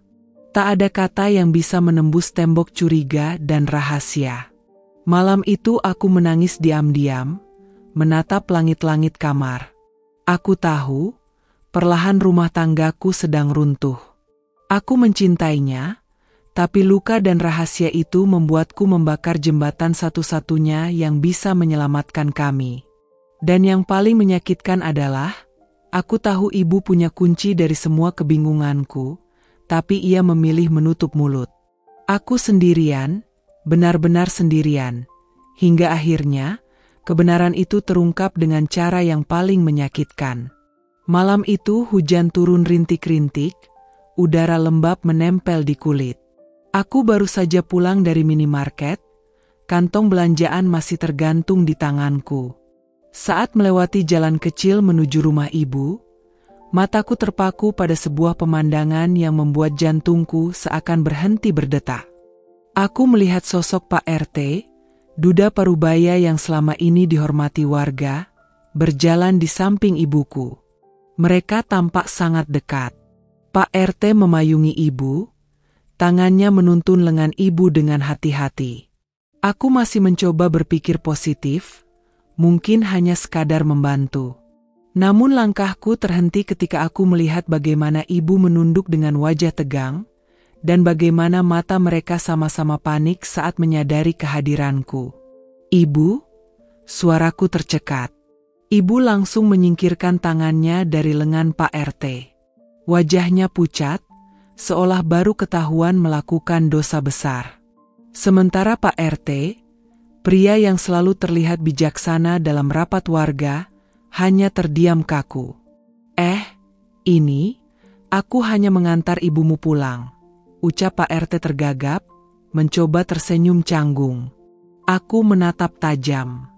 Tak ada kata yang bisa menembus tembok curiga dan rahasia. Malam itu aku menangis diam-diam, menatap langit-langit kamar. Aku tahu, perlahan rumah tanggaku sedang runtuh. Aku mencintainya, tapi luka dan rahasia itu membuatku membakar jembatan satu-satunya yang bisa menyelamatkan kami. Dan yang paling menyakitkan adalah, aku tahu ibu punya kunci dari semua kebingunganku, tapi ia memilih menutup mulut. Aku sendirian, benar-benar sendirian, hingga akhirnya, kebenaran itu terungkap dengan cara yang paling menyakitkan. Malam itu hujan turun rintik-rintik, udara lembab menempel di kulit. Aku baru saja pulang dari minimarket, kantong belanjaan masih tergantung di tanganku. Saat melewati jalan kecil menuju rumah ibu, mataku terpaku pada sebuah pemandangan yang membuat jantungku seakan berhenti berdetak. Aku melihat sosok Pak RT, duda parubaya yang selama ini dihormati warga, berjalan di samping ibuku. Mereka tampak sangat dekat. Pak RT memayungi ibu, tangannya menuntun lengan ibu dengan hati-hati. Aku masih mencoba berpikir positif, mungkin hanya sekadar membantu. Namun langkahku terhenti ketika aku melihat bagaimana ibu menunduk dengan wajah tegang, dan bagaimana mata mereka sama-sama panik saat menyadari kehadiranku. Ibu, suaraku tercekat. Ibu langsung menyingkirkan tangannya dari lengan Pak RT. Wajahnya pucat, seolah baru ketahuan melakukan dosa besar. Sementara Pak RT, pria yang selalu terlihat bijaksana dalam rapat warga, hanya terdiam kaku. Ini, aku hanya mengantar ibumu pulang, ucap Pak RT tergagap, mencoba tersenyum canggung. Aku menatap tajam.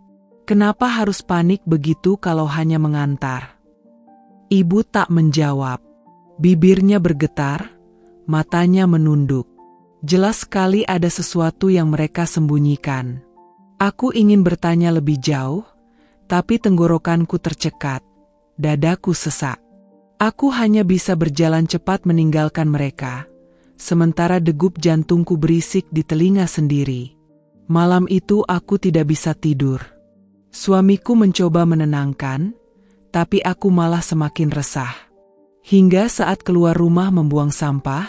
Kenapa harus panik begitu kalau hanya mengantar? Ibu tak menjawab. Bibirnya bergetar, matanya menunduk. Jelas sekali ada sesuatu yang mereka sembunyikan. Aku ingin bertanya lebih jauh, tapi tenggorokanku tercekat, dadaku sesak. Aku hanya bisa berjalan cepat meninggalkan mereka, sementara degup jantungku berisik di telinga sendiri. Malam itu aku tidak bisa tidur. Suamiku mencoba menenangkan, tapi aku malah semakin resah. Hingga saat keluar rumah membuang sampah,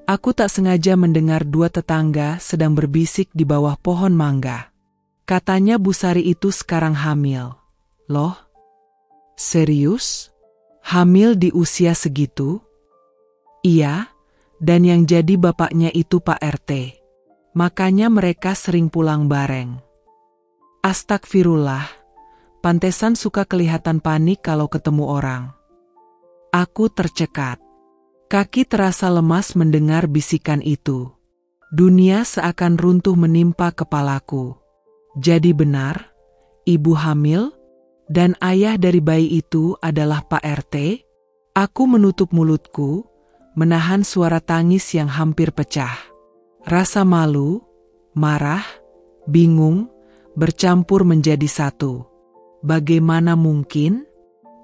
aku tak sengaja mendengar dua tetangga sedang berbisik di bawah pohon mangga. Katanya Bu Sari itu sekarang hamil. Loh? Serius? Hamil di usia segitu? Iya, dan yang jadi bapaknya itu Pak RT. Makanya mereka sering pulang bareng. Astagfirullah, pantesan suka kelihatan panik kalau ketemu orang. Aku tercekat. Kaki terasa lemas mendengar bisikan itu. Dunia seakan runtuh menimpa kepalaku. Jadi benar, ibu hamil, dan ayah dari bayi itu adalah Pak RT? Aku menutup mulutku, menahan suara tangis yang hampir pecah. Rasa malu, marah, bingung, bercampur menjadi satu. Bagaimana mungkin?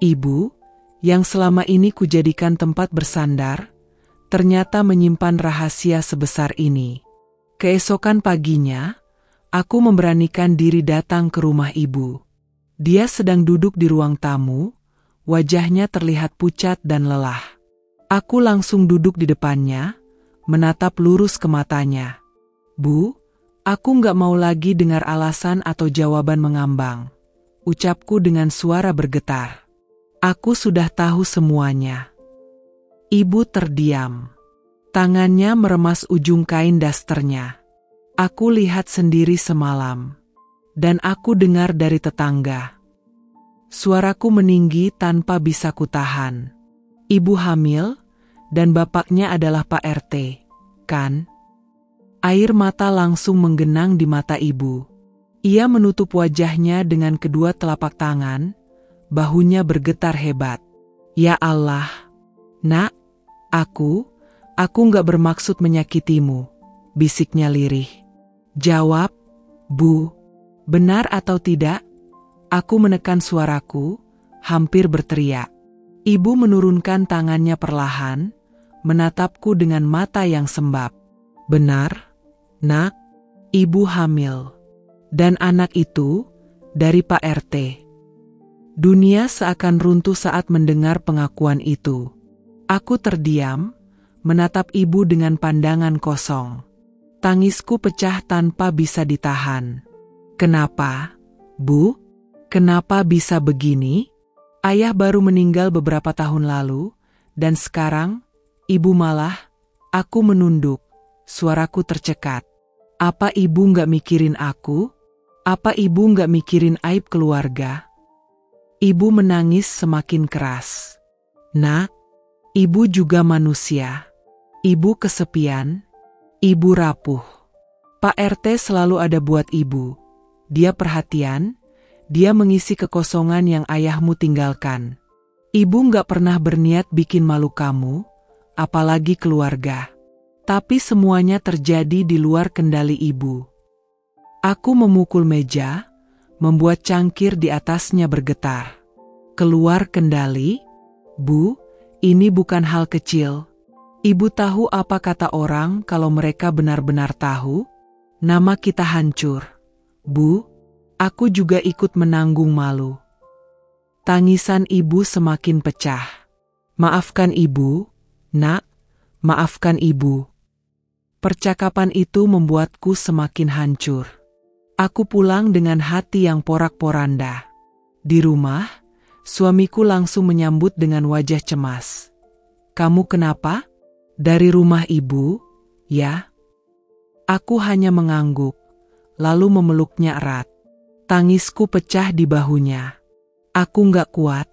Ibu, yang selama ini kujadikan tempat bersandar, ternyata menyimpan rahasia sebesar ini. Keesokan paginya, aku memberanikan diri datang ke rumah ibu. Dia sedang duduk di ruang tamu, wajahnya terlihat pucat dan lelah. Aku langsung duduk di depannya, menatap lurus ke matanya. Bu, aku nggak mau lagi dengar alasan atau jawaban mengambang, ucapku dengan suara bergetar. Aku sudah tahu semuanya. Ibu terdiam. Tangannya meremas ujung kain dasternya. Aku lihat sendiri semalam. Dan aku dengar dari tetangga. Suaraku meninggi tanpa bisa kutahan. Ibu hamil, dan bapaknya adalah Pak RT. kan? Air mata langsung menggenang di mata ibu. Ia menutup wajahnya dengan kedua telapak tangan, bahunya bergetar hebat. Ya Allah, nak, aku nggak bermaksud menyakitimu, bisiknya lirih. Jawab, Bu, benar atau tidak? Aku menekan suaraku, hampir berteriak. Ibu menurunkan tangannya perlahan, menatapku dengan mata yang sembab. Benar, nak, ibu hamil. Dan anak itu, dari Pak RT. Dunia seakan runtuh saat mendengar pengakuan itu. Aku terdiam, menatap ibu dengan pandangan kosong. Tangisku pecah tanpa bisa ditahan. Kenapa, Bu? Kenapa bisa begini? Ayah baru meninggal beberapa tahun lalu, dan sekarang, ibu malah, aku menunduk, suaraku tercekat. Apa ibu nggak mikirin aku? Apa ibu nggak mikirin aib keluarga? Ibu menangis semakin keras. Nak, ibu juga manusia. Ibu kesepian. Ibu rapuh. Pak RT selalu ada buat ibu. Dia perhatian. Dia mengisi kekosongan yang ayahmu tinggalkan. Ibu nggak pernah berniat bikin malu kamu, apalagi keluarga. Tapi semuanya terjadi di luar kendali ibu. Aku memukul meja, membuat cangkir di atasnya bergetar. Keluar kendali? Bu, ini bukan hal kecil. Ibu tahu apa kata orang kalau mereka benar-benar tahu? Nama kita hancur. Bu, aku juga ikut menanggung malu. Tangisan ibu semakin pecah. Maafkan ibu, nak, maafkan ibu. Percakapan itu membuatku semakin hancur. Aku pulang dengan hati yang porak-poranda. Di rumah, suamiku langsung menyambut dengan wajah cemas. Kamu kenapa? Dari rumah ibu, ya? Aku hanya mengangguk, lalu memeluknya erat. Tangisku pecah di bahunya. Aku nggak kuat,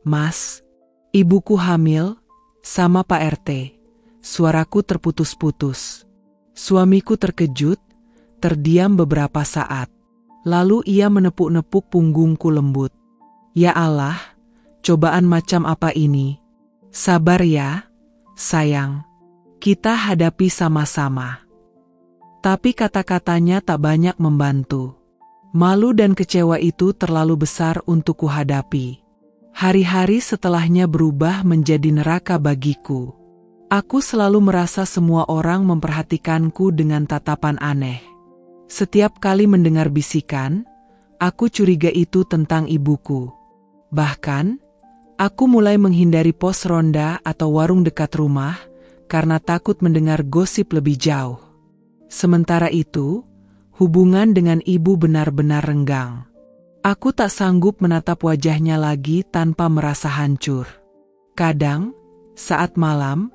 Mas. Ibuku hamil, sama Pak RT. Suaraku terputus-putus. Suamiku terkejut, terdiam beberapa saat. Lalu ia menepuk-nepuk punggungku lembut. Ya Allah, cobaan macam apa ini? Sabar ya, sayang. Kita hadapi sama-sama. Tapi kata-katanya tak banyak membantu. Malu dan kecewa itu terlalu besar untuk kuhadapi. Hari-hari setelahnya berubah menjadi neraka bagiku. Aku selalu merasa semua orang memperhatikanku dengan tatapan aneh. Setiap kali mendengar bisikan, aku curiga itu tentang ibuku. Bahkan, aku mulai menghindari pos ronda atau warung dekat rumah karena takut mendengar gosip lebih jauh. Sementara itu, hubungan dengan ibu benar-benar renggang. Aku tak sanggup menatap wajahnya lagi tanpa merasa hancur. Kadang, saat malam,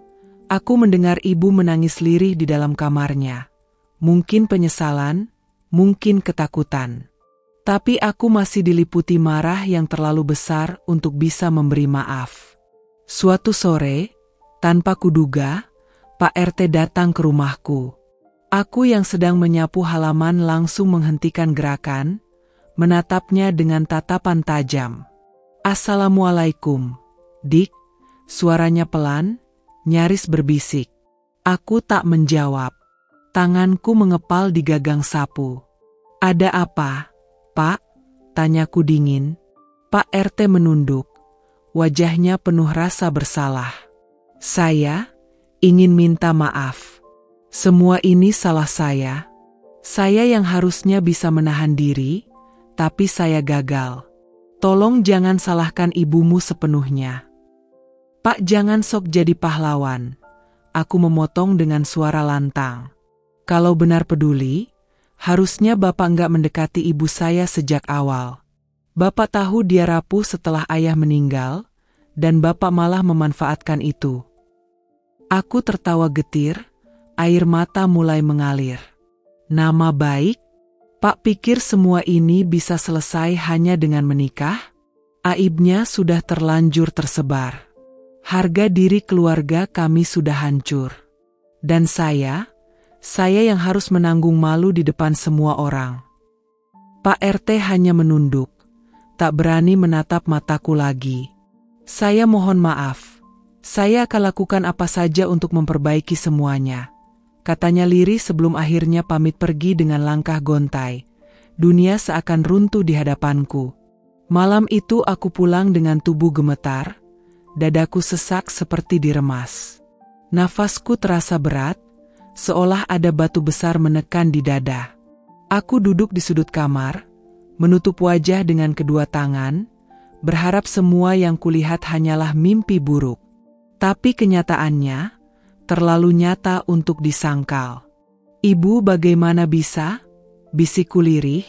aku mendengar ibu menangis lirih di dalam kamarnya. Mungkin penyesalan, mungkin ketakutan. Tapi aku masih diliputi marah yang terlalu besar untuk bisa memberi maaf. Suatu sore, tanpa kuduga, Pak RT datang ke rumahku. Aku yang sedang menyapu halaman langsung menghentikan gerakan, menatapnya dengan tatapan tajam. Assalamualaikum, Dik. Suaranya pelan, nyaris berbisik. Aku tak menjawab. Tanganku mengepal di gagang sapu. Ada apa, Pak? Tanyaku dingin. Pak RT menunduk. Wajahnya penuh rasa bersalah. Saya ingin minta maaf. Semua ini salah saya. Saya yang harusnya bisa menahan diri, tapi saya gagal. Tolong jangan salahkan ibumu sepenuhnya. Pak, jangan sok jadi pahlawan. Aku memotong dengan suara lantang. Kalau benar peduli, harusnya Bapak nggak mendekati ibu saya sejak awal. Bapak tahu dia rapuh setelah ayah meninggal, dan Bapak malah memanfaatkan itu. Aku tertawa getir, air mata mulai mengalir. Nama baik? Pak pikir semua ini bisa selesai hanya dengan menikah? Aibnya sudah terlanjur tersebar. Harga diri keluarga kami sudah hancur. Dan saya yang harus menanggung malu di depan semua orang. Pak RT hanya menunduk, tak berani menatap mataku lagi. Saya mohon maaf. Saya akan lakukan apa saja untuk memperbaiki semuanya, katanya lirih sebelum akhirnya pamit pergi dengan langkah gontai. Dunia seakan runtuh di hadapanku. Malam itu aku pulang dengan tubuh gemetar, dadaku sesak seperti diremas. Nafasku terasa berat, seolah ada batu besar menekan di dada. Aku duduk di sudut kamar, menutup wajah dengan kedua tangan, berharap semua yang kulihat hanyalah mimpi buruk. Tapi kenyataannya terlalu nyata untuk disangkal. "Ibu, bagaimana bisa?" bisikku lirih,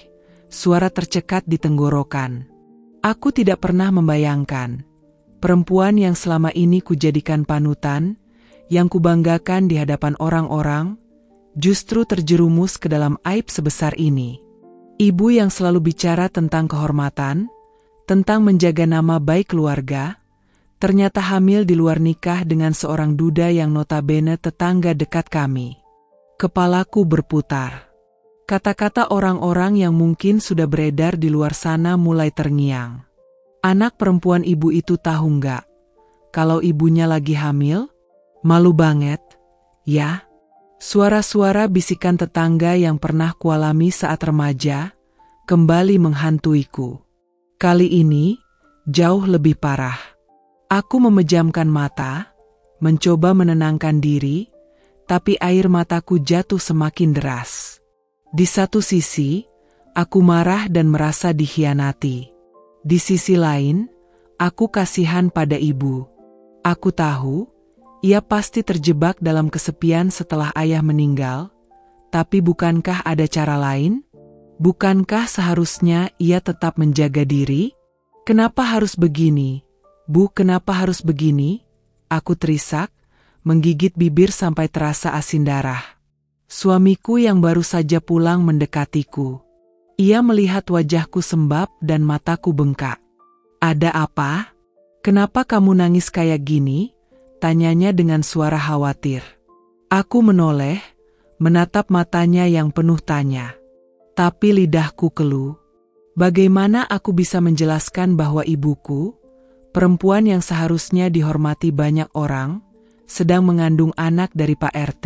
suara tercekat di tenggorokan. Aku tidak pernah membayangkan perempuan yang selama ini kujadikan panutan, yang kubanggakan di hadapan orang-orang, justru terjerumus ke dalam aib sebesar ini. Ibu yang selalu bicara tentang kehormatan, tentang menjaga nama baik keluarga, ternyata hamil di luar nikah dengan seorang duda yang notabene tetangga dekat kami. Kepalaku berputar. Kata-kata orang-orang yang mungkin sudah beredar di luar sana mulai terngiang. Anak perempuan ibu itu tahu nggak kalau ibunya lagi hamil? Malu banget, ya. Suara-suara bisikan tetangga yang pernah kualami saat remaja kembali menghantuiku. Kali ini jauh lebih parah. Aku memejamkan mata, mencoba menenangkan diri, tapi air mataku jatuh semakin deras. Di satu sisi, aku marah dan merasa dikhianati. Di sisi lain, aku kasihan pada ibu. Aku tahu, ia pasti terjebak dalam kesepian setelah ayah meninggal, tapi bukankah ada cara lain? Bukankah seharusnya ia tetap menjaga diri? Kenapa harus begini? Bu, kenapa harus begini? Aku terisak, menggigit bibir sampai terasa asin darah. Suamiku yang baru saja pulang mendekatiku. Ia melihat wajahku sembab dan mataku bengkak. "Ada apa? Kenapa kamu nangis kayak gini?" tanyanya dengan suara khawatir. Aku menoleh, menatap matanya yang penuh tanya. Tapi lidahku keluh. Bagaimana aku bisa menjelaskan bahwa ibuku, perempuan yang seharusnya dihormati banyak orang, sedang mengandung anak dari Pak RT?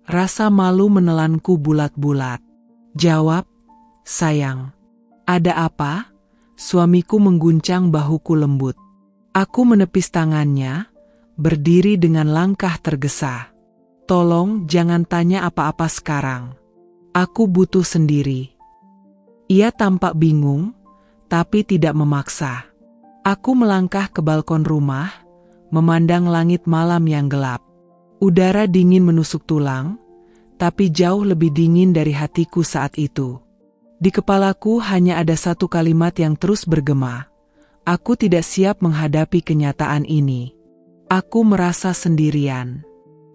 Rasa malu menelanku bulat-bulat. "Jawab, sayang. Ada apa?" Suamiku mengguncang bahuku lembut. Aku menepis tangannya, berdiri dengan langkah tergesa. "Tolong jangan tanya apa-apa sekarang. Aku butuh sendiri." Ia tampak bingung, tapi tidak memaksa. Aku melangkah ke balkon rumah, memandang langit malam yang gelap. Udara dingin menusuk tulang, tapi jauh lebih dingin dari hatiku saat itu. Di kepalaku hanya ada satu kalimat yang terus bergema. Aku tidak siap menghadapi kenyataan ini. Aku merasa sendirian.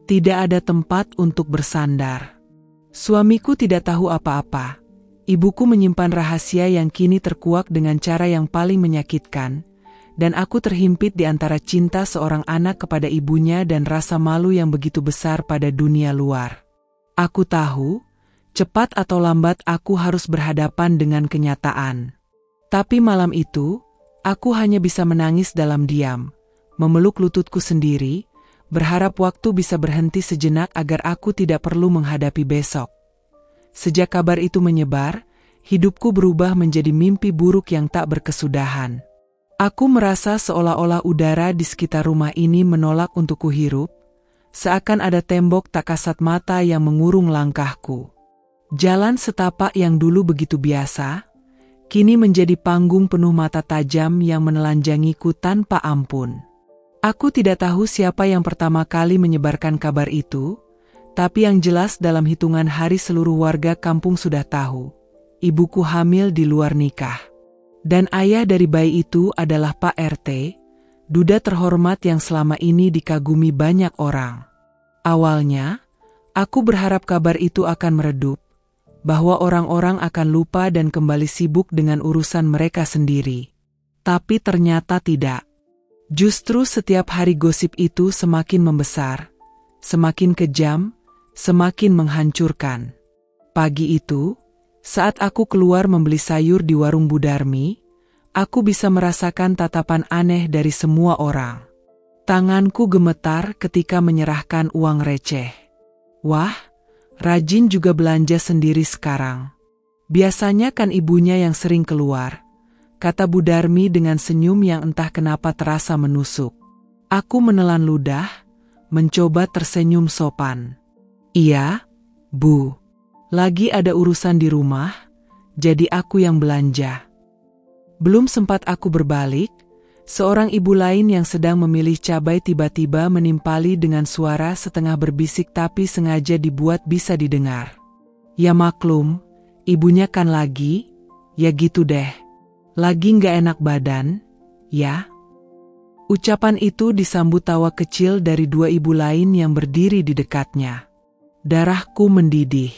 Tidak ada tempat untuk bersandar. Suamiku tidak tahu apa-apa. Ibuku menyimpan rahasia yang kini terkuak dengan cara yang paling menyakitkan, dan aku terhimpit di antara cinta seorang anak kepada ibunya dan rasa malu yang begitu besar pada dunia luar. Aku tahu, cepat atau lambat aku harus berhadapan dengan kenyataan. Tapi malam itu, aku hanya bisa menangis dalam diam, memeluk lututku sendiri, berharap waktu bisa berhenti sejenak agar aku tidak perlu menghadapi besok. Sejak kabar itu menyebar, hidupku berubah menjadi mimpi buruk yang tak berkesudahan. Aku merasa seolah-olah udara di sekitar rumah ini menolak untuk kuhirup, seakan ada tembok tak kasat mata yang mengurung langkahku. Jalan setapak yang dulu begitu biasa, kini menjadi panggung penuh mata tajam yang menelanjangiku tanpa ampun. Aku tidak tahu siapa yang pertama kali menyebarkan kabar itu, tapi yang jelas dalam hitungan hari seluruh warga kampung sudah tahu. Ibuku hamil di luar nikah. Dan ayah dari bayi itu adalah Pak RT, duda terhormat yang selama ini dikagumi banyak orang. Awalnya, aku berharap kabar itu akan meredup, bahwa orang-orang akan lupa dan kembali sibuk dengan urusan mereka sendiri. Tapi ternyata tidak. Justru setiap hari gosip itu semakin membesar, semakin kejam, semakin menghancurkan. Pagi itu, saat aku keluar membeli sayur di warung Bu Darmi, aku bisa merasakan tatapan aneh dari semua orang. Tanganku gemetar ketika menyerahkan uang receh. Wah, rajin juga belanja sendiri sekarang. Biasanya kan ibunya yang sering keluar, kata Bu Darmi dengan senyum yang entah kenapa terasa menusuk. Aku menelan ludah, mencoba tersenyum sopan. Iya, Bu. Lagi ada urusan di rumah, jadi aku yang belanja. Belum sempat aku berbalik, seorang ibu lain yang sedang memilih cabai tiba-tiba menimpali dengan suara setengah berbisik tapi sengaja dibuat bisa didengar. Ya maklum, ibunya kan lagi, ya gitu deh. Lagi nggak enak badan, ya? Ucapan itu disambut tawa kecil dari dua ibu lain yang berdiri di dekatnya. Darahku mendidih.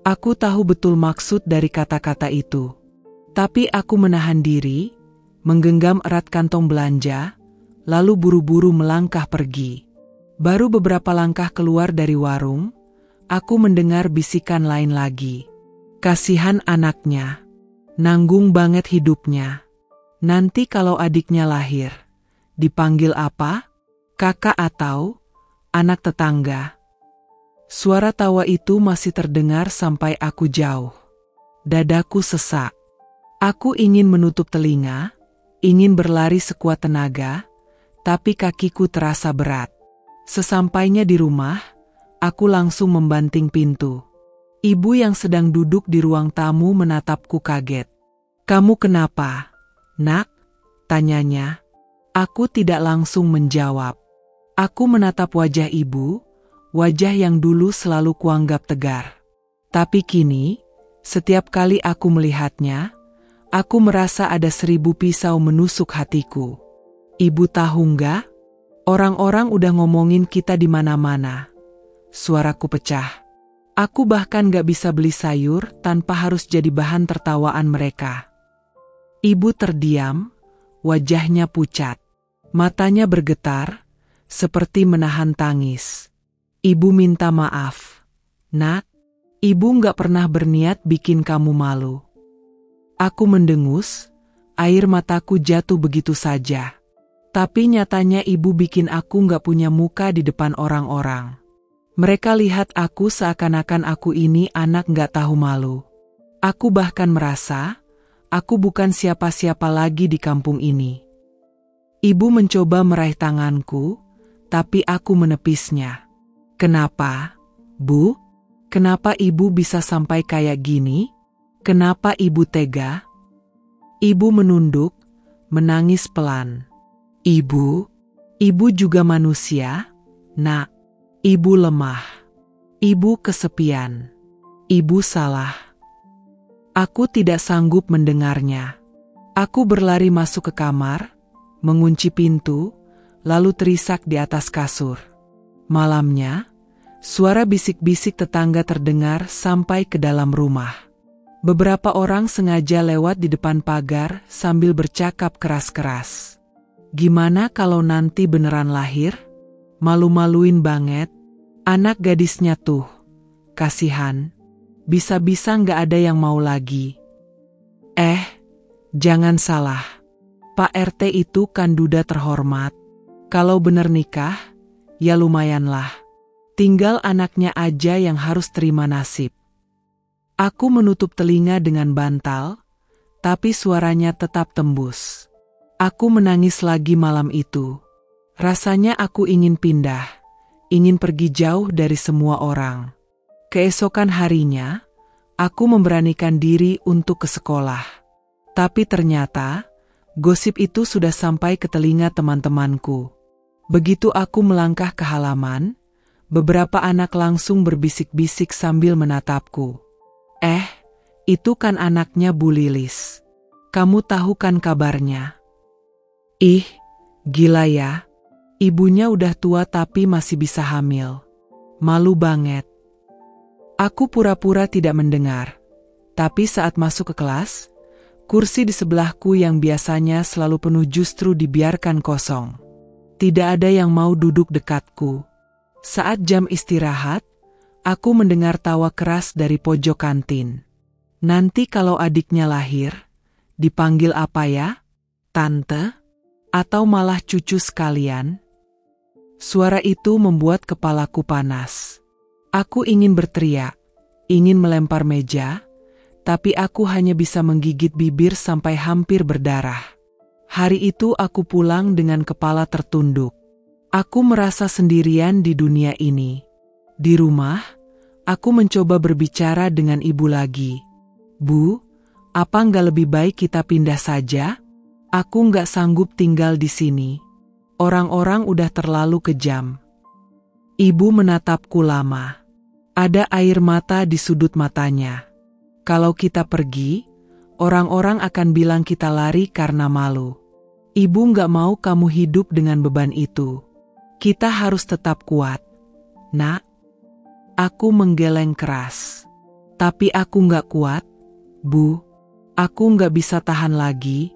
Aku tahu betul maksud dari kata-kata itu. Tapi aku menahan diri, menggenggam erat kantong belanja, lalu buru-buru melangkah pergi. Baru beberapa langkah keluar dari warung, aku mendengar bisikan lain lagi. Kasihan anaknya. Nanggung banget hidupnya. Nanti kalau adiknya lahir, dipanggil apa? Kakak atau anak tetangga? Suara tawa itu masih terdengar sampai aku jauh. Dadaku sesak. Aku ingin menutup telinga, ingin berlari sekuat tenaga, tapi kakiku terasa berat. Sesampainya di rumah, aku langsung membanting pintu. Ibu yang sedang duduk di ruang tamu menatapku kaget. "Kamu kenapa, Nak?" tanyanya. Aku tidak langsung menjawab. Aku menatap wajah ibu, wajah yang dulu selalu kuanggap tegar. Tapi kini, setiap kali aku melihatnya, aku merasa ada 1000 pisau menusuk hatiku. "Ibu tahu nggak? Orang-orang udah ngomongin kita di mana-mana." Suaraku pecah. Aku bahkan nggak bisa beli sayur tanpa harus jadi bahan tertawaan mereka. Ibu terdiam, wajahnya pucat. Matanya bergetar, seperti menahan tangis. "Ibu minta maaf. Nak, ibu nggak pernah berniat bikin kamu malu." Aku mendengus, air mataku jatuh begitu saja. Tapi nyatanya ibu bikin aku nggak punya muka di depan orang-orang. Mereka lihat aku seakan-akan aku ini anak nggak tahu malu. Aku bahkan merasa, aku bukan siapa-siapa lagi di kampung ini. Ibu mencoba meraih tanganku, tapi aku menepisnya. "Kenapa, Bu? Kenapa ibu bisa sampai kayak gini? Kenapa ibu tega?" Ibu menunduk, menangis pelan. Ibu juga manusia, Nak. Ibu lemah. Ibu kesepian. Ibu salah." Aku tidak sanggup mendengarnya. Aku berlari masuk ke kamar, mengunci pintu, lalu terisak di atas kasur. Malamnya, suara bisik-bisik tetangga terdengar sampai ke dalam rumah. Beberapa orang sengaja lewat di depan pagar sambil bercakap keras-keras. "Gimana kalau nanti beneran lahir? Malu-maluin banget. Anak gadisnya tuh. Kasihan. Bisa-bisa nggak ada yang mau lagi." Jangan salah. Pak RT itu kan duda terhormat. Kalau bener nikah, ya lumayanlah. Tinggal anaknya aja yang harus terima nasib. Aku menutup telinga dengan bantal, tapi suaranya tetap tembus. Aku menangis lagi malam itu. Rasanya aku ingin pindah, ingin pergi jauh dari semua orang. Keesokan harinya, aku memberanikan diri untuk ke sekolah. Tapi ternyata, gosip itu sudah sampai ke telinga teman-temanku. Begitu aku melangkah ke halaman, beberapa anak langsung berbisik-bisik sambil menatapku. Itu kan anaknya Bu Lilis. Kamu tahu kan kabarnya?" Ih, gila ya. Ibunya udah tua tapi masih bisa hamil. Malu banget. Aku pura-pura tidak mendengar. Tapi saat masuk ke kelas, kursi di sebelahku yang biasanya selalu penuh justru dibiarkan kosong. Tidak ada yang mau duduk dekatku. Saat jam istirahat, aku mendengar tawa keras dari pojok kantin. Nanti kalau adiknya lahir, dipanggil apa ya? Tante? Atau malah cucu sekalian? Suara itu membuat kepalaku panas. Aku ingin berteriak, ingin melempar meja, tapi aku hanya bisa menggigit bibir sampai hampir berdarah. Hari itu aku pulang dengan kepala tertunduk. Aku merasa sendirian di dunia ini. Di rumah, aku mencoba berbicara dengan ibu lagi. Bu, apa nggak lebih baik kita pindah saja? Aku nggak sanggup tinggal di sini. Orang-orang udah terlalu kejam. Ibu menatapku lama. Ada air mata di sudut matanya. Kalau kita pergi, orang-orang akan bilang kita lari karena malu. Ibu nggak mau kamu hidup dengan beban itu. Kita harus tetap kuat. Nak, aku menggeleng keras. Tapi aku nggak kuat, Bu. Aku nggak bisa tahan lagi.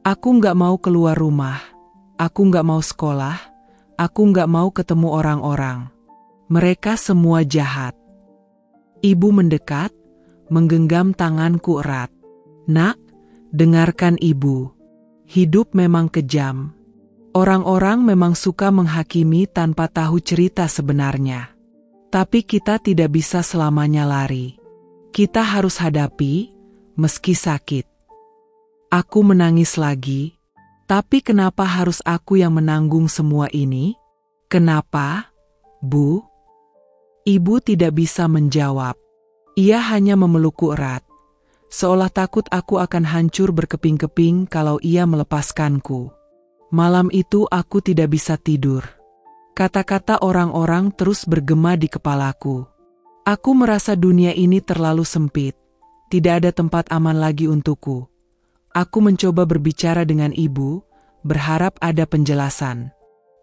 Aku nggak mau keluar rumah. Aku nggak mau sekolah. Aku nggak mau ketemu orang-orang. Mereka semua jahat. Ibu mendekat, menggenggam tanganku erat. Nak, dengarkan ibu. Hidup memang kejam. Orang-orang memang suka menghakimi tanpa tahu cerita sebenarnya. Tapi kita tidak bisa selamanya lari. Kita harus hadapi, meski sakit. Aku menangis lagi. Tapi kenapa harus aku yang menanggung semua ini? Kenapa, Bu? Ibu tidak bisa menjawab. Ia hanya memelukku erat. Seolah takut aku akan hancur berkeping-keping kalau ia melepaskanku. Malam itu aku tidak bisa tidur. Kata-kata orang-orang terus bergema di kepalaku. Aku merasa dunia ini terlalu sempit. Tidak ada tempat aman lagi untukku. Aku mencoba berbicara dengan ibu, berharap ada penjelasan.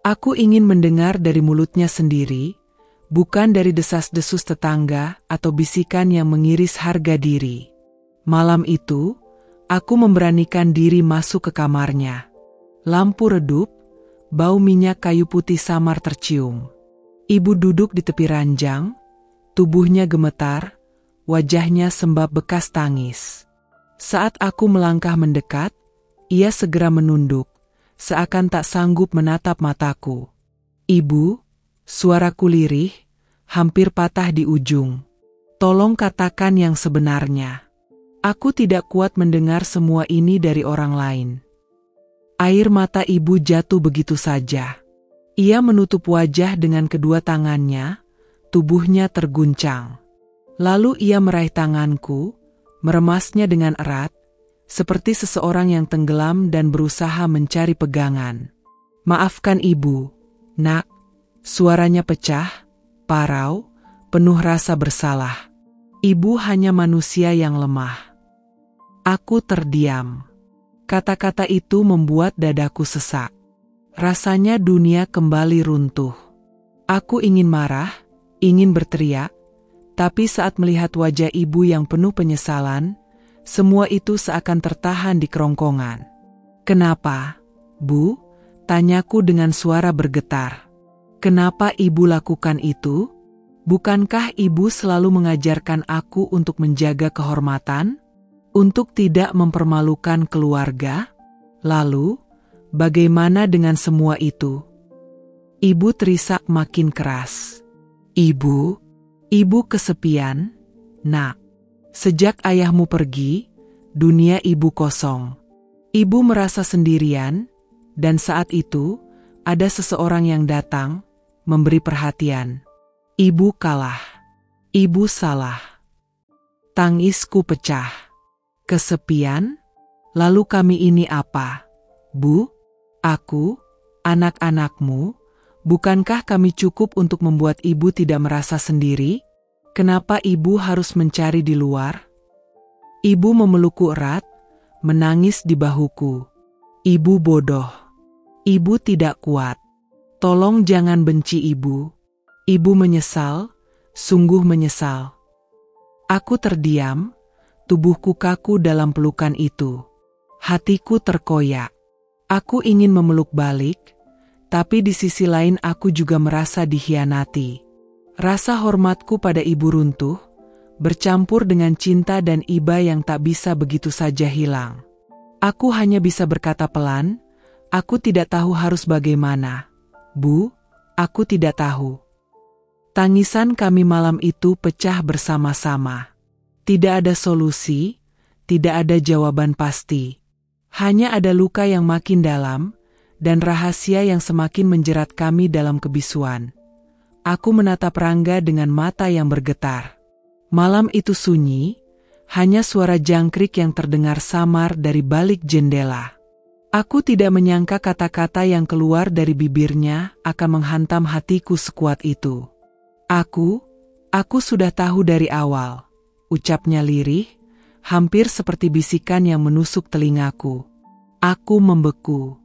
Aku ingin mendengar dari mulutnya sendiri, bukan dari desas-desus tetangga atau bisikan yang mengiris harga diri. Malam itu, aku memberanikan diri masuk ke kamarnya. Lampu redup, bau minyak kayu putih samar tercium. Ibu duduk di tepi ranjang, tubuhnya gemetar, wajahnya sembab bekas tangis. Saat aku melangkah mendekat, ia segera menunduk, seakan tak sanggup menatap mataku. Ibu, suaraku lirih, hampir patah di ujung. Tolong katakan yang sebenarnya. Aku tidak kuat mendengar semua ini dari orang lain. Air mata ibu jatuh begitu saja. Ia menutup wajah dengan kedua tangannya, tubuhnya terguncang. Lalu ia meraih tanganku, meremasnya dengan erat, seperti seseorang yang tenggelam dan berusaha mencari pegangan. Maafkan ibu, nak. Suaranya pecah, parau, penuh rasa bersalah. Ibu hanya manusia yang lemah. Aku terdiam. Kata-kata itu membuat dadaku sesak. Rasanya dunia kembali runtuh. Aku ingin marah, ingin berteriak, tapi saat melihat wajah ibu yang penuh penyesalan, semua itu seakan tertahan di kerongkongan. Kenapa, Bu? Tanyaku dengan suara bergetar. Kenapa ibu lakukan itu? Bukankah ibu selalu mengajarkan aku untuk menjaga kehormatan? Untuk tidak mempermalukan keluarga? Lalu, bagaimana dengan semua itu? Ibu terisak makin keras. Ibu kesepian, nak. Sejak ayahmu pergi, dunia ibu kosong. Ibu merasa sendirian, dan saat itu, ada seseorang yang datang, memberi perhatian. Ibu kalah. Ibu salah. Tangisku pecah. Kesepian? Lalu kami ini apa? Bu? Aku? Anak-anakmu? Bukankah kami cukup untuk membuat ibu tidak merasa sendiri? Kenapa ibu harus mencari di luar? Ibu memelukku erat, menangis di bahuku. Ibu bodoh. Ibu tidak kuat. Tolong jangan benci ibu. Ibu menyesal, sungguh menyesal. Aku terdiam, tubuhku kaku dalam pelukan itu. Hatiku terkoyak. Aku ingin memeluk balik, Tapi di sisi lain aku juga merasa dikhianati. Rasa hormatku pada ibu runtuh, bercampur dengan cinta dan iba yang tak bisa begitu saja hilang. Aku hanya bisa berkata pelan, aku tidak tahu harus bagaimana. Bu, aku tidak tahu. Tangisan kami malam itu pecah bersama-sama. Tidak ada solusi, tidak ada jawaban pasti. Hanya ada luka yang makin dalam, dan rahasia yang semakin menjerat kami dalam kebisuan. Aku menatap Rangga dengan mata yang bergetar. Malam itu sunyi, hanya suara jangkrik yang terdengar samar dari balik jendela. Aku tidak menyangka kata-kata yang keluar dari bibirnya akan menghantam hatiku sekuat itu. Aku sudah tahu dari awal, ucapnya lirih, hampir seperti bisikan yang menusuk telingaku. Aku membeku.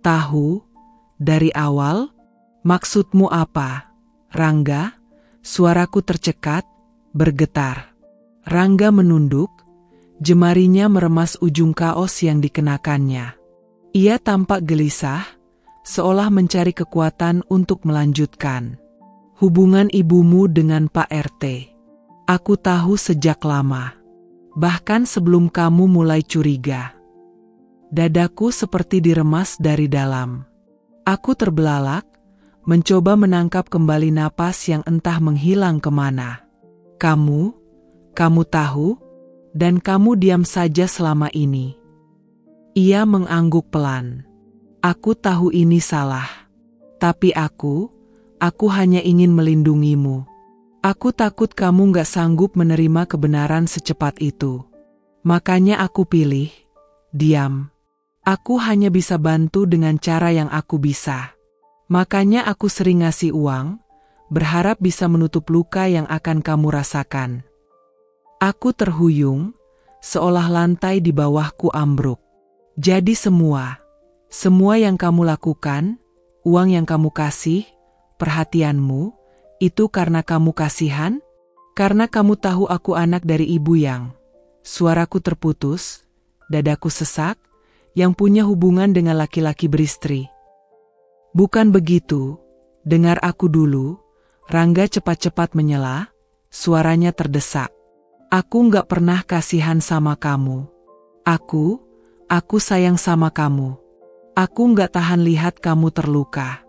Tahu? Dari awal? Maksudmu apa? Rangga? Suaraku tercekat, bergetar. Rangga menunduk, jemarinya meremas ujung kaos yang dikenakannya. Ia tampak gelisah, seolah mencari kekuatan untuk melanjutkan. Hubungan ibumu dengan Pak RT. Aku tahu sejak lama. Bahkan sebelum kamu mulai curiga. Dadaku seperti diremas dari dalam. Aku terbelalak, mencoba menangkap kembali napas yang entah menghilang kemana. Kamu tahu, dan kamu diam saja selama ini. Ia mengangguk pelan. Aku tahu ini salah. Tapi aku hanya ingin melindungimu. Aku takut kamu gak sanggup menerima kebenaran secepat itu. Makanya aku pilih, diam. Aku hanya bisa bantu dengan cara yang aku bisa. Makanya aku sering ngasih uang, berharap bisa menutup luka yang akan kamu rasakan. Aku terhuyung, seolah lantai di bawahku ambruk. Jadi semua yang kamu lakukan, uang yang kamu kasih, perhatianmu, itu karena kamu kasihan? Karena kamu tahu aku anak dari ibu yang, suaraku terputus, dadaku sesak, yang punya hubungan dengan laki-laki beristri. Bukan begitu, dengar aku dulu, Rangga cepat-cepat menyela, suaranya terdesak. Aku gak pernah kasihan sama kamu. Aku sayang sama kamu. Aku gak tahan lihat kamu terluka.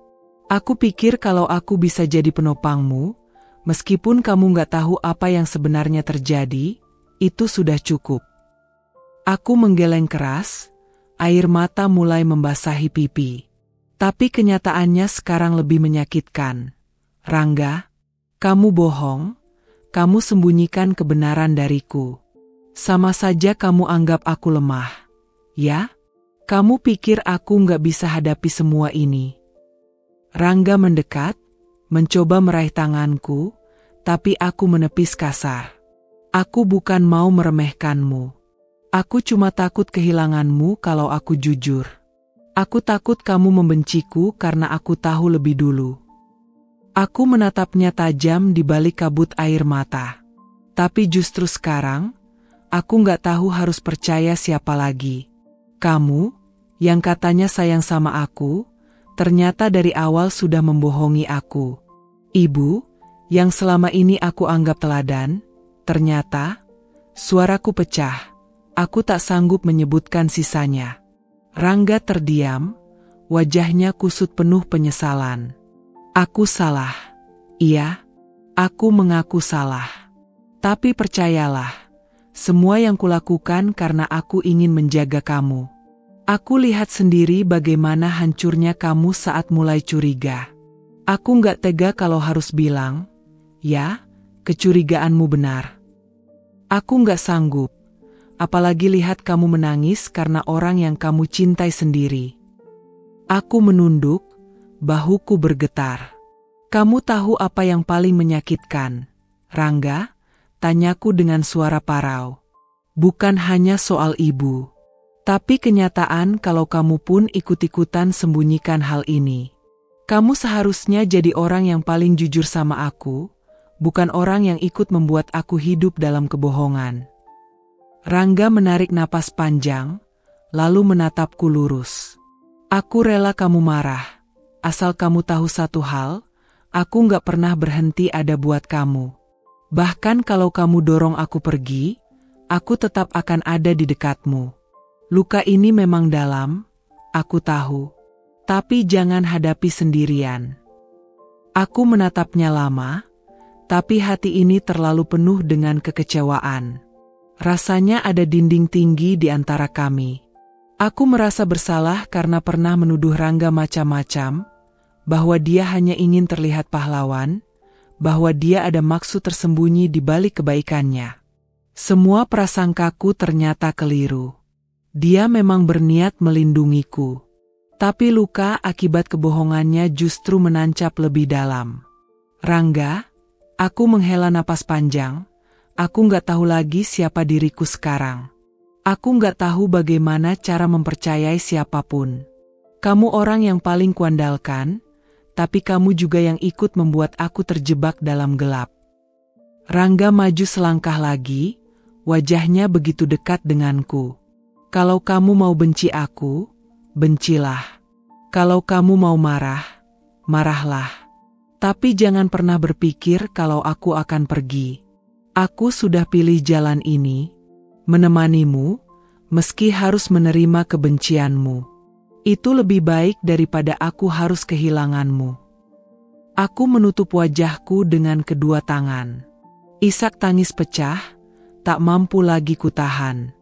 Aku pikir kalau aku bisa jadi penopangmu, meskipun kamu gak tahu apa yang sebenarnya terjadi, itu sudah cukup. Aku menggeleng keras, air mata mulai membasahi pipi. Tapi kenyataannya sekarang lebih menyakitkan. Rangga, kamu bohong. Kamu sembunyikan kebenaran dariku. Sama saja kamu anggap aku lemah. Ya? Kamu pikir aku gak bisa hadapi semua ini. Rangga mendekat, mencoba meraih tanganku, tapi aku menepis kasar. Aku bukan mau meremehkanmu. Aku cuma takut kehilanganmu kalau aku jujur. Aku takut kamu membenciku karena aku tahu lebih dulu. Aku menatapnya tajam di balik kabut air mata. Tapi justru sekarang, aku gak tahu harus percaya siapa lagi. Kamu, yang katanya sayang sama aku, ternyata dari awal sudah membohongi aku. Ibu, yang selama ini aku anggap teladan, ternyata, suaraku pecah. Aku tak sanggup menyebutkan sisanya. Rangga terdiam, wajahnya kusut penuh penyesalan. Aku salah. Iya, aku mengaku salah. Tapi percayalah, semua yang kulakukan karena aku ingin menjaga kamu. Aku lihat sendiri bagaimana hancurnya kamu saat mulai curiga. Aku gak tega kalau harus bilang, ya, kecurigaanmu benar. Aku gak sanggup, apalagi lihat kamu menangis karena orang yang kamu cintai sendiri. Aku menunduk, bahuku bergetar. Kamu tahu apa yang paling menyakitkan, Rangga? Tanyaku dengan suara parau. Bukan hanya soal ibu, tapi kenyataan kalau kamu pun ikut-ikutan sembunyikan hal ini. Kamu seharusnya jadi orang yang paling jujur sama aku, bukan orang yang ikut membuat aku hidup dalam kebohongan. Rangga menarik napas panjang, lalu menatapku lurus. Aku rela kamu marah. asal kamu tahu satu hal, aku nggak pernah berhenti ada buat kamu. Bahkan kalau kamu dorong aku pergi, aku tetap akan ada di dekatmu. Luka ini memang dalam, aku tahu. Tapi jangan hadapi sendirian. Aku menatapnya lama, tapi hati ini terlalu penuh dengan kekecewaan. Rasanya ada dinding tinggi di antara kami. Aku merasa bersalah karena pernah menuduh Rangga macam-macam, bahwa dia hanya ingin terlihat pahlawan, bahwa dia ada maksud tersembunyi di balik kebaikannya. Semua prasangkaku ternyata keliru. Dia memang berniat melindungiku. Tapi luka akibat kebohongannya justru menancap lebih dalam. Rangga, aku menghela napas panjang. Aku nggak tahu lagi siapa diriku sekarang. Aku nggak tahu bagaimana cara mempercayai siapapun. Kamu orang yang paling kuandalkan, tapi kamu juga yang ikut membuat aku terjebak dalam gelap. Rangga maju selangkah lagi, wajahnya begitu dekat denganku. Kalau kamu mau benci aku, bencilah. Kalau kamu mau marah, marahlah. Tapi jangan pernah berpikir kalau aku akan pergi. Aku sudah pilih jalan ini, menemanimu, meski harus menerima kebencianmu. Itu lebih baik daripada aku harus kehilanganmu. Aku menutup wajahku dengan kedua tangan. Isak tangis pecah, tak mampu lagi kutahan.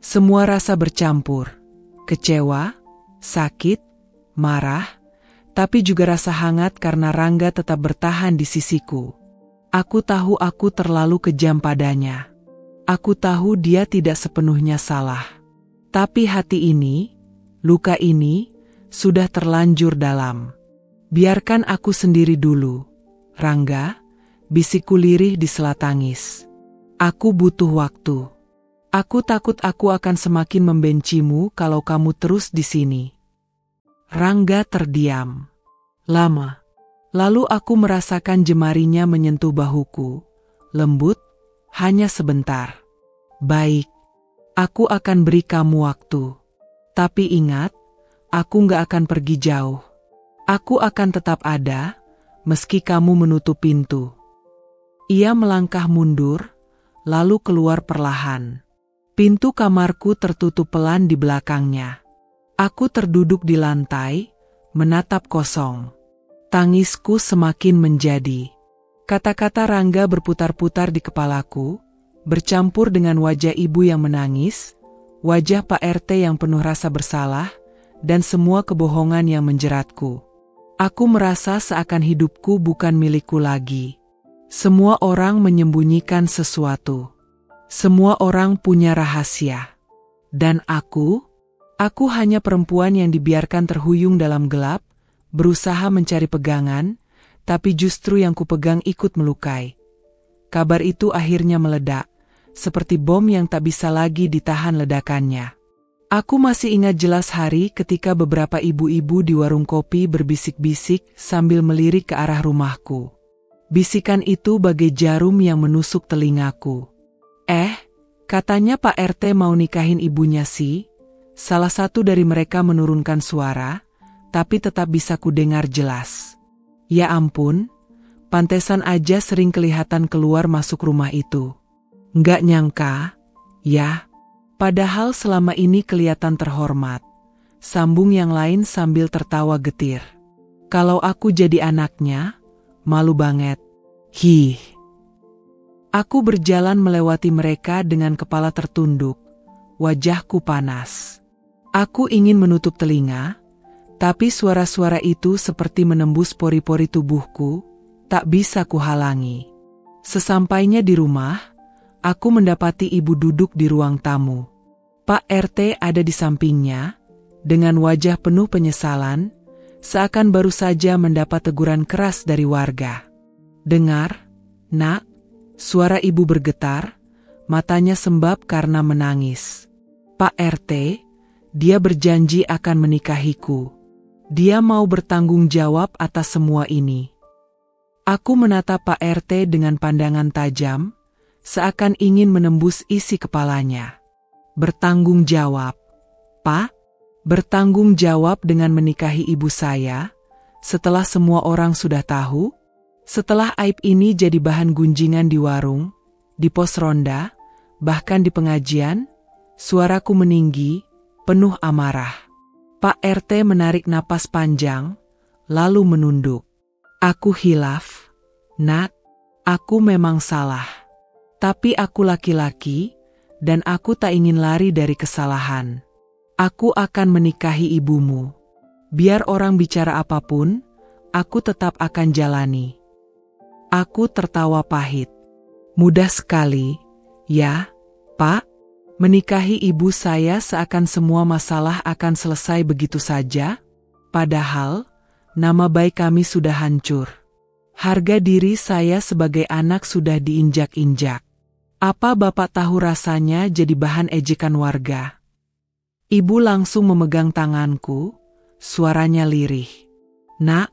Semua rasa bercampur, kecewa, sakit, marah, tapi juga rasa hangat karena Rangga tetap bertahan di sisiku. Aku tahu aku terlalu kejam padanya. Aku tahu dia tidak sepenuhnya salah. Tapi hati ini, luka ini, sudah terlanjur dalam. Biarkan aku sendiri dulu, Rangga, bisikku lirih di sela tangis. Aku butuh waktu. Aku takut aku akan semakin membencimu kalau kamu terus di sini. Rangga terdiam. Lama. Lalu aku merasakan jemarinya menyentuh bahuku. Lembut, hanya sebentar. Baik. Aku akan beri kamu waktu. Tapi ingat, aku nggak akan pergi jauh. Aku akan tetap ada, meski kamu menutup pintu. Ia melangkah mundur, lalu keluar perlahan. Pintu kamarku tertutup pelan di belakangnya. Aku terduduk di lantai, menatap kosong. Tangisku semakin menjadi. Kata-kata Rangga berputar-putar di kepalaku, bercampur dengan wajah ibu yang menangis, wajah Pak RT yang penuh rasa bersalah, dan semua kebohongan yang menjeratku. Aku merasa seakan hidupku bukan milikku lagi. Semua orang menyembunyikan sesuatu. Semua orang punya rahasia. Dan aku hanya perempuan yang dibiarkan terhuyung dalam gelap, berusaha mencari pegangan, tapi justru yang kupegang ikut melukai. Kabar itu akhirnya meledak, seperti bom yang tak bisa lagi ditahan ledakannya. Aku masih ingat jelas hari ketika beberapa ibu-ibu di warung kopi berbisik-bisik sambil melirik ke arah rumahku. Bisikan itu bagai jarum yang menusuk telingaku. Katanya Pak RT mau nikahin ibunya sih. Salah satu dari mereka menurunkan suara, tapi tetap bisa kudengar jelas. Ya ampun, pantesan aja sering kelihatan keluar masuk rumah itu. Nggak nyangka, ya. Padahal selama ini kelihatan terhormat. Sambung yang lain sambil tertawa getir. Kalau aku jadi anaknya, malu banget. Hih. Aku berjalan melewati mereka dengan kepala tertunduk, wajahku panas. Aku ingin menutup telinga, tapi suara-suara itu seperti menembus pori-pori tubuhku, tak bisa kuhalangi. Sesampainya di rumah, aku mendapati ibu duduk di ruang tamu. Pak RT ada di sampingnya, dengan wajah penuh penyesalan, seakan baru saja mendapat teguran keras dari warga. Dengar, nak. Suara ibu bergetar, matanya sembab karena menangis. Pak RT, dia berjanji akan menikahiku. Dia mau bertanggung jawab atas semua ini. Aku menatap Pak RT dengan pandangan tajam, seakan ingin menembus isi kepalanya. Bertanggung jawab, Pak? Bertanggung jawab dengan menikahi ibu saya? Setelah semua orang sudah tahu, setelah aib ini jadi bahan gunjingan di warung, di pos ronda, bahkan di pengajian, suaraku meninggi, penuh amarah. Pak RT menarik napas panjang, lalu menunduk. Aku hilaf, Nak, aku memang salah. Tapi aku laki-laki, dan aku tak ingin lari dari kesalahan. Aku akan menikahi ibumu. Biar orang bicara apapun, aku tetap akan jalani. Aku tertawa pahit. Mudah sekali, ya, Pak. Menikahi ibu saya seakan semua masalah akan selesai begitu saja. Padahal, nama baik kami sudah hancur. Harga diri saya sebagai anak sudah diinjak-injak. Apa Bapak tahu rasanya jadi bahan ejekan warga? Ibu langsung memegang tanganku, suaranya lirih. Nak,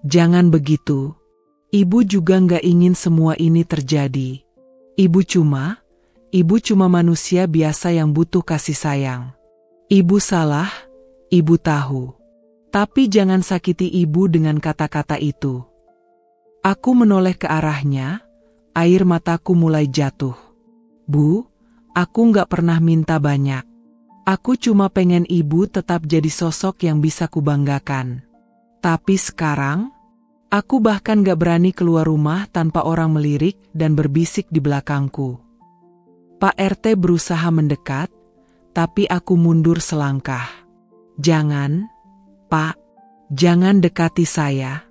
jangan begitu. Ibu juga nggak ingin semua ini terjadi. Ibu cuma manusia biasa yang butuh kasih sayang. Ibu salah, ibu tahu. Tapi jangan sakiti ibu dengan kata-kata itu. Aku menoleh ke arahnya, air mataku mulai jatuh. Bu, aku nggak pernah minta banyak. Aku cuma pengen ibu tetap jadi sosok yang bisa kubanggakan. Tapi sekarang, aku bahkan gak berani keluar rumah tanpa orang melirik dan berbisik di belakangku. Pak RT berusaha mendekat, tapi aku mundur selangkah. Jangan, Pak, jangan dekati saya.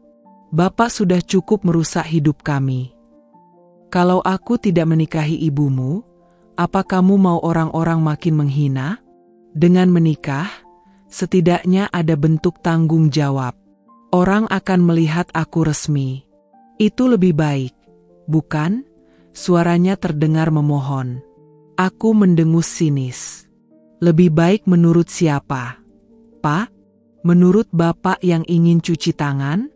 Bapak sudah cukup merusak hidup kami. Kalau aku tidak menikahi ibumu, apa kamu mau orang-orang makin menghina? Dengan menikah, setidaknya ada bentuk tanggung jawab. Orang akan melihat aku resmi. Itu lebih baik, bukan? Suaranya terdengar memohon. Aku mendengus sinis. Lebih baik menurut siapa? Pak? Menurut Bapak yang ingin cuci tangan?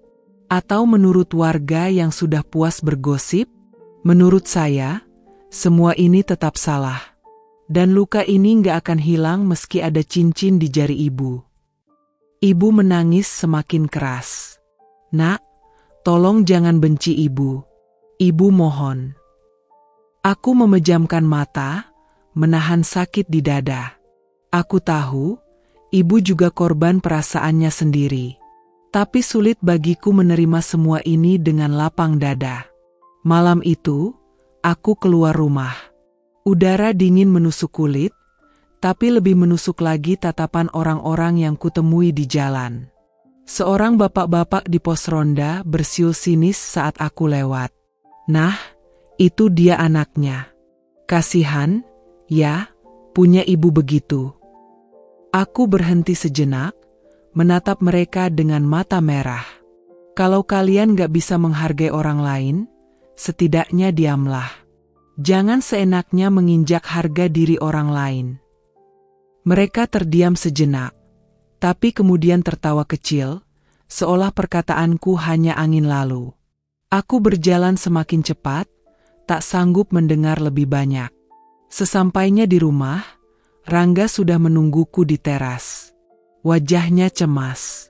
Atau menurut warga yang sudah puas bergosip? Menurut saya, semua ini tetap salah. Dan luka ini nggak akan hilang meski ada cincin di jari ibu. Ibu menangis semakin keras. Nak, tolong jangan benci ibu. Ibu mohon. Aku memejamkan mata, menahan sakit di dada. Aku tahu, ibu juga korban perasaannya sendiri. Tapi sulit bagiku menerima semua ini dengan lapang dada. Malam itu, aku keluar rumah. Udara dingin menusuk kulit, tapi lebih menusuk lagi tatapan orang-orang yang kutemui di jalan. Seorang bapak-bapak di pos ronda bersiul sinis saat aku lewat. Nah, itu dia anaknya. Kasihan, ya, punya ibu begitu. Aku berhenti sejenak, menatap mereka dengan mata merah. Kalau kalian gak bisa menghargai orang lain, setidaknya diamlah. Jangan seenaknya menginjak harga diri orang lain. Mereka terdiam sejenak, tapi kemudian tertawa kecil, seolah perkataanku hanya angin lalu. Aku berjalan semakin cepat, tak sanggup mendengar lebih banyak. Sesampainya di rumah, Rangga sudah menungguku di teras. Wajahnya cemas.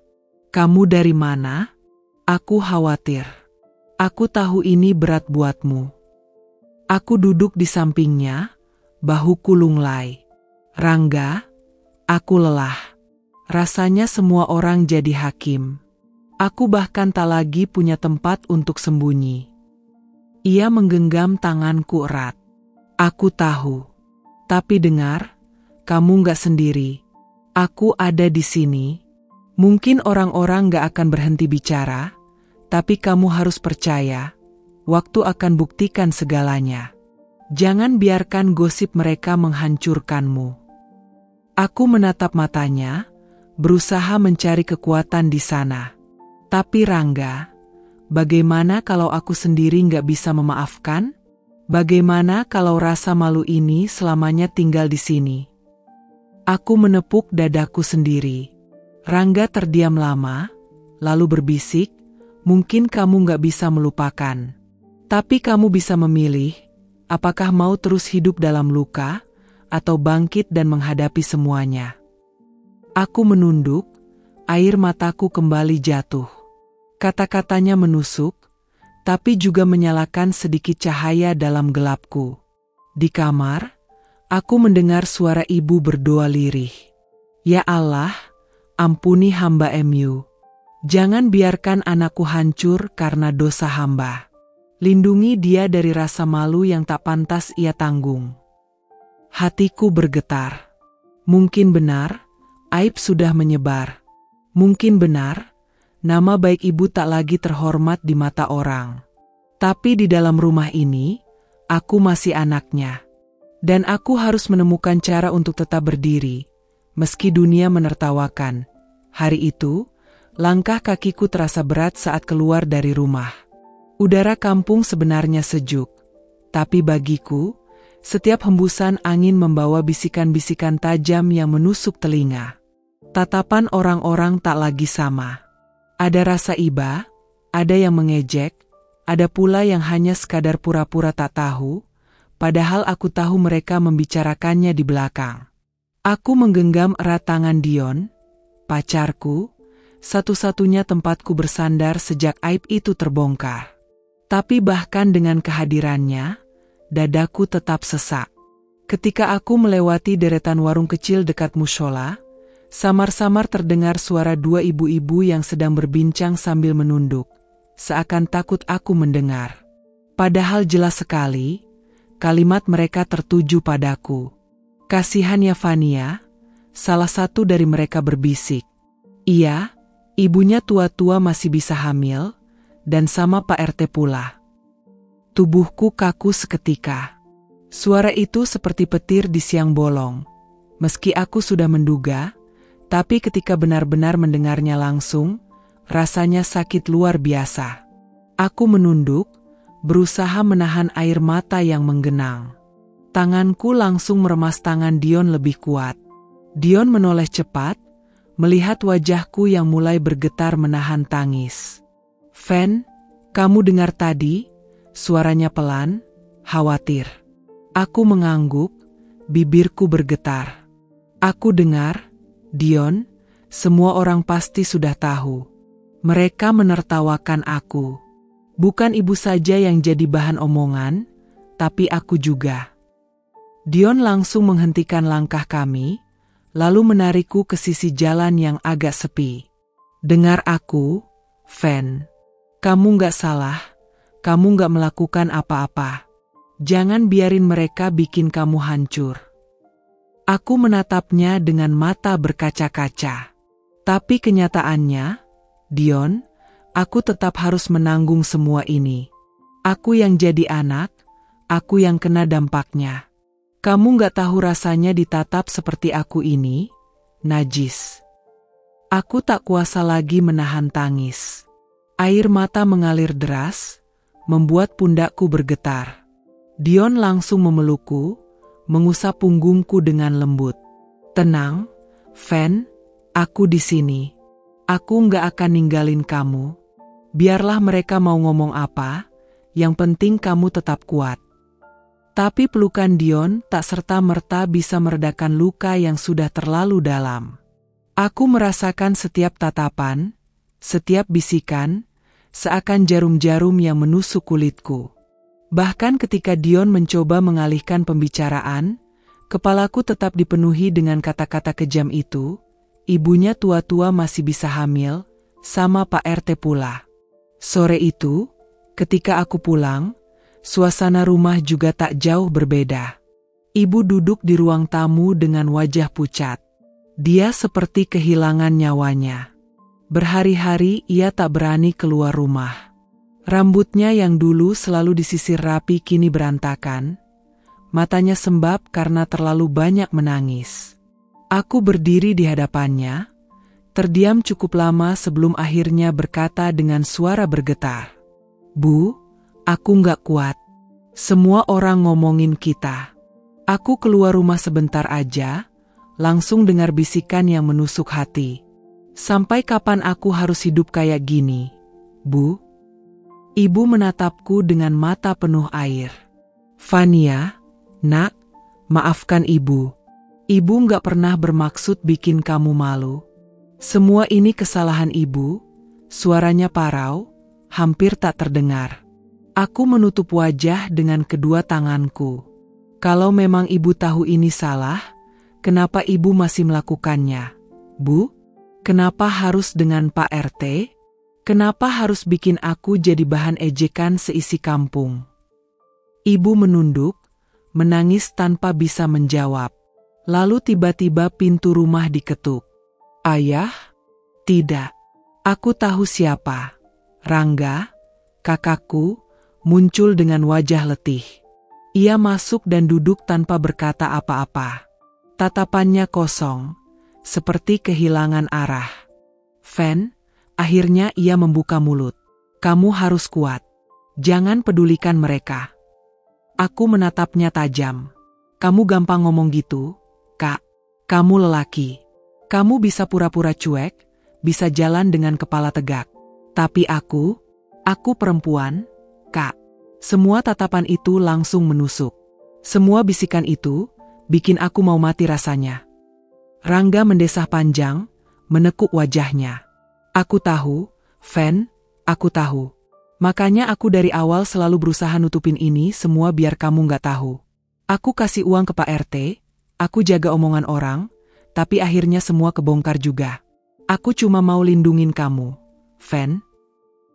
Kamu dari mana? Aku khawatir. Aku tahu ini berat buatmu. Aku duduk di sampingnya, bahuku lunglai. Rangga, aku lelah. Rasanya semua orang jadi hakim. Aku bahkan tak lagi punya tempat untuk sembunyi. Ia menggenggam tanganku erat. Aku tahu. Tapi dengar, kamu gak sendiri. Aku ada di sini. Mungkin orang-orang gak akan berhenti bicara, tapi kamu harus percaya. Waktu akan buktikan segalanya. Jangan biarkan gosip mereka menghancurkanmu. Aku menatap matanya, berusaha mencari kekuatan di sana. Tapi Rangga, bagaimana kalau aku sendiri nggak bisa memaafkan? Bagaimana kalau rasa malu ini selamanya tinggal di sini? Aku menepuk dadaku sendiri. Rangga terdiam lama, lalu berbisik, mungkin kamu nggak bisa melupakan. Tapi kamu bisa memilih, apakah mau terus hidup dalam luka, atau bangkit dan menghadapi semuanya. Aku menunduk, air mataku kembali jatuh. Kata-katanya menusuk, tapi juga menyalakan sedikit cahaya dalam gelapku. Di kamar, aku mendengar suara ibu berdoa lirih. Ya Allah, ampuni hamba MU. Jangan biarkan anakku hancur karena dosa hamba. Lindungi dia dari rasa malu yang tak pantas ia tanggung. Hatiku bergetar. Mungkin benar, aib sudah menyebar. Mungkin benar, nama baik ibu tak lagi terhormat di mata orang. Tapi di dalam rumah ini, aku masih anaknya. Dan aku harus menemukan cara untuk tetap berdiri. Meski dunia menertawakan, hari itu, langkah kakiku terasa berat saat keluar dari rumah. Udara kampung sebenarnya sejuk, tapi bagiku, setiap hembusan angin membawa bisikan-bisikan tajam yang menusuk telinga. Tatapan orang-orang tak lagi sama. Ada rasa iba, ada yang mengejek, ada pula yang hanya sekadar pura-pura tak tahu, padahal aku tahu mereka membicarakannya di belakang. Aku menggenggam erat tangan Dion, pacarku, satu-satunya tempatku bersandar sejak aib itu terbongkar. Tapi bahkan dengan kehadirannya, dadaku tetap sesak. Ketika aku melewati deretan warung kecil dekat mushola, samar-samar terdengar suara dua ibu-ibu yang sedang berbincang sambil menunduk, seakan takut aku mendengar. Padahal jelas sekali, kalimat mereka tertuju padaku. Kasihan ya Fania, salah satu dari mereka berbisik. Iya, ibunya tua-tua masih bisa hamil, dan sama Pak RT pula. Tubuhku kaku seketika. Suara itu seperti petir di siang bolong. Meski aku sudah menduga, tapi ketika benar-benar mendengarnya langsung, rasanya sakit luar biasa. Aku menunduk, berusaha menahan air mata yang menggenang. Tanganku langsung meremas tangan Dion lebih kuat. Dion menoleh cepat, melihat wajahku yang mulai bergetar menahan tangis. "Fen, kamu dengar tadi?" Suaranya pelan, khawatir. Aku mengangguk, bibirku bergetar. "Aku dengar, Dion, semua orang pasti sudah tahu. Mereka menertawakan aku. Bukan ibu saja yang jadi bahan omongan, tapi aku juga." Dion langsung menghentikan langkah kami, lalu menarikku ke sisi jalan yang agak sepi. "Dengar aku, Fen. Kamu gak salah, kamu gak melakukan apa-apa. Jangan biarin mereka bikin kamu hancur." Aku menatapnya dengan mata berkaca-kaca. Tapi kenyataannya, Dion, aku tetap harus menanggung semua ini. Aku yang jadi anak, aku yang kena dampaknya. Kamu gak tahu rasanya ditatap seperti aku ini, najis. Aku tak kuasa lagi menahan tangis. Air mata mengalir deras, membuat pundakku bergetar. Dion langsung memelukku, mengusap punggungku dengan lembut. "Tenang, Fen, aku di sini. Aku gak akan ninggalin kamu. Biarlah mereka mau ngomong apa, yang penting kamu tetap kuat." Tapi pelukan Dion tak serta-merta bisa meredakan luka yang sudah terlalu dalam. Aku merasakan setiap tatapan, setiap bisikan, seakan jarum-jarum yang menusuk kulitku. Bahkan ketika Dion mencoba mengalihkan pembicaraan, kepalaku tetap dipenuhi dengan kata-kata kejam itu. Ibunya tua-tua masih bisa hamil, sama Pak RT pula. Sore itu, ketika aku pulang, suasana rumah juga tak jauh berbeda. Ibu duduk di ruang tamu dengan wajah pucat. Dia seperti kehilangan nyawanya. Berhari-hari ia tak berani keluar rumah. Rambutnya yang dulu selalu disisir rapi kini berantakan. Matanya sembab karena terlalu banyak menangis. Aku berdiri di hadapannya, terdiam cukup lama sebelum akhirnya berkata dengan suara bergetar. "Bu, aku gak kuat. Semua orang ngomongin kita." Aku keluar rumah sebentar aja, langsung dengar bisikan yang menusuk hati. "Sampai kapan aku harus hidup kayak gini, Bu?" Ibu menatapku dengan mata penuh air. "Fania, nak, maafkan ibu. Ibu gak pernah bermaksud bikin kamu malu. Semua ini kesalahan ibu, Suaranya parau, hampir tak terdengar. Aku menutup wajah dengan kedua tanganku. Kalau memang ibu tahu ini salah, kenapa ibu masih melakukannya? Bu, kenapa harus dengan Pak RT? Kenapa harus bikin aku jadi bahan ejekan seisi kampung? Ibu menunduk, menangis tanpa bisa menjawab. Lalu tiba-tiba pintu rumah diketuk. Ayah? Tidak. Aku tahu siapa. Rangga, kakakku, muncul dengan wajah letih. Ia masuk dan duduk tanpa berkata apa-apa. Tatapannya kosong, seperti kehilangan arah. Fen, akhirnya ia membuka mulut. Kamu harus kuat. Jangan pedulikan mereka. Aku menatapnya tajam. Kamu gampang ngomong gitu, Kak. Kamu lelaki. Kamu bisa pura-pura cuek, bisa jalan dengan kepala tegak. Tapi aku perempuan, Kak. Semua tatapan itu langsung menusuk. Semua bisikan itu bikin aku mau mati rasanya. Rangga mendesah panjang, menekuk wajahnya. Aku tahu, Fen, aku tahu. Makanya aku dari awal selalu berusaha nutupin ini semua biar kamu gak tahu. Aku kasih uang ke Pak RT, aku jaga omongan orang, tapi akhirnya semua kebongkar juga. Aku cuma mau lindungin kamu, Fen.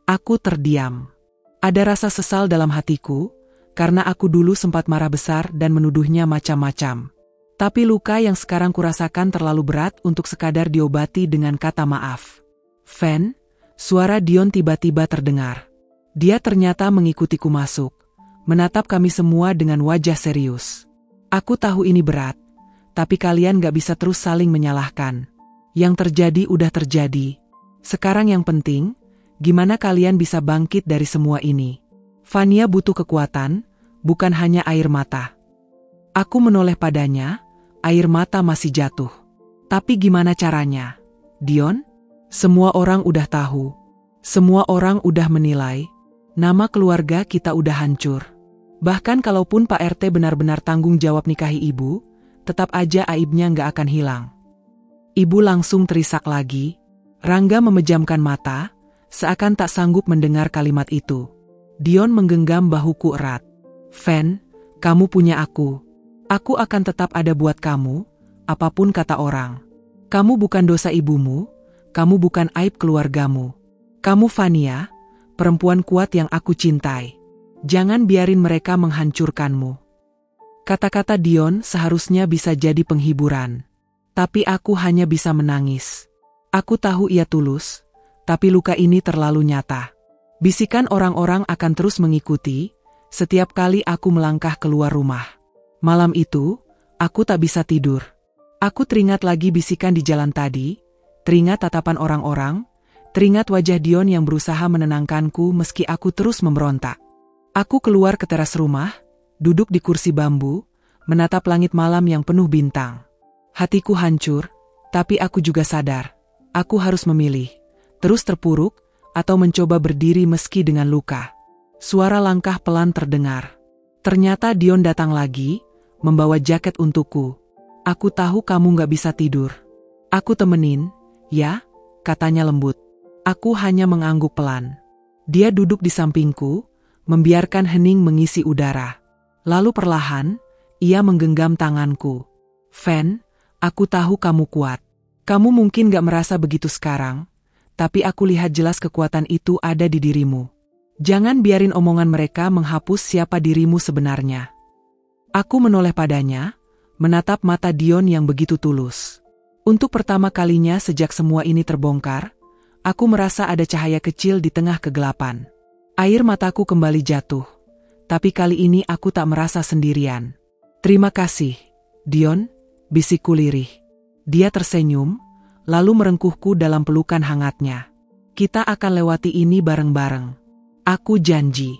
Aku terdiam. Ada rasa sesal dalam hatiku, karena aku dulu sempat marah besar dan menuduhnya macam-macam. Tapi luka yang sekarang kurasakan terlalu berat untuk sekadar diobati dengan kata maaf. Fen, suara Dion tiba-tiba terdengar. Dia ternyata mengikutiku masuk, menatap kami semua dengan wajah serius. Aku tahu ini berat, tapi kalian gak bisa terus saling menyalahkan. Yang terjadi udah terjadi. Sekarang yang penting, gimana kalian bisa bangkit dari semua ini? Fania butuh kekuatan, bukan hanya air mata. Aku menoleh padanya, air mata masih jatuh. Tapi gimana caranya? Dion? Semua orang udah tahu. Semua orang udah menilai. Nama keluarga kita udah hancur. Bahkan kalaupun Pak RT benar-benar tanggung jawab nikahi ibu, tetap aja aibnya nggak akan hilang. Ibu langsung terisak lagi. Rangga memejamkan mata, seakan tak sanggup mendengar kalimat itu. Dion menggenggam bahuku erat. Fen, kamu punya aku. Aku akan tetap ada buat kamu, apapun kata orang. Kamu bukan dosa ibumu, kamu bukan aib keluargamu. Kamu Fania, perempuan kuat yang aku cintai. Jangan biarin mereka menghancurkanmu. Kata-kata Dion seharusnya bisa jadi penghiburan. Tapi aku hanya bisa menangis. Aku tahu ia tulus, tapi luka ini terlalu nyata. Bisikan orang-orang akan terus mengikuti, setiap kali aku melangkah keluar rumah. Malam itu, aku tak bisa tidur. Aku teringat lagi bisikan di jalan tadi, teringat tatapan orang-orang, teringat wajah Dion yang berusaha menenangkanku meski aku terus memberontak. Aku keluar ke teras rumah, duduk di kursi bambu, menatap langit malam yang penuh bintang. Hatiku hancur, tapi aku juga sadar. Aku harus memilih, terus terpuruk, atau mencoba berdiri meski dengan luka. Suara langkah pelan terdengar. Ternyata Dion datang lagi, membawa jaket untukku. Aku tahu kamu gak bisa tidur. Aku temenin, ya, katanya lembut. Aku hanya mengangguk pelan. Dia duduk di sampingku, membiarkan hening mengisi udara. Lalu perlahan, ia menggenggam tanganku. Fen, aku tahu kamu kuat. Kamu mungkin gak merasa begitu sekarang, tapi aku lihat jelas kekuatan itu ada di dirimu. Jangan biarin omongan mereka menghapus siapa dirimu sebenarnya. Aku menoleh padanya, menatap mata Dion yang begitu tulus. Untuk pertama kalinya sejak semua ini terbongkar, aku merasa ada cahaya kecil di tengah kegelapan. Air mataku kembali jatuh, tapi kali ini aku tak merasa sendirian. Terima kasih, Dion, bisikku lirih. Dia tersenyum, lalu merengkuhku dalam pelukan hangatnya. Kita akan lewati ini bareng-bareng. Aku janji.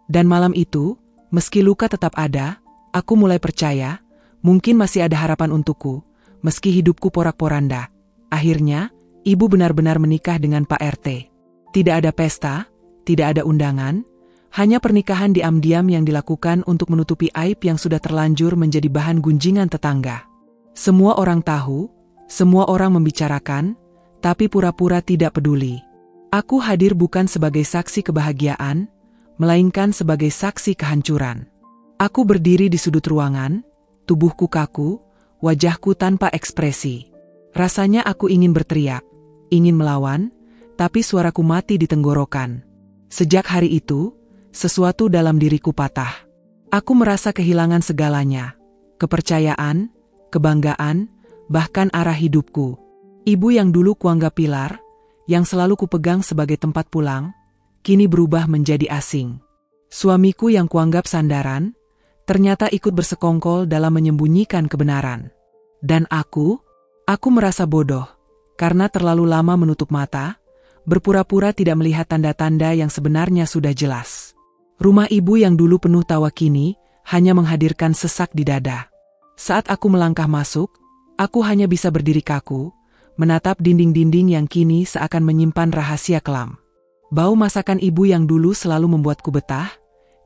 Dan malam itu, meski luka tetap ada, aku mulai percaya, mungkin masih ada harapan untukku, meski hidupku porak-poranda. Akhirnya, ibu benar-benar menikah dengan Pak RT. Tidak ada pesta, tidak ada undangan, hanya pernikahan diam-diam yang dilakukan untuk menutupi aib yang sudah terlanjur menjadi bahan gunjingan tetangga. Semua orang tahu, semua orang membicarakan, tapi pura-pura tidak peduli. Aku hadir bukan sebagai saksi kebahagiaan, melainkan sebagai saksi kehancuran. Aku berdiri di sudut ruangan, tubuhku kaku, wajahku tanpa ekspresi. Rasanya aku ingin berteriak, ingin melawan, tapi suaraku mati di tenggorokan. Sejak hari itu, sesuatu dalam diriku patah. Aku merasa kehilangan segalanya, kepercayaan, kebanggaan, bahkan arah hidupku. Ibu yang dulu kuanggap pilar, yang selalu kupegang sebagai tempat pulang, kini berubah menjadi asing. Suamiku yang kuanggap sandaran, ternyata ikut bersekongkol dalam menyembunyikan kebenaran. Dan aku merasa bodoh, karena terlalu lama menutup mata, berpura-pura tidak melihat tanda-tanda yang sebenarnya sudah jelas. Rumah ibu yang dulu penuh tawa kini, hanya menghadirkan sesak di dada. Saat aku melangkah masuk, aku hanya bisa berdiri kaku, menatap dinding-dinding yang kini seakan menyimpan rahasia kelam. Bau masakan ibu yang dulu selalu membuatku betah,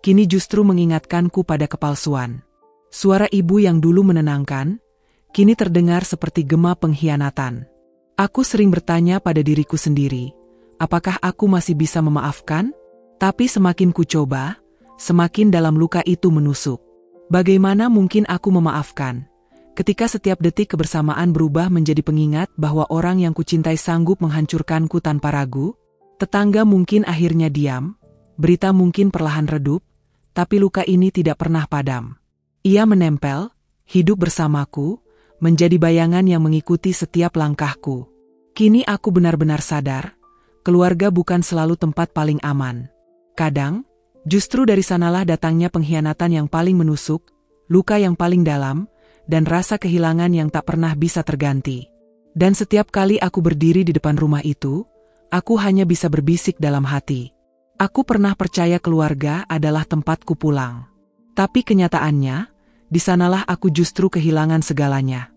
kini justru mengingatkanku pada kepalsuan. Suara ibu yang dulu menenangkan, kini terdengar seperti gema pengkhianatan. Aku sering bertanya pada diriku sendiri, apakah aku masih bisa memaafkan? Tapi semakin ku coba, semakin dalam luka itu menusuk. Bagaimana mungkin aku memaafkan? Ketika setiap detik kebersamaan berubah menjadi pengingat bahwa orang yang kucintai sanggup menghancurkanku tanpa ragu, tetangga mungkin akhirnya diam, berita mungkin perlahan redup, tapi luka ini tidak pernah padam. Ia menempel, hidup bersamaku, menjadi bayangan yang mengikuti setiap langkahku. Kini aku benar-benar sadar, keluarga bukan selalu tempat paling aman. Kadang, justru dari sanalah datangnya pengkhianatan yang paling menusuk, luka yang paling dalam, dan rasa kehilangan yang tak pernah bisa terganti. Dan setiap kali aku berdiri di depan rumah itu, aku hanya bisa berbisik dalam hati. Aku pernah percaya keluarga adalah tempatku pulang. Tapi kenyataannya, di sanalah aku justru kehilangan segalanya.